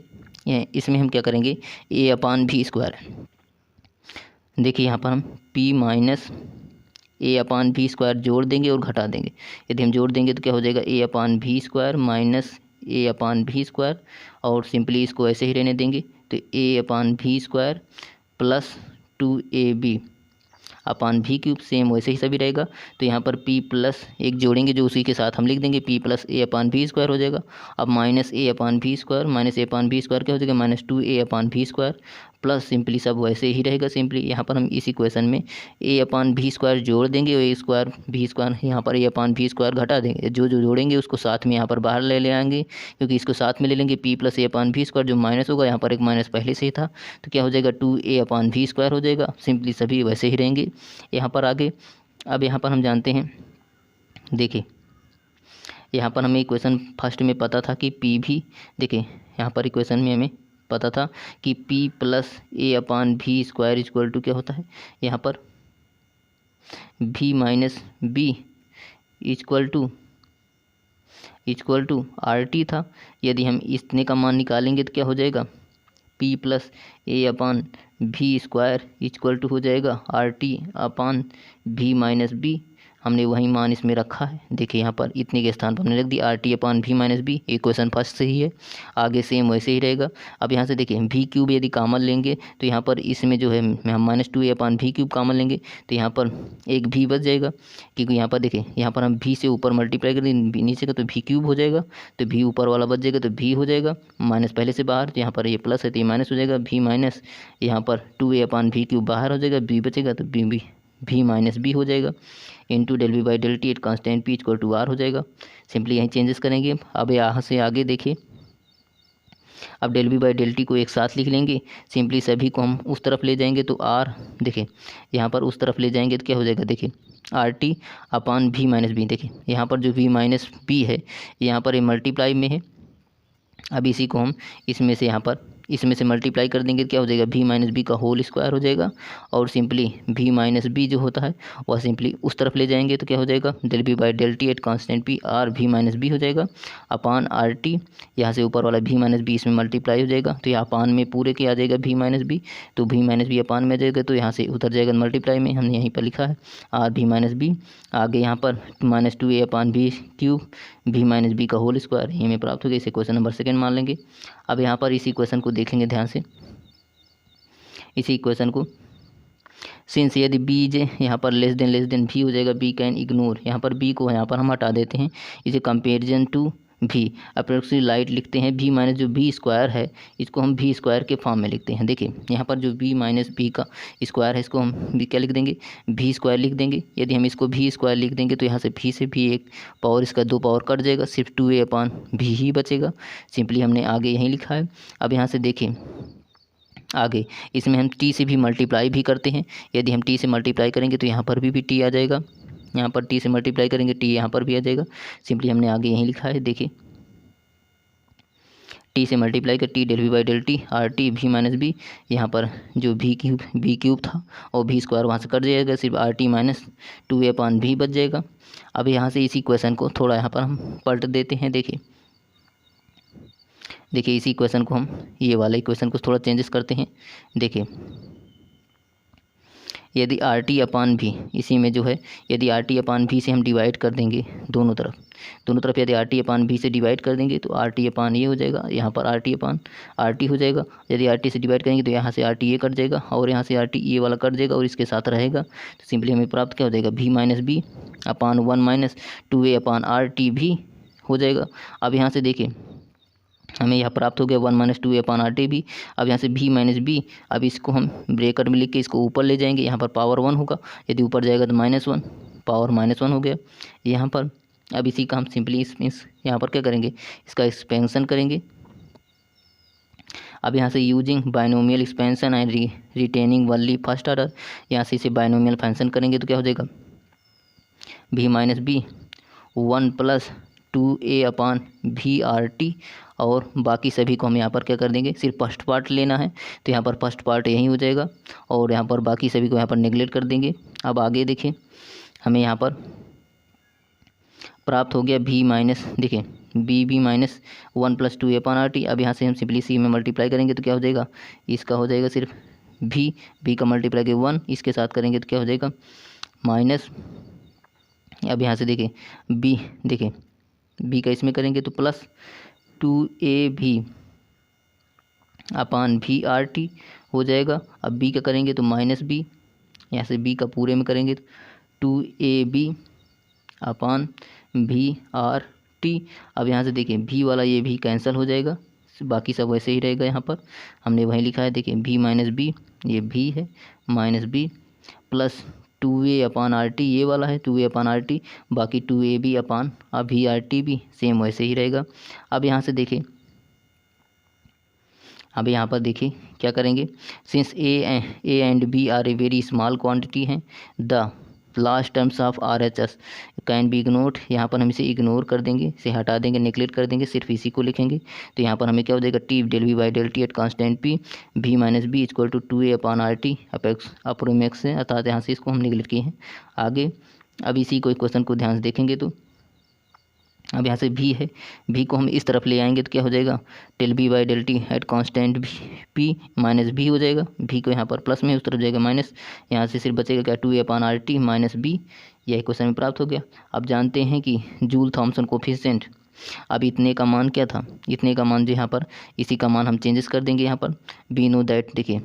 इसमें हम क्या करेंगे ए अपान वी स्क्वायर, देखिए यहाँ पर हम P minus A upon V square जोड़ देंगे और घटा देंगे। यदि हम जोड़ देंगे तो क्या हो जाएगा A upon V square minus A upon V square, और सिंपली इसको ऐसे ही रहने देंगे तो A upon V square plus 2AB upon V cube, same वैसे ही सभी रहेगा। तो यहाँ पर P प्लस एक जोड़ेंगे जो उसी के साथ हम लिख देंगे P plus A upon V square हो जाएगा। अब minus A upon V square, minus A upon V square क्या हो जाएगा minus 2A upon V square, plus simply सब वैसे ही रहेगा। सिंपली यहाँ पर हम इसी क्वेश्चन में ए अपान वी स्क्वायर जोड़ देंगे और ए स्क्वायर वी स्क्वायर यहाँ पर ए अपान वी स्क्वायर घटा देंगे, जो जो जोड़ेंगे उसको साथ में यहाँ पर बाहर ले आएंगे, क्योंकि इसको साथ में ले लेंगे P plus A upon V square, जो माइनस होगा यहाँ पर एक माइनस पहले से ही था तो क्या हो जाएगा 2A अपान वी स्क्वायर हो जाएगा। सिंपली सभी वैसे ही रहेंगे यहाँ पर आगे। अब यहाँ पर हम जानते हैं, देखिए यहाँ पर हमें इक्वेशन फर्स्ट में पता था कि P भी, देखिए यहाँ पर इक्वेशन में हमें पता था कि P plus A upon V square equal to क्या होता है, यहाँ पर V minus B equal to RT था। यदि हम इतने का मान निकालेंगे तो क्या हो जाएगा P plus A upon V square equal to हो जाएगा RT upon V minus B, हमने वही मान इसमें रखा है। देखिए यहाँ पर इतने के स्थान पर हमने रख दिया RT upon V minus B, equation first से ही है, आगे सेम वैसे ही रहेगा। अब यहाँ से देखिए V क्यूब यदि कॉमन लेंगे तो यहाँ पर इसमें जो है हम minus 2A upon V cube common लेंगे तो यहाँ पर एक V बच जाएगा, क्योंकि यहाँ पर देखिए यहाँ पर हम V से ऊपर मल्टीप्लाई कर देंगे नीचे का तो V क्यूब हो जाएगा, तो V ऊपर वाला बच जाएगा तो V हो जाएगा, माइनस पहले से बाहर, तो यहाँ पर ये प्लस है तो ये माइनस हो जाएगा, V माइनस यहाँ पर 2A अपान वी क्यूब बाहर हो जाएगा, B बचेगा तो V माइनस B हो जाएगा into del B by del T at constant P equal to R हो जाएगा। सिंपली यहीं चेंजेस करेंगे। अब यहाँ से आगे देखिए, अब del B by del T को एक साथ लिख लेंगे, सिंपली सभी को हम उस तरफ ले जाएंगे तो R, देखिए यहाँ पर उस तरफ ले जाएंगे तो क्या हो जाएगा, देखिए RT upon V minus B, देखिए यहाँ पर जो V माइनस B है यहाँ पर ये मल्टीप्लाई में है। अब इसी को हम इसमें से यहाँ पर इसमें से मल्टीप्लाई कर देंगे तो क्या हो जाएगा, v माइनस बी का होल स्क्वायर हो जाएगा। और सिंपली v माइनस बी जो होता है वह सिंपली उस तरफ ले जाएंगे तो क्या हो जाएगा, del B by del T at constant P R v minus B हो जाएगा अपान आर टी। यहाँ से ऊपर वाला v माइनस बी इसमें मल्टीप्लाई हो जाएगा तो यहाँ अपान में पूरे के आ जाएगा v माइनस बी, तो v माइनस बी अपान में आ जाएगा तो यहाँ से उतर जाएगा मल्टीप्लाई में, हमने यहीं पर लिखा है आर v माइनस बी। आगे यहाँ पर minus two A upon B cube v minus B का होल स्क्वायर यहीं में प्राप्त हो गया। इसे क्वेश्चन नंबर सेकंड मान लेंगे। अब यहाँ पर इसी क्वेश्चन को देखेंगे ध्यान से, इसी क्वेश्चन को सिंस यदि बी जे यहाँ पर लेस देन भी हो जाएगा, बी कैन इग्नोर, यहाँ पर बी को यहाँ पर हम हटा देते हैं, इसे कंपेरिजन टू भी अप्रोक्सीमेटली लाइट लिखते हैं। भी माइनस जो बी स्क्वायर है इसको हम भी स्क्वायर के फॉर्म में लिखते हैं। देखिए यहाँ पर जो बी माइनस बी का स्क्वायर है इसको हम भी क्या लिख देंगे, भी स्क्वायर लिख देंगे। यदि हम इसको भी स्क्वायर लिख देंगे तो यहाँ से भी से भी एक पावर, इसका दो पावर कट जाएगा, सिर्फ टू ए अपान भी ही बचेगा। सिंपली हमने आगे यहीं लिखा है। अब यहाँ से देखिए आगे इसमें हम टी से भी मल्टीप्लाई भी करते हैं। यदि हम टी से मल्टीप्लाई करेंगे तो यहाँ पर भी टी आ जाएगा, यहाँ पर टी से मल्टीप्लाई करेंगे टी यहाँ पर भी आ जाएगा। सिंपली हमने आगे यहीं लिखा है। देखिए टी से मल्टीप्लाई कर T del V by del T R T V minus B, यहाँ पर जो बी क्यूब था और भी स्क्वायर वहाँ से कट जाएगा, सिर्फ are T minus two A upon भी बच जाएगा। अब यहाँ से इसी क्वेश्चन को थोड़ा यहाँ पर हम पलट देते हैं। देखिए इसी क्वेश्चन को हम ये वाले क्वेश्चन को थोड़ा चेंजेस करते हैं। देखिए यदि आर टी अपान भी, इसी में जो है यदि आर टी अपान भी से हम डिवाइड कर देंगे दोनों तरफ यदि आर टी अपान भी से डिवाइड कर देंगे तो आर टी अपान ये हो जाएगा, यहाँ पर R T upon R T हो जाएगा। यदि आर टी से डिवाइड करेंगे तो यहाँ से आर टी ये कट जाएगा और यहाँ से आर टी ये वाला कट जाएगा और इसके साथ रहेगा, तो सिंपली हमें प्राप्त क्या हो जाएगा, B minus B upon one minus two A upon R T भी हो जाएगा। अब यहाँ से देखिए हमें यह प्राप्त हो गया one minus two A upon R T भी। अब यहाँ से भी माइनस बी, अब इसको हम ब्रेकेट में लिख के इसको ऊपर ले जाएंगे, यहाँ पर पावर वन होगा, यदि ऊपर जाएगा तो minus one, power minus one हो गया यहाँ पर। अब इसी का हम सिंपली यहाँ पर क्या करेंगे, इसका एक्सपेंशन करेंगे। अब यहाँ से using binomial expansion and retaining only first order, यहाँ से इसे बाइनोमियल फंक्शन करेंगे तो क्या हो जाएगा, B minus B one plus two A upon भी आर टी, और बाकी सभी को हम यहाँ पर क्या कर देंगे, सिर्फ फर्स्ट पार्ट लेना है तो यहाँ पर फर्स्ट पार्ट यहीं हो जाएगा और यहाँ पर बाकी सभी को यहाँ पर नेगलेक्ट कर देंगे। अब आगे देखिए हमें यहाँ पर प्राप्त हो गया भी माइनस, देखिए B minus one plus two A upon R T. अब यहाँ से हम सिंपली सी में मल्टीप्लाई करेंगे तो क्या हो जाएगा, इसका हो जाएगा सिर्फ भी का मल्टीप्लाई के वन, इसके साथ करेंगे तो क्या हो जाएगा माइनस। अब यहाँ से देखिए बी का इसमें करेंगे तो प्लस टू ए भी अपान भी आर टी हो जाएगा। अब बी का करेंगे तो माइनस बी, यहाँ से बी का पूरे में करेंगे तो टू ए बी अपान भी आर टी। अब यहाँ से देखिए भी वाला ये भी कैंसिल हो जाएगा, बाकी सब वैसे ही रहेगा। यहाँ पर हमने वहीं लिखा है, देखिए भी माइनस बी, ये भी है minus B plus two A upon R T, ये वाला है two A upon R T, बाकी टू ए बी अपान भी आर टी भी सेम वैसे ही रहेगा। अब यहाँ से देखिए, अब यहाँ पर देखिए क्या करेंगे, since A and B are a very small quantity हैं, the last terms of R H S can be ignored, यहाँ पर हम इसे इग्नोर कर देंगे, इसे हटा देंगे, नेगलेक्ट कर देंगे, सिर्फ इसी को लिखेंगे। तो यहाँ पर हमें क्या हो जाएगा, T del V by del T at constant P B minus B equal to A upon R T approx से, अर्थात यहाँ से इसको हम नेगलेक्ट किए हैं आगे। अब इसी को क्वेश्चन को ध्यान से देखेंगे तो अब यहाँ से भी है, भी को हम इस तरफ ले आएंगे तो क्या हो जाएगा, del B by del T at constant P minus B हो जाएगा, भी को यहाँ पर प्लस में उस तरफ जाएगा माइनस, यहाँ से सिर्फ बचेगा क्या, two A upon R T minus B. यही क्वेश्चन में प्राप्त हो गया। अब जानते हैं कि जूल थॉमसन कोफिशिएंट, अब इतने का मान क्या था, इतने का मान जो यहाँ पर इसी का मान हम चेंजेस कर देंगे। यहाँ पर बी नो दैट, देखिए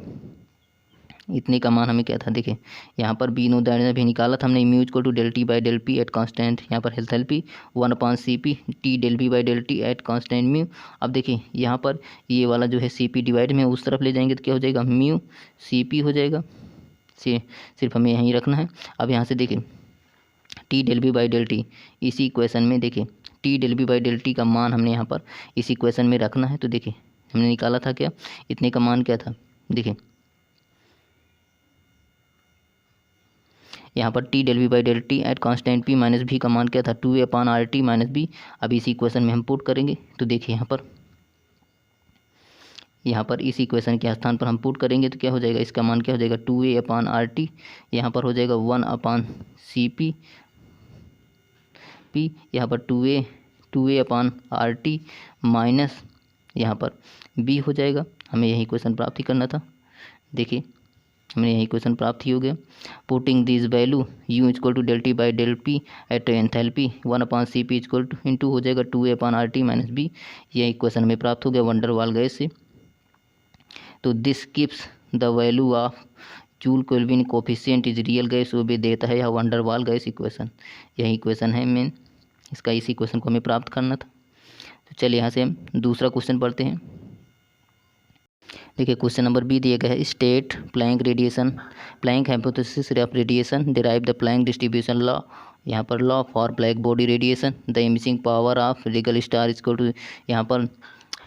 इतने का मान हमें क्या था, देखिए यहाँ पर बी नो दैट भी निकाला था हमने, mu equal to del T by del P at constant, यहाँ पर health P one upon C P T del B by del T at constant mu. अब देखिए यहाँ पर ये वाला जो है सी पी डिवाइड में उस तरफ ले जाएंगे तो क्या हो जाएगा, म्यू सी पी हो जाएगा, सिर्फ हमें यहीं रखना है। अब यहाँ से देखिए T del B by del T, इसी इक्वेशन में देखिए T del B by del T का मान हमने यहाँ पर इसी इक्वेशन में रखना है। तो देखिए हमने निकाला था क्या, इतने का मान क्या था, देखिए यहाँ पर T del V by del T at constant P minus भी का मान क्या था, two A upon R T minus B. अब इसी इक्वेशन में हम पुट करेंगे तो देखिए यहाँ पर यहाँ पर इस इक्वेशन के स्थान पर हम पुट करेंगे तो क्या हो जाएगा, इसका मान क्या हो जाएगा 2a/RT, यहाँ पर हो जाएगा 1/CP, यहाँ पर 2a/RT माइनस यहाँ पर b हो जाएगा। हमें यही इक्वेशन प्राप्त ही करना था। देखिए हमें यही इक्वेशन प्राप्त ही हो गया। Putting this value u equal to del T by del P at enthalpy 1/CP equal to into हो जाएगा 2a/RT माइनस b। यह इक्वेशन हमें प्राप्त हो गया वंडर वाल गैस से। तो this keeps the value of joule kelvin coefficient is real gas, वो भी देता है यह वंडर वाल गैस इक्वेशन। यही इक्वेशन है मेन, इसका इस इक्वेशन को हमें प्राप्त करना था। तो चलिए यहाँ से हम दूसरा क्वेश्चन पढ़ते हैं। देखिए क्वेश्चन नंबर बी दिया गया है, state Planck radiation Planck hypothesis of radiation derive the Planck distribution law. यहाँ पर law for black body radiation the emissive power of Rigel star equal to यहाँ पर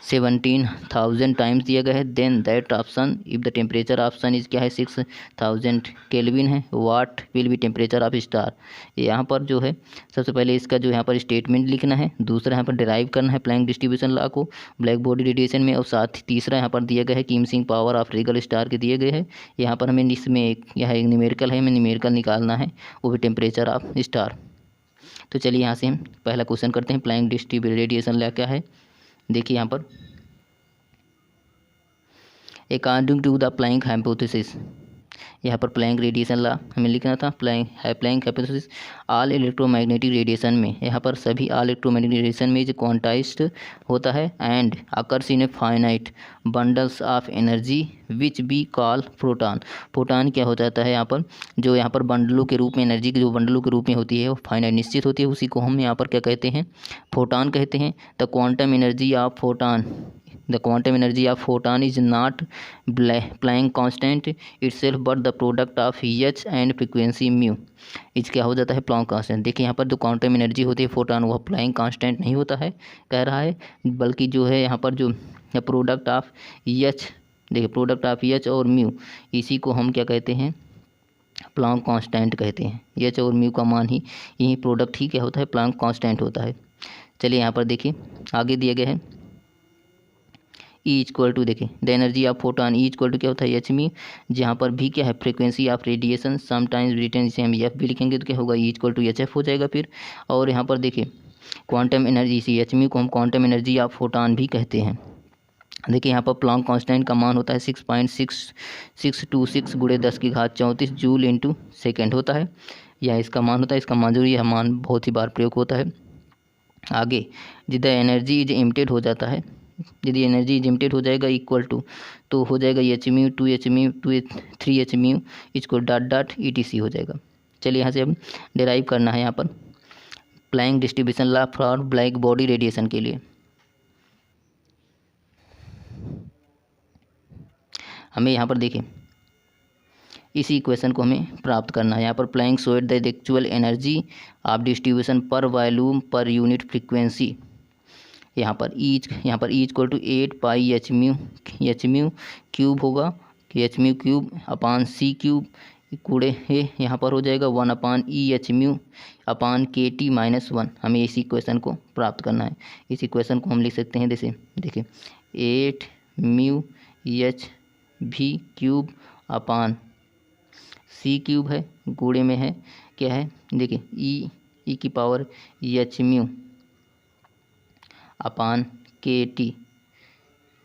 17,000 टाइम्स दिया गया है। Then that option if the temperature option is क्या है 6,000 Kelvin है, what will be temperature of star. यहाँ पर जो है सबसे पहले इसका जो यहाँ पर स्टेटमेंट लिखना है, दूसरा यहाँ पर डिराइव करना है प्लैंक डिस्ट्रीब्यूशन लॉ को ब्लैक बॉडी रेडिएशन में, और साथ ही तीसरा यहाँ पर दिया गया है कि इमिसिंग पावर ऑफ रिगल स्टार के दिए गए हैं। यहाँ पर हमें इसमें यह एक न्यूमेरिकल है, हमें न्यूमेरिकल निकालना है, वो भी टेम्परेचर ऑफ स्टार। तो चलिए यहाँ से हम पहला क्वेश्चन करते हैं, प्लैंक डिस्ट्रीब्यूशन रेडिएशन लॉ क्या है। देखिए यहाँ पर according to the Planck hypothesis, यहाँ पर प्लैंक रेडिएशन लॉ हमें लिखना था। Planck hypothesis all electromagnetic radiation में, यहाँ पर सभी ऑल इलेक्ट्रोमैग्नेटिक रेडिएशन में जो क्वांटाइज्ड होता है and occurs in a finite bundles of energy which be call proton. Proton क्या हो जाता है यहाँ पर, जो यहाँ पर बंडलों के रूप में एनर्जी की जो बंडलों के रूप में होती है वो फाइनाइट निश्चित होती है, उसी को हम यहाँ पर क्या कहते हैं, फोटॉन कहते हैं। The quantum energy of photon The quantum energy of photon is not Planck constant itself but the product of H and frequency mu इस क्या हो जाता है प्लैंक कांस्टेंट। देखिए यहाँ पर जो क्वांटम एनर्जी होती है फोटॉन वह प्लैंक कांस्टेंट नहीं होता है कह रहा है, बल्कि जो है यहाँ पर जो प्रोडक्ट ऑफ H, देखिए प्रोडक्ट ऑफ H और म्यू, इसी को हम क्या कहते हैं प्लैंक कांस्टेंट कहते हैं। H और म्यू का मान ही यही प्रोडक्ट ही क्या होता है प्लैंक कांस्टेंट होता है। चलिए यहाँ पर देखिए आगे दिया गया है E इक्वल टू, देखिए the energy of photon E equal to क्या होता है एच मी, जहाँ पर भी क्या है frequency of radiation, sometimes return इसे हम एफ भी लिखेंगे तो क्या होगा E equal to H F हो जाएगा फिर। और यहाँ पर देखिए क्वांटम एनर्जी, इसी एच मी को हम क्वांटम एनर्जी ऑफ फोटॉन भी कहते हैं। देखिए यहाँ पर प्लैंक कांस्टेंट का मान होता है 6.6626 गुणे 10⁻34 जूल इंटू सेकेंड होता है, यह इसका मान होता है। इसका मान जरूरी, यह मान बहुत ही बार प्रयोग होता है। आगे जिद एनर्जी इज इमिटेड हो जाता है, यदि एनर्जी इमिटेड हो जाएगा इक्वल टू तो हो जाएगा एच म्यू 2 म्यू 3 म्यू इसको डॉट ETC हो जाएगा। चलिए यहाँ से अब डिराइव करना है यहाँ पर Planck distribution law for black body radiation के लिए। हमें यहाँ पर देखिए इसी इक्वेशन को हमें प्राप्त करना है। यहाँ पर Planck showed the actual energy of distribution per volume per unit frequency. यहाँ पर E equal to 8 pi H mu cube होगा कि H mu cube upon C cube कूड़े है, यहाँ पर हो जाएगा 1/E H mu upon KT minus 1। हमें इसी इक्वेशन को प्राप्त करना है। इस इक्वेशन को हम लिख सकते हैं जैसे देखिए 8 म्यू एच भी क्यूब अपान सी क्यूब है, कूड़े में है क्या है देखिए ई की power H mu upon KT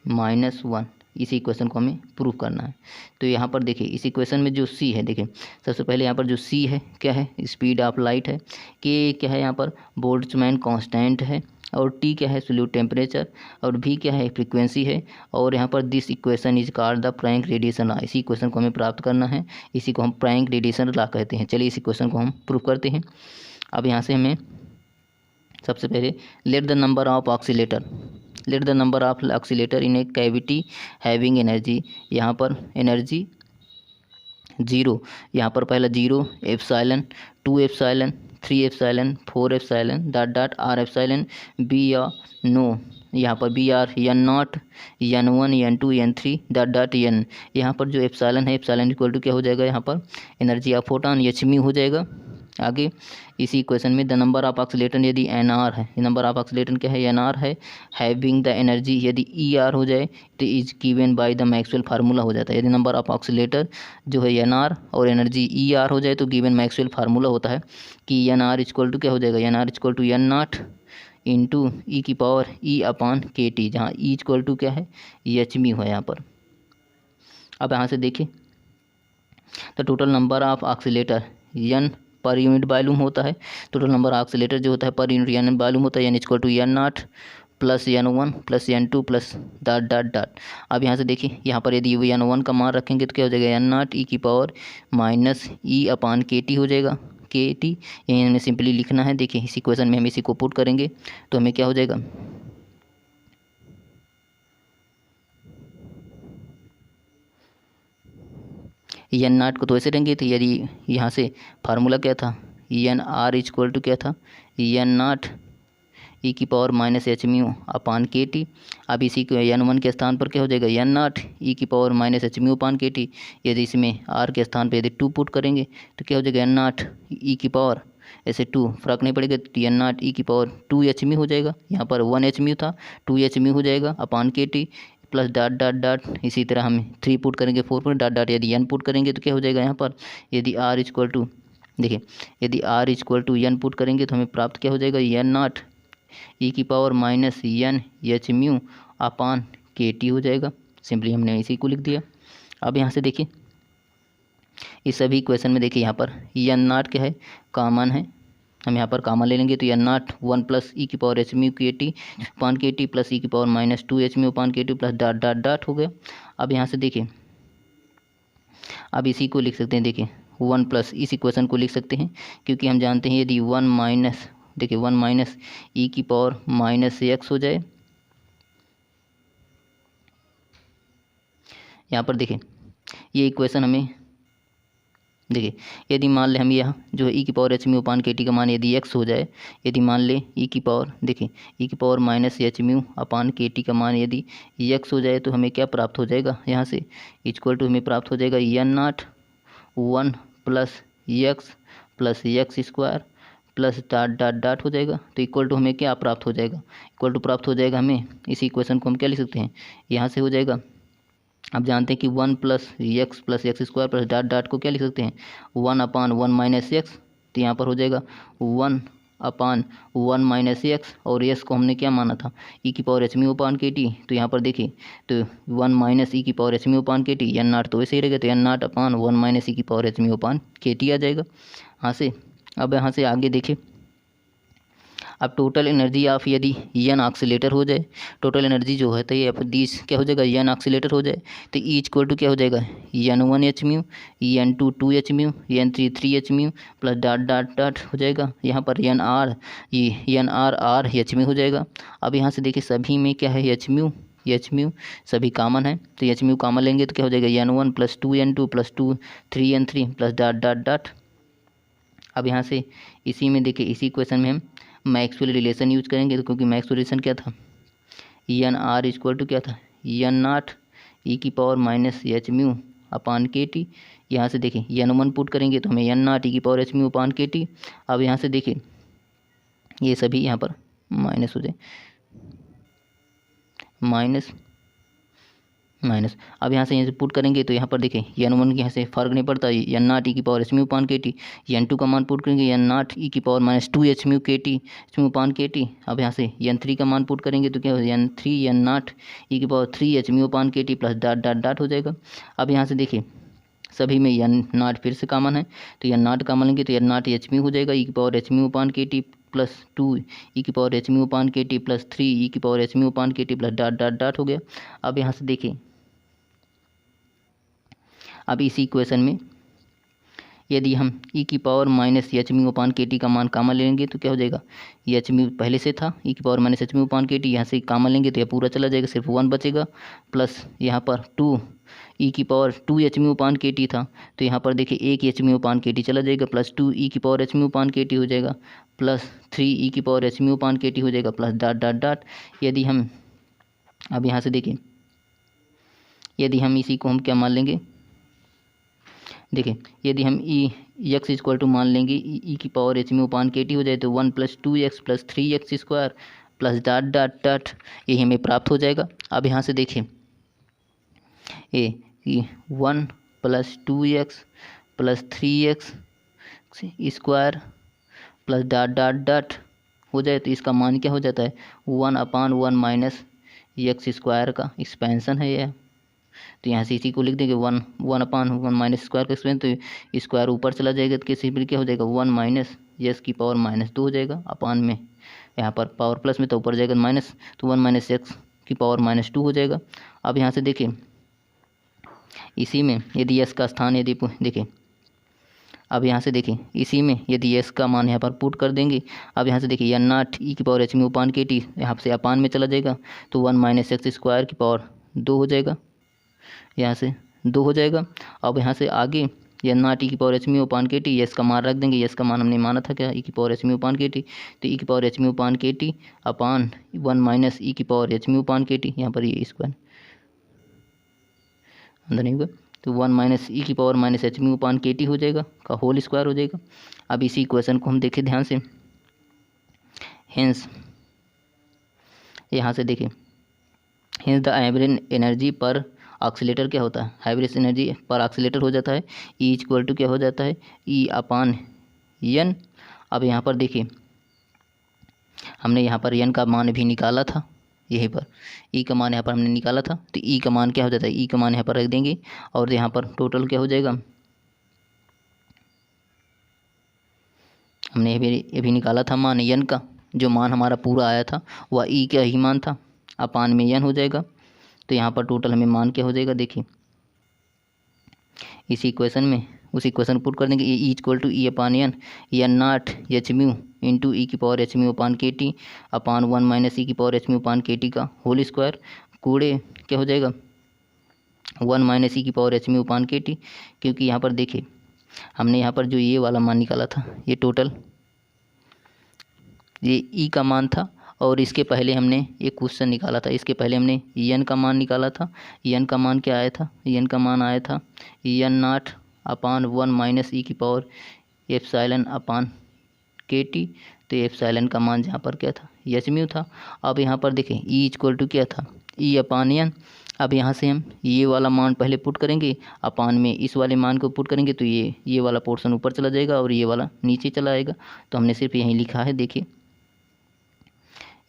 minus 1। इसी इक्वेशन को हमें प्रूव करना है। तो यहाँ पर देखिए इस इक्वेशन में जो C है, देखिए सबसे पहले यहाँ पर जो C है क्या है स्पीड ऑफ लाइट है, K क्या है यहाँ पर बोल्ट्जमैन कांस्टेंट है, और T क्या है एब्सोल्यूट टेम्परेचर, और V क्या है फ्रीक्वेंसी है, और यहाँ पर this equation is called the plank radiation law. इसी इक्वेशन को हमें प्राप्त करना है, इसी को हम प्लैंक रेडिएशन लॉ कहते हैं। चलिए इस इक्वेशन को हम प्रूव करते हैं। अब यहाँ से हमें सबसे पहले let the number of oscillator in a cavity having energy, यहाँ पर एनर्जी 0, यहाँ पर पहला 0 epsilon 2 epsilon 3 epsilon 4 epsilon dot R epsilon B या नो, यहाँ पर BR N0 N1 N2 N3 dot N। यहाँ पर जो एप्सिलॉन है एप्सिलॉन इक्वल टू क्या हो जाएगा यहाँ पर energy of photon H mu हो जाएगा। आगे इसी इक्वेशन में द नंबर ऑफ ऑक्सीलेटन यदि एन आर है, नंबर ऑफ ऑक्सीलेटन क्या है, एन आर है, हैविंग द एनर्जी यदि ई आर हो जाए तो is given by the Maxwell formula हो जाता है। यदि नंबर ऑफ ऑक्सीलेटर जो है एन आर और एनर्जी ई आर हो जाए तो गिवन मैक्सवेल फार्मूला होता है कि एन आर इक्वल टू क्या हो जाएगा, N R equal to N not into E की पावर ई अपान के टी, जहाँ ई इक्वल टू क्या है, एच मी है यहाँ पर। अब यहाँ से देखिए तो total number of oscillator N per unit volume होता है, टोटल नंबर ऑफ ऑक्सीलेटर जो होता है पर यूनिट एन वॉल्यूम होता है, N equal to N naught plus N one plus N two plus dot dot dot. अब यहाँ से देखिए यहाँ पर यदि एन वन का मान रखेंगे तो क्या हो जाएगा, एन नॉट ई की पावर माइनस ई अपान के टी हो जाएगा, के टी यही हमें सिंपली लिखना है। देखिए इस इक्वेशन में हम इसी को पुट करेंगे तो हमें क्या हो जाएगा, एन नाट को तो ऐसे रहेंगे, तो यदि यहाँ से फार्मूला क्या था, एन आर इक्वल टू क्या था, एन नाट ई की power minus H mu upon K T. अब इसी को एन वन के स्थान पर क्या हो जाएगा, एन नाट ई की power minus H mu upon K T. यदि इसमें आर के स्थान पर यदि टू पुट करेंगे तो क्या हो जाएगा, एन नाट ई की पावर ऐसे टू फर्क नहीं पड़ेगा तो एन नाट ई की पावर टू एच म्यू हो जाएगा, यहाँ पर वन एच म्यू था, टू एच म्यू हो जाएगा अपान K T plus dot dot dot. इसी तरह हम थ्री पुट करेंगे, फोर पुट डॉट डॉट, यदि एन पुट करेंगे तो क्या हो जाएगा यहाँ पर, यदि आर इक्वल टू देखिए यदि R equal to N put करेंगे तो हमें प्राप्त क्या हो जाएगा, एन नॉट ई की power minus N H mu upon K T हो जाएगा। सिंपली हमने इसी को लिख दिया। अब यहाँ से देखिए इस सभी इक्वेशन में देखिए यहाँ पर एन नॉट क्या है, कॉमन है, हम यहाँ पर कॉमन ले लेंगे तो एन नॉट वन प्लस ई की पावर एच म्यू के टी पान के टी प्लस ई की power minus two H mu पान के T plus dot dot dot हो गया। अब यहाँ से देखिए अब इसी को लिख सकते हैं, देखिए वन प्लस इस इक्वेशन को लिख सकते हैं क्योंकि हम जानते हैं यदि वन माइनस देखिए वन माइनस ई की पावर माइनस एक्स हो जाए, यहाँ पर देखिए ये इक्वेशन हमें देखिए यदि मान ले हम यहाँ जो है ई की power H mu upon K T का मान यदि एक्स हो जाए, यदि मान ले ई की पावर देखिए ई की power minus H mu upon K T का मान यदि एक्स हो जाए तो हमें क्या प्राप्त हो जाएगा, यहाँ से इक्वल टू हमें प्राप्त हो जाएगा N naught one plus X square plus dot dot dot हो जाएगा। तो इक्वल टू हमें क्या प्राप्त हो जाएगा, इक्वल टू प्राप्त हो जाएगा हमें, इसी इक्वेशन को हम क्या लिख सकते हैं, यहाँ से हो जाएगा आप जानते हैं कि one plus X square plus dot dot को क्या लिख सकते हैं, one upon one minus x. तो यहाँ पर हो जाएगा one upon one minus x और एक्स को हमने क्या माना था, ई की power H mu upon K T. तो यहाँ पर देखिए तो वन माइनस ई की power H mu upon K T, N not तो वैसे ही रहेगा, तो N not upon one minus E की power H mu upon K T आ जाएगा यहाँ से। अब यहाँ से आगे देखिए अब टोटल एनर्जी ऑफ यदि एन ऑक्सीलेटर हो जाए, टोटल एनर्जी जो है तो ये दिस क्या हो जाएगा, एन ऑक्सीलेटर हो जाए तो ई इक्वल टू क्या हो जाएगा, N one H mu, N two two H mu, N three three H mu plus dot dot dot हो जाएगा। यहाँ पर एन आर ये N R R H mu हो जाएगा। अब यहाँ से देखिए सभी में क्या है, एच म्यू सभी कॉमन है, तो एच म्यू कॉमन लेंगे तो क्या हो जाएगा, N one plus two N two plus two three N three plus dot dot dot. अब यहाँ से इसी में देखिए इसी क्वेश्चन में हम मैक्सवेल रिलेशन यूज करेंगे, तो क्योंकि मैक्सवेल रिलेशन क्या था, एन आर इक्वल टू क्या था, एन नॉट ई की power minus H mu upon K T. यहाँ से देखिए एन वन पुट करेंगे तो हमें एन नॉट ई की power H mu upon K T. अब यहाँ से देखिए ये सभी यहाँ पर माइनस हो जाए, माइनस माइनस। अब यहाँ से पुट करेंगे तो यहाँ पर देखिए एन वन के यहाँ से फर्क नहीं पड़ता, एन नॉट ई की पावर एच म्यू पान के टी, एन टू का मान पुट करेंगे एन नॉट ई की power minus two H mu के टी एच म्यू पान के टी। अब यहाँ से एन थ्री का मान पुट करेंगे तो क्या हो जाएगा, N three N not E की पावर थ्री एच म्यू पान के T plus dot dot dot हो जाएगा। अब यहाँ से देखिए सभी में एन नॉट फिर से कॉमन है, तो एन नॉट कॉमन लेंगे तो एन नॉट एच म्यू हो जाएगा, ई की पावर एच म्यू पान के टी प्लस टू ई की पावर एच म्यू पान के टी प्लस थ्री ई की पावर एच म्यू पान के T plus dot dot dot हो गया। अब यहाँ से देखिए अब इसी इक्वेशन में यदि हम ई की power minus H mu upon K T का मान कॉमन लेंगे तो क्या हो जाएगा, एच म्यू पहले से था, ई की power minus H mu upon K T, यहाँ से कॉमन लेंगे तो यह पूरा चला जाएगा, सिर्फ वन बचेगा, प्लस यहाँ पर टू ई की power to H mu upon K T था, तो यहाँ पर देखिए एक H mu upon K T चला जाएगा, प्लस टू ई की power H mu upon K T हो जाएगा, प्लस थ्री ई की power H mu upon K T हो जाएगा, प्लस डॉट डॉट डॉट। यदि हम अब यहाँ से देखिए यदि हम इसी को हम क्या मान लेंगे, देखिए यदि हम एक्स इक्वल टू मान लेंगे ई की power H mu upon K T हो जाए तो 1 + 2x + 3x square plus dot dot dot ये हमें प्राप्त हो जाएगा। अब यहाँ से देखिए ये 1 + 2x + 3x square plus dot dot dot हो जाए तो इसका मान क्या हो जाता है 1/1 - एक्स स्क्वायर का एक्सपेंशन है यह। तो यहाँ से इसी को लिख देंगे 1/1 - स्क्वायर का एक्सपेंशन, तो स्क्वायर ऊपर चला जाएगा तो किसी भी क्या हो जाएगा 1 - एक्स की पावर -2 हो जाएगा अपान में, यहाँ पर पावर प्लस में तो ऊपर जाएगा माइनस, तो 1 - एक्स की पावर -2 हो जाएगा। अब यहाँ से देखिए इसी में यदि एस का स्थान यदि देखिए अब यहाँ से देखिए इसी में यदि एस का मान यहाँ पर पुट कर देंगे। अब यहाँ से देखिए n0 ई की power H mu upon K T यहाँ से अपान में चला जाएगा तो 1 - एक्स स्क्वायर की पावर 2 हो जाएगा, यहाँ से 2 हो जाएगा। अब यहाँ से आगे n0 ई की power H mu upon K T S का मान रख देंगे। एस का मान हमने माना था क्या ई की power H mu upon K T, तो ई की power H mu upon K T upon 1 - ई की power H mu upon K T, यहाँ पर ये स्क्वायर अंदर नहीं होगा तो 1 - ई की power -H mu upon K T हो जाएगा का होल स्क्वायर हो जाएगा। अब इसी इक्वेशन को हम देखें ध्यान से, हेंस यहाँ से देखिए हेंस द एवरेज एनर्जी पर ऑक्सीलेटर क्या होता है, एवरेज एनर्जी पर ऑक्सीलेटर हो जाता है ई इक्वल टू क्या हो जाता है ई अपान एन। अब यहाँ पर देखिए हमने यहाँ पर एन का मान भी निकाला था, यहीं पर ई का मान यहाँ पर हमने निकाला था, तो ई का मान क्या हो जाता है ई का मान यहाँ पर रख देंगे और यहाँ पर टोटल क्या हो जाएगा, हमने ये भी निकाला था मान एन का, जो मान हमारा पूरा आया था वह ई का ही मान था अपान में एन हो जाएगा। तो यहाँ पर टोटल हमें मान क्या हो जाएगा देखिए इसी इक्वेशन में उस इक्वेशन पुट कर देंगे E equal to E upon n0 H mu into E की power H mu upon K T upon 1 - ई की power H mu upon K T का होल स्क्वायर कूड़े क्या हो जाएगा 1 - ई की power H mu upon K T, क्योंकि यहाँ पर देखिए हमने यहाँ पर जो ये वाला मान निकाला था ये टोटल ये ई का मान था और इसके पहले हमने एक क्वेश्चन निकाला था, इसके पहले हमने एन का मान निकाला था। एन का मान क्या आया था, एन का मान आया था n0 अपान 1 - ई की पावर एप्सिलॉन अपान के टी, तो एप्सिलॉन का मान जहाँ पर क्या था एच म्यू था। अब यहाँ पर देखें ई इक्वल टू क्या था ई अपान एन। अब यहाँ से हम ये वाला मान पहले पुट करेंगे अपान में इस वाले मान को पुट करेंगे तो ये वाला पोर्शन ऊपर चला जाएगा और ये वाला नीचे चला आएगा। तो हमने सिर्फ यहीं लिखा है, देखिए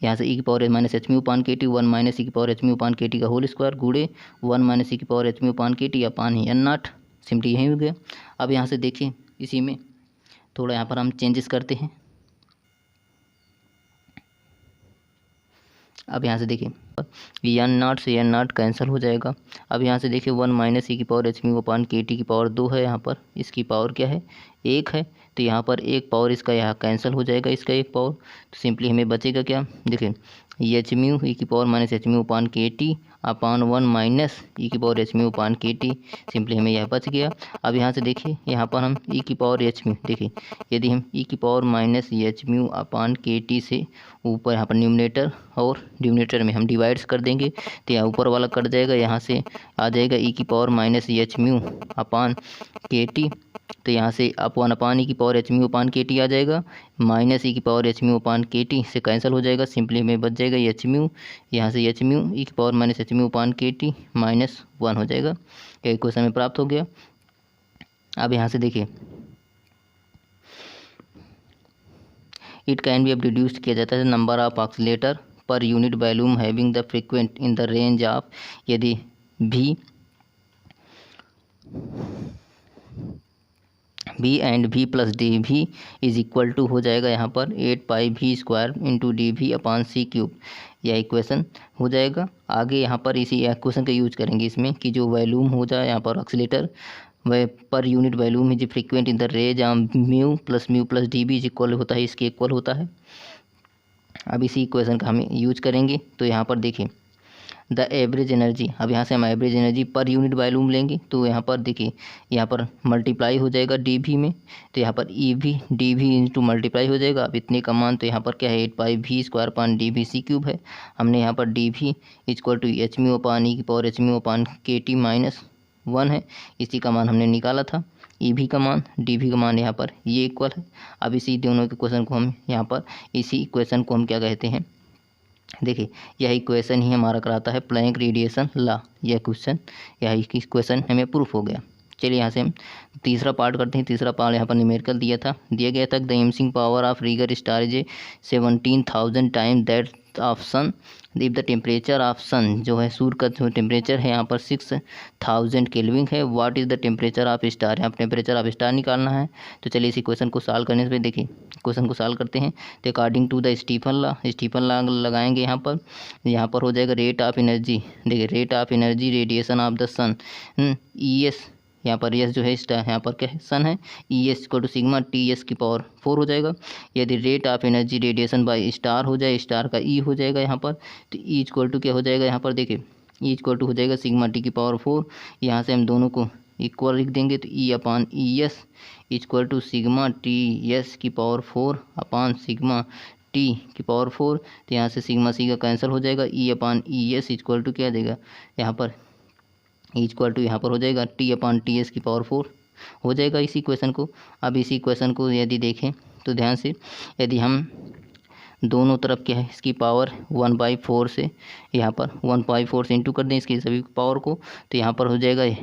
यहाँ से ई की power -H mu upon K T 1 - ई की power H mu upon K T का होल स्क्वायर गुड़े 1 - ई की power H mu upon K T upon n0, simply यहीं हो गया। अब यहाँ से देखिए इसी में थोड़ा यहाँ पर हम चेंजेस करते हैं। अब यहाँ से देखिए n0 से n0 कैंसिल हो जाएगा। अब यहाँ से देखिए 1 - ई की power H mu upon K T की पावर 2 है, यहाँ पर इसकी पावर क्या है 1 है, तो यहाँ पर एक पावर इसका यहाँ कैंसिल हो जाएगा, इसका एक पावर, तो सिंपली हमें बचेगा क्या देखिए एच म्यू ई की power -H mu upon K T upon 1 - ई की power H mu upon K T, simply हमें यह बच गया। अब यहाँ से देखिए यहाँ पर हम ई की पावर एच म्यू देखिए यदि हम ई की power -H mu upon K T से ऊपर यहाँ पर न्यूमरेटर और डिनोमिनेटर में हम डिवाइड्स कर देंगे तो यहाँ ऊपर वाला कट जाएगा, यहाँ से आ जाएगा ई की power -H mu upon K T, तो यहाँ से आप 1 अपान ई की power H mu upon K T आ जाएगा, -ई की power H mu upon K T से कैंसिल हो जाएगा, सिंपली में बच जाएगा एच म्यू, यहाँ से एच म्यू ई की power -H mu upon K T -1 हो जाएगा। ये इक्वेशन में प्राप्त हो गया। अब यहाँ से देखिए इट कैन बी अब डिड्यूस्ड किया जाता है number of oscillator per unit volume having the frequent in the range of, यदि V and V + D V is equal to हो जाएगा यहाँ पर 8πv² into D V upon c³, यह इक्वेशन हो जाएगा। आगे यहाँ पर इसी इक्वेशन का यूज करेंगे इसमें कि जो वॉल्यूम हो जाए यहाँ पर ऑक्सीलेटर वह per unit volume is frequent in the range of mu + D V is equal होता है, इसके इक्वल होता है। अब इसी इक्वेशन का हम यूज करेंगे, तो यहाँ पर देखिए द एवरेज एनर्जी, अब यहाँ से हम एवरेज एनर्जी पर यूनिट वॉल्यूम लेंगे, तो यहाँ पर देखिए यहाँ पर मल्टीप्लाई हो जाएगा डी वी में, तो यहाँ पर E V D V into multiply हो जाएगा। अब इतने का मान तो यहाँ पर क्या है 8πv² upon D we c³ है। हमने यहाँ पर D V equal to H mu upon E की power H mu upon K T -1 है, इसी का मान हमने निकाला था। ई भी का मान डी भी का मान यहाँ पर ये इक्वल है। अब इसी दोनों के क्वेश्चन को हम यहाँ पर इसी इक्वेशन को हम क्या कहते हैं, देखिए यह इक्वेशन ही हमारा कराता है प्लैंक रेडिएशन लॉ। यह क्वेश्चन यह इक्वेशन हमें प्रूफ हो गया। चलिए यहाँ से हम तीसरा पार्ट करते हैं। तीसरा पार्ट यहाँ पर न्यूमेरिकल दिया गया था the emissive power of Rigel star is 17,000 time that of sun if the temperature of sun, जो है सूर्य का जो टेम्परेचर है यहाँ पर 6,000 केल्विन है। What is the temperature of star, यहाँ पर टेम्परेचर ऑफ स्टार निकालना है। तो चलिए इस क्वेश्चन को सॉल्व करने से देखिए क्वेश्चन को सॉल्व करते हैं। तो according to the Stefan law लगाएंगे यहाँ पर हो जाएगा रेट ऑफ एनर्जी, देखिए rate of energy radiation of the sun E S, यहाँ पर एस जो है स्टार यहाँ पर क्या है सन है, E S equal to sigma T S की पावर 4 हो जाएगा। यदि rate of energy radiation by star हो जाए, स्टार का ई हो जाएगा यहाँ पर, तो ई इक्वल टू क्या हो जाएगा यहाँ पर देखिए ई इक्वल टू हो जाएगा सिग्मा टी की पावर 4। यहाँ से हम दोनों को इक्वल लिख देंगे, तो E upon E S equal to sigma T S की पावर 4 अपान सिग्मा टी की पावर 4। तो यहाँ से सिग्मा सी का कैंसिल हो जाएगा, ई upon E S equal to क्या देगा यहाँ पर इक्वल टू यहाँ पर हो जाएगा टी अपान टी एस की पावर 4 हो जाएगा इसी क्वेश्चन को। अब इसी क्वेश्चन को यदि देखें तो ध्यान से, यदि हम दोनों तरफ क्या है इसकी पावर 1/4 से यहाँ पर 1/4 से इंटू कर दें इसकी सभी पावर को, तो यहाँ पर हो जाएगा 1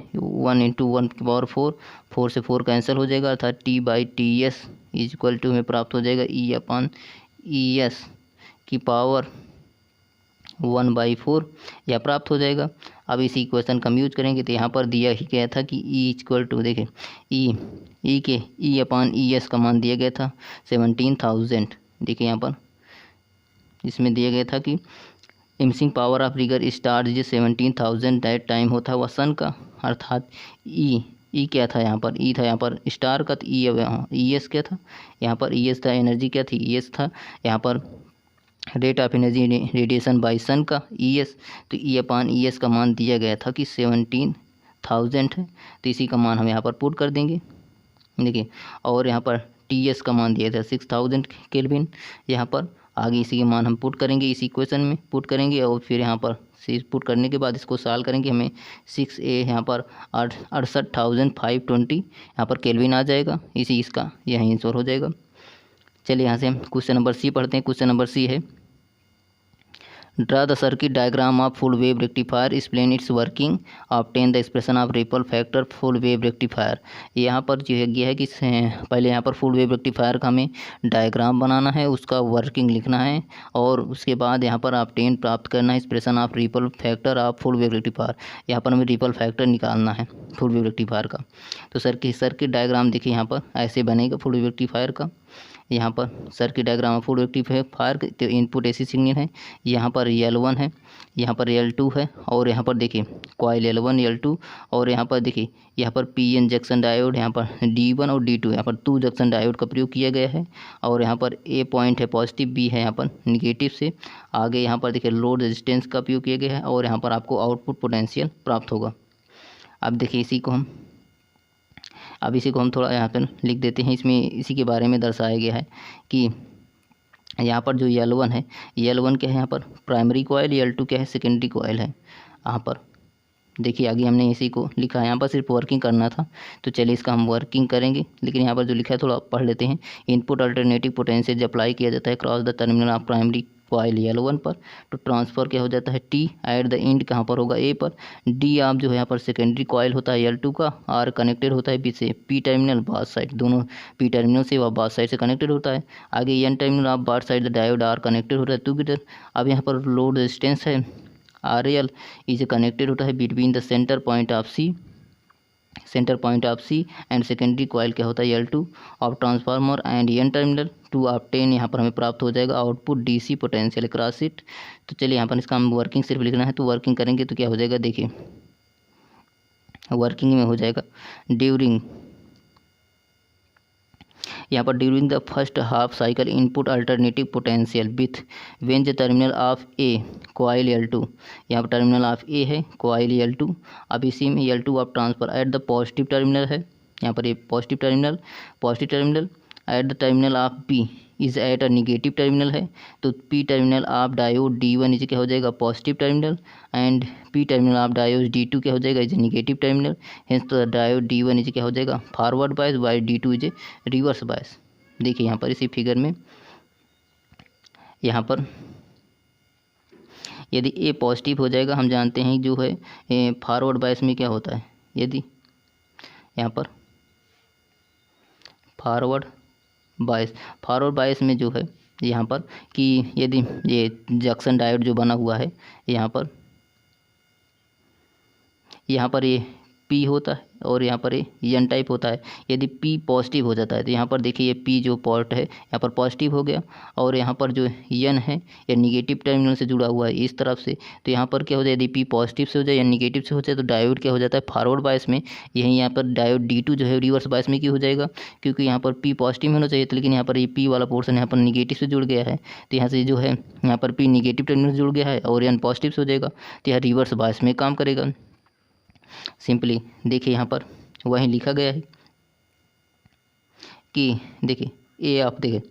× 1 की पावर 4, 4 से 4 कैंसिल हो जाएगा, अर्थात t/ts इक्वल टू हमें प्राप्त हो जाएगा ई अपान ई एस की पावर 1/4 यह प्राप्त हो जाएगा। अब इसी इक्वेशन का हम यूज करेंगे, तो यहाँ पर दिया ही गया था कि ई इक्वल टू देखें ई अपान ई एस का मान दिया गया था 17,000। देखिए यहाँ पर इसमें दिया गया था कि इमिसिंग पावर ऑफ रिगर स्टार जो 17,000 दैट टाइम होता है वह सन का, अर्थात ई क्या था यहाँ पर, ई था यहाँ पर स्टार का, तो ई एस क्या था यहाँ पर, ई एस था एनर्जी क्या थी ई एस था यहाँ पर rate of energy radiation by sun का ई एस। तो ई अपान ई एस का मान दिया गया था कि 17,000 है, तो इसी का मान हम यहाँ पर पुट कर देंगे देखिए। और यहाँ पर टी एस का मान दिया था 6,000 केल्विन, यहाँ पर आगे इसी के मान हम पुट करेंगे, इसी इक्वेशन में पुट करेंगे और फिर यहाँ पर पुट करने के बाद इसको सॉल्व करेंगे, हमें 6a यहाँ पर 68,520 यहाँ पर केल्विन आ जाएगा, इसी इसका यह आंसर हो जाएगा। चलिए यहाँ से हम क्वेश्चन नंबर सी पढ़ते हैं। क्वेश्चन नंबर सी है draw the circuit diagram of full wave rectifier explain it's working obtain the expression of ripple factor full wave rectifier. यहाँ पर जो है यह है कि पहले यहाँ पर फुल वेव रेक्टिफायर का हमें डायग्राम बनाना है, उसका वर्किंग लिखना है और उसके बाद यहाँ पर ऑब्टेन प्राप्त करना है expression of ripple factor of full wave rectifier. यहाँ पर हमें रिपल फैक्टर निकालना है फुल वेव रेक्टिफायर का। तो सर्किट डायग्राम देखिए यहाँ पर ऐसे बनेगा फुल वेव रेक्टिफायर का। यहाँ पर सर्किट डायग्राम फुल रेक्टिफायर तो इनपुट एसी सिग्नल है, यहाँ पर L1 है, यहाँ पर L2 है और यहाँ पर देखिए कॉइल L1 L2 और यहाँ पर देखिए यहाँ पर PN जंक्शन डायोड, यहाँ पर D1 और D2 यहाँ पर 2 जंक्शन डायोड का प्रयोग किया गया है और यहाँ पर A पॉइंट है पॉजिटिव, B है यहाँ पर निगेटिव से आगे यहाँ पर देखिए लोड रेजिस्टेंस का उपयोग किया गया है और यहाँ पर आपको आउटपुट पोटेंशियल प्राप्त होगा। अब देखिए इसी को हम थोड़ा यहाँ पर लिख देते हैं, इसमें इसी के बारे में दर्शाया गया है कि यहाँ पर जो L1 है, L1 क्या है यहाँ पर प्राइमरी कॉइल, L2 क्या है सेकेंडरी कॉइल है। यहाँ पर देखिए आगे हमने इसी को लिखा है, यहाँ पर सिर्फ वर्किंग करना था, तो चलिए इसका हम वर्किंग करेंगे। लेकिन यहाँ पर जो लिखा है थोड़ा पढ़ लेते हैं। इनपुट अल्टरनेटिव पोटेंशियल जब अप्लाई किया जाता है cross the terminal of primary coil L1 पर, तो ट्रांसफ़र क्या हो जाता है T एट द एंड कहाँ पर होगा A पर, D आप जो है यहाँ पर सेकेंडरी कॉइल होता है L2 का, R कनेक्टेड होता है B से, P टर्मिनल बाथ साइड, दोनों P टर्मिनल से व बाथ साइड से कनेक्टेड होता है। आगे N terminal of bath side the diode R connected होता है टुगेदर। अब यहाँ पर लोड रेजिस्टेंस है RL इज कनेक्टेड होता है between the centre point of C and secondary coil क्या होता है L2 of transformer and N terminal to obtain, यहाँ पर हमें प्राप्त हो जाएगा output DC potential cross it. तो चलिए यहाँ पर इसका हम वर्किंग सिर्फ लिखना है, तो वर्किंग करेंगे तो क्या हो जाएगा देखिए वर्किंग में हो जाएगा during the first half cycle input alternative potential with when the terminal of A coil L2, यहाँ पर टर्मिनल ऑफ A है कॉइल L2। अब इसी में L2 of transfer at the positive terminal है, यहाँ पर ये positive terminal at the terminal of B is at a negative terminal है, तो P terminal of diode D1 is क्या हो जाएगा positive terminal, and P terminal of diode D2 क्या हो जाएगा इज निगेटिव टर्मिनल। हेंस तो डायोड D1 इज क्या हो जाएगा फॉरवर्ड बायस, वाई D2 इज रिवर्स बायस। देखिए यहाँ पर इसी फिगर में यहाँ पर यदि ए पॉजिटिव हो जाएगा, हम जानते हैं जो है फॉरवर्ड बायस में क्या होता है, यदि यहाँ पर फॉरवर्ड बायस में जो है यहाँ पर कि यदि ये जंक्शन डायोड जो बना हुआ है यहाँ पर ये पी होता है और यहाँ पर ये एन टाइप होता है। यदि पी पॉजिटिव हो जाता है तो यहाँ पर देखिए ये पी जो पोर्ट है यहाँ पर पॉजिटिव हो गया, और यहाँ पर जो एन है या निगेटिव टर्मिनल से जुड़ा हुआ है इस तरफ से, तो यहाँ पर क्या हो जाए, यदि पी पॉजिटिव से हो जाए या निगेटिव से हो जाए तो डायोड क्या हो जाता है फॉरवर्ड बायस में। यही यहाँ पर डायोड D2 जो है रिवर्स बायस में क्यों हो जाएगा, क्योंकि यहाँ पर पी पॉजिटिव होना चाहिए था, लेकिन यहाँ पर ये पी वाला पोर्सन यहाँ पर निगेटिव से जुड़ गया है, तो यहाँ से जो है यहाँ पर पी निगेटिव टर्मिनल से जुड़ गया है और एन पॉजिटिव से हो जाएगा, तो यह रिवर्स बायस में काम करेगा। सिंपली देखिए यहाँ पर वहीं लिखा गया है कि देखिए ए आप देखिए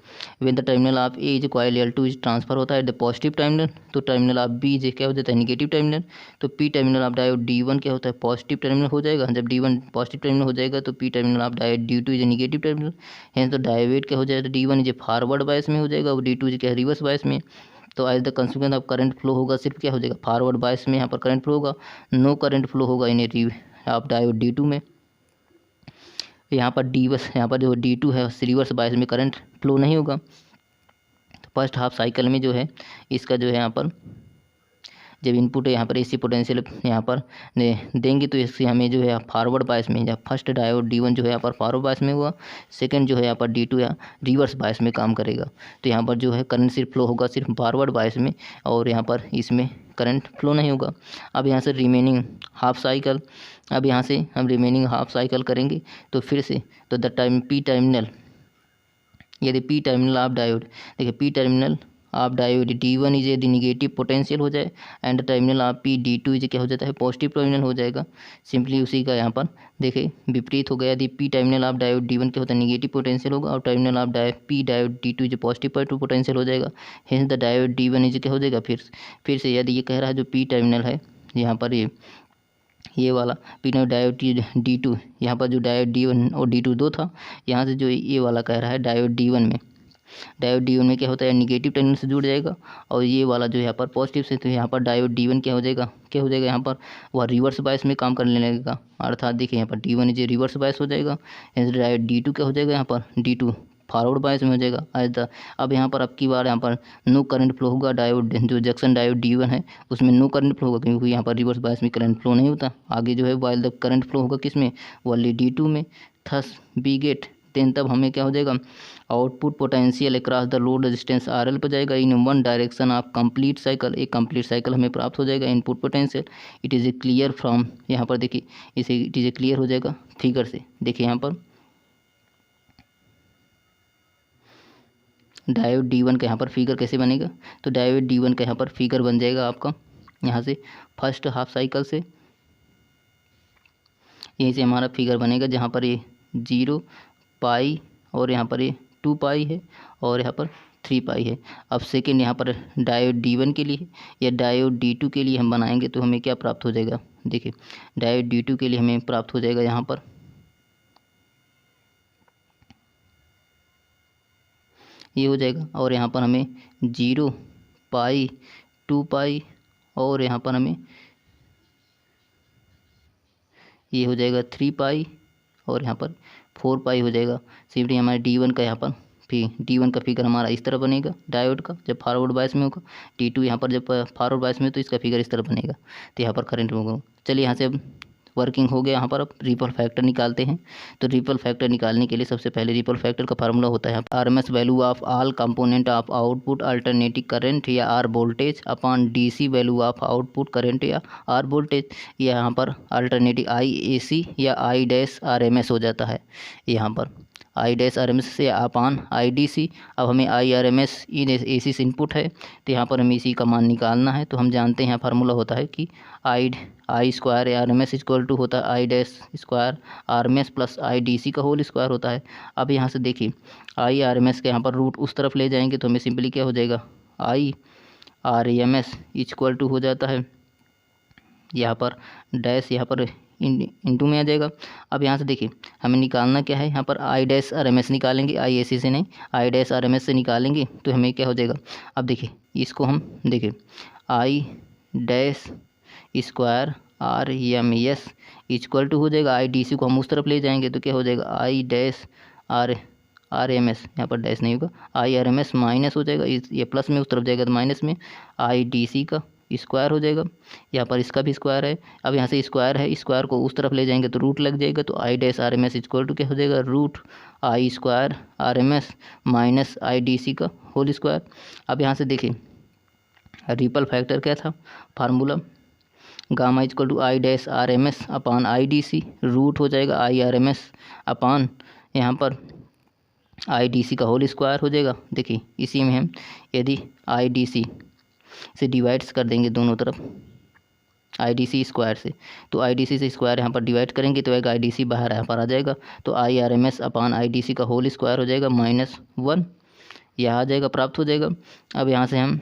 when the terminal of A is coil L2 is transfer होता है द पॉजिटिव टर्मिनल, तो टर्मिनल ऑफ बी इज क्या हो जाता है निगेटिव टर्मिनल, तो P terminal of diode D1 क्या होता है पॉजिटिव टर्मिनल हो जाएगा। जब D1 पॉजिटिव टर्मिनल हो जाएगा तो P terminal of diode D2 is negative terminal, hence तो डायोड क्या हो जाएगा D1 इज फॉरवर्ड बायस में हो जाएगा और D2 इज क्या रिवर्स बायस में। तो as the consequence of current flow होगा सिर्फ क्या हो जाएगा फॉरवर्ड बायस में यहाँ पर करंट फ्लो होगा, नो करंट फ्लो होगा इन आप डायोड D2 में। यहाँ पर यहाँ पर जो D2 है रिवर्स बायस में करंट फ्लो नहीं होगा। तो फर्स्ट हाफ साइकिल में जो है इसका जो है यहाँ पर जब इनपुट यहाँ पर AC पोटेंशियल यहाँ पर देंगे तो इससे हमें जो है फॉरवर्ड बायस में, जब फर्स्ट डायोड D1 जो है यहाँ पर फॉरवर्ड बायस में हुआ, सेकंड जो है यहाँ पर D2 या रिवर्स बायस में काम करेगा। तो यहाँ पर जो है करंट सिर्फ फ्लो होगा सिर्फ फॉरवर्ड बायस में और यहाँ पर इसमें करंट फ्लो नहीं होगा। अब यहाँ से रिमेनिंग हाफ साइकिल, अब यहाँ से हम रिमेनिंग हाफ साइकिल करेंगे तो फिर से तो द टाइम पी टर्मिनल, यदि पी टर्मिनल ऑफ डायोड देखिए P terminal of diode D1 is यदि निगेटिव पोटेंशियल हो जाए and terminal of P D2 is क्या हो जाता है पॉजिटिव टर्मिनल हो जाएगा। सिंपली उसी का यहाँ पर देखिए विपरीत हो गया, यदि P terminal of diode D1 क्या होता है निगेटिव पोटेंशियल होगा और terminal of P diode D2 is positive potential हो जाएगा, hence the diode D1 is क्या हो जाएगा फिर से यदि ये कह रहा है जो पी टर्मिनल है यहाँ पर ये वाला पी डायोड D2, यहाँ पर जो डायोड D1 और D2 दो था, यहाँ से जो ये वाला कह रहा है डायोड D1 में क्या होता है निगेटिव टर्मिनल से जुड़ जाएगा और ये वाला जो यहाँ पर पॉजिटिव से, तो यहाँ पर डायोड D1 क्या हो जाएगा यहाँ पर वह रिवर्स बायस में काम करने लगेगा। अर्थात देखिए यहाँ पर D1 इज रिवर्स बायस हो जाएगा, डायोड D2 क्या हो जाएगा यहाँ पर D2 फॉरवर्ड बायस में हो जाएगा। अब यहाँ पर अब की बार यहाँ पर नो करंट फ्लो होगा, डायोड जो जंक्शन डायोड D1 है उसमें नो करंट फ्लो होगा क्योंकि यहाँ पर रिवर्स बायस में करंट फ्लो नहीं होता। आगे जो है वाइल द करंट फ्लो होगा किसमें वाली D2 में, थस बी गेट देन तब हमें क्या हो जाएगा output potential across the load resistance RL पर जाएगा in one direction of complete cycle, एक कंप्लीट साइकिल हमें प्राप्त हो जाएगा input potential. It is a clear from, यहाँ पर देखिए इसे इट इज़ ए क्लियर हो जाएगा फिगर से। देखिए यहाँ पर डायोड D1 का यहाँ पर फिगर कैसे बनेगा, तो डायोड D1 का यहाँ पर फिगर बन जाएगा आपका यहाँ से फर्स्ट हाफ साइकिल से, यहीं से हमारा फिगर बनेगा जहाँ पर ये 0 पाई और यहाँ पर ये 2 पाई है और यहाँ पर 3 पाई है। अब सेकेंड यहाँ पर डायोड D1 के लिए या डायोड D2 के लिए हम बनाएंगे तो हमें क्या प्राप्त हो जाएगा, देखिए डायोड D2 के लिए हमें प्राप्त हो जाएगा यहाँ पर ये हो जाएगा और यहाँ पर हमें 0 पाई 2 पाई और यहाँ पर हमें ये हो जाएगा 3 पाई और यहाँ पर 4 पाई हो जाएगा। सिंपली हमारे D1 का यहाँ पर D1 का फिगर हमारा इस तरह बनेगा डायोड का जब फॉरवर्ड बायस में होगा, D2 यहाँ पर जब फॉरवर्ड बायस में तो इसका फिगर इस तरह बनेगा, तो यहाँ पर करंट होगा। चलिए यहाँ से अब वर्किंग हो गया। यहाँ पर अब रिपल फैक्टर निकालते हैं। तो रिपल फैक्टर निकालने के लिए सबसे पहले रिपल फैक्टर का फार्मूला होता है RMS value of all component of output alternating current या or voltage upon DC value of output current या आर वोल्टेज। यहाँ पर अल्टरनेटिव IAC या I डैश RMS हो जाता है यहाँ पर। I dash R M S से अपान आई डी सी। अब हमें I R M S in AC से इनपुट है, तो यहाँ पर हमें इसी का मान निकालना है। तो हम जानते हैं यहाँ फार्मूला होता है कि I square R M S equal to होता है I dash square R M S plus I D C का होल स्क्वायर होता है। अब यहाँ से देखिए आई आर एम एस के यहाँ पर रूट उस तरफ ले जाएंगे तो हमें सिंपली क्या हो जाएगा, I R M S equal to हो जाता है यहाँ पर डैश, यहाँ पर इंटू में आ जाएगा। अब यहाँ से देखिए हमें निकालना क्या है, यहाँ पर I dash R M S निकालेंगे, आई ए सी से नहीं, I dash R M S से निकालेंगे तो हमें क्या हो जाएगा। अब देखिए इसको हम देखिए I dash square R M S equal to हो जाएगा, आई डी सी को हम उस तरफ ले जाएंगे तो क्या हो जाएगा, I dash R M S, यहाँ पर डैश नहीं होगा, I R M S minus हो जाएगा, ये प्लस में उस तरफ जाएगा तो माइनस में, आई डी सी का स्क्वायर हो जाएगा, यहाँ पर इसका भी स्क्वायर है। अब यहाँ से स्क्वायर है, स्क्वायर को उस तरफ ले जाएंगे तो रूट लग जाएगा, तो I dash R M S equal to क्या हो जाएगा, root I square R M S minus I D C का होल स्क्वायर। अब यहाँ से देखिए रिपल फैक्टर क्या था formula, gamma equal to I dash R M S upon I D C, root हो जाएगा I R M S upon यहाँ पर आई डी सी का होल स्क्वायर हो जाएगा। देखिए इसी में हम यदि आई डी सी से डिवाइड्स कर देंगे दोनों तरफ आई डी सी स्क्वायर से, तो आई डी सी से स्क्वायर यहाँ पर डिवाइड करेंगे तो एक आई डी सी बाहर यहाँ पर आ जाएगा, तो I R M S upon I D C का होल स्क्वायर हो जाएगा -1, यह आ जाएगा, प्राप्त हो जाएगा। अब यहाँ से हम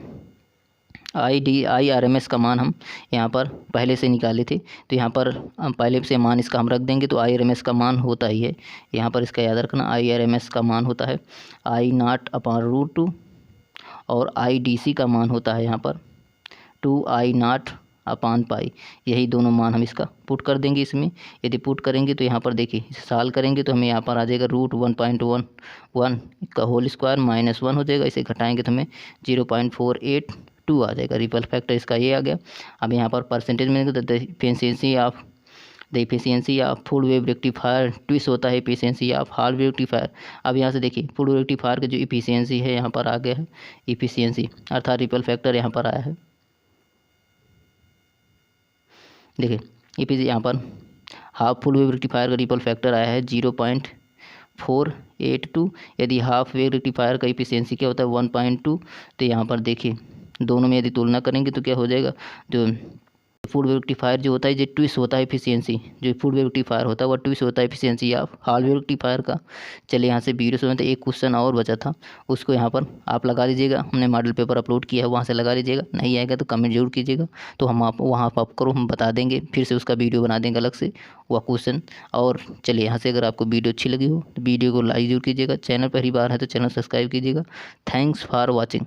आई आर एम एस का मान हम यहाँ पर पहले से निकाले थे, तो यहाँ पर हम पहले से मान इसका हम रख देंगे, तो आई आर एम एस का मान होता ही है यहाँ पर, इसका याद रखना, आई आर एम एस का मान होता है आई नॉट अपान रूट 2 और आई डी सी का मान होता है यहाँ पर 2 आई नॉट अपान पाई। यही दोनों मान हम इसका पुट कर देंगे इसमें। यदि पुट करेंगे तो यहाँ पर देखिए इसे सॉल्व करेंगे तो हमें यहाँ पर आ जाएगा रूट 1.11 का होल स्क्वायर -1 हो जाएगा, इसे घटाएंगे तो हमें 0.482 आ जाएगा। रिपल फैक्टर इसका ये आ गया। अब यहाँ पर परसेंटेज में तो the efficiency of full wave rectifier twist होता है efficiency of hall wave rectifier. अब यहाँ से देखिए फुल वेव रेक्टिफायर का जो इफिशियंसी है यहाँ पर आ गया है, इफिशियंसी अर्थात रिपल फैक्टर यहाँ पर आया है। देखिए यहाँ पर हाफ फुल वेव रेक्टिफायर का रिपल फैक्टर आया है 0.482। यदि हाफ वेव रेक्टिफायर का इफिशियंसी क्या होता है 1.2, तो यहाँ पर देखिए दोनों में यदि तुलना करेंगे तो क्या हो जाएगा, जो फुल वेव रेक्टिफायर जो होता है, जो ट्विस्ट होता है एफिशिएंसी, जो फुल वेव रेक्टिफायर होता है वह ट्विस्ट होता है efficiency of hall wave rectifier का। चलिए यहाँ से वीडियो में तो एक क्वेश्चन और बचा था, उसको यहाँ पर आप लगा लीजिएगा, हमने मॉडल पेपर अपलोड किया है वहाँ से लगा लीजिएगा, नहीं आएगा तो कमेंट जरूर कीजिएगा, तो हम आप वहाँ आप करो, हम बता देंगे, फिर से उसका वीडियो बना देंगे अलग से वह क्वेश्चन। और चलिए यहाँ से अगर आपको वीडियो अच्छी लगी हो तो वीडियो को लाइक जरूर कीजिएगा, चैनल पहली बार है तो चैनल सब्सक्राइब कीजिएगा। Thanks for watching.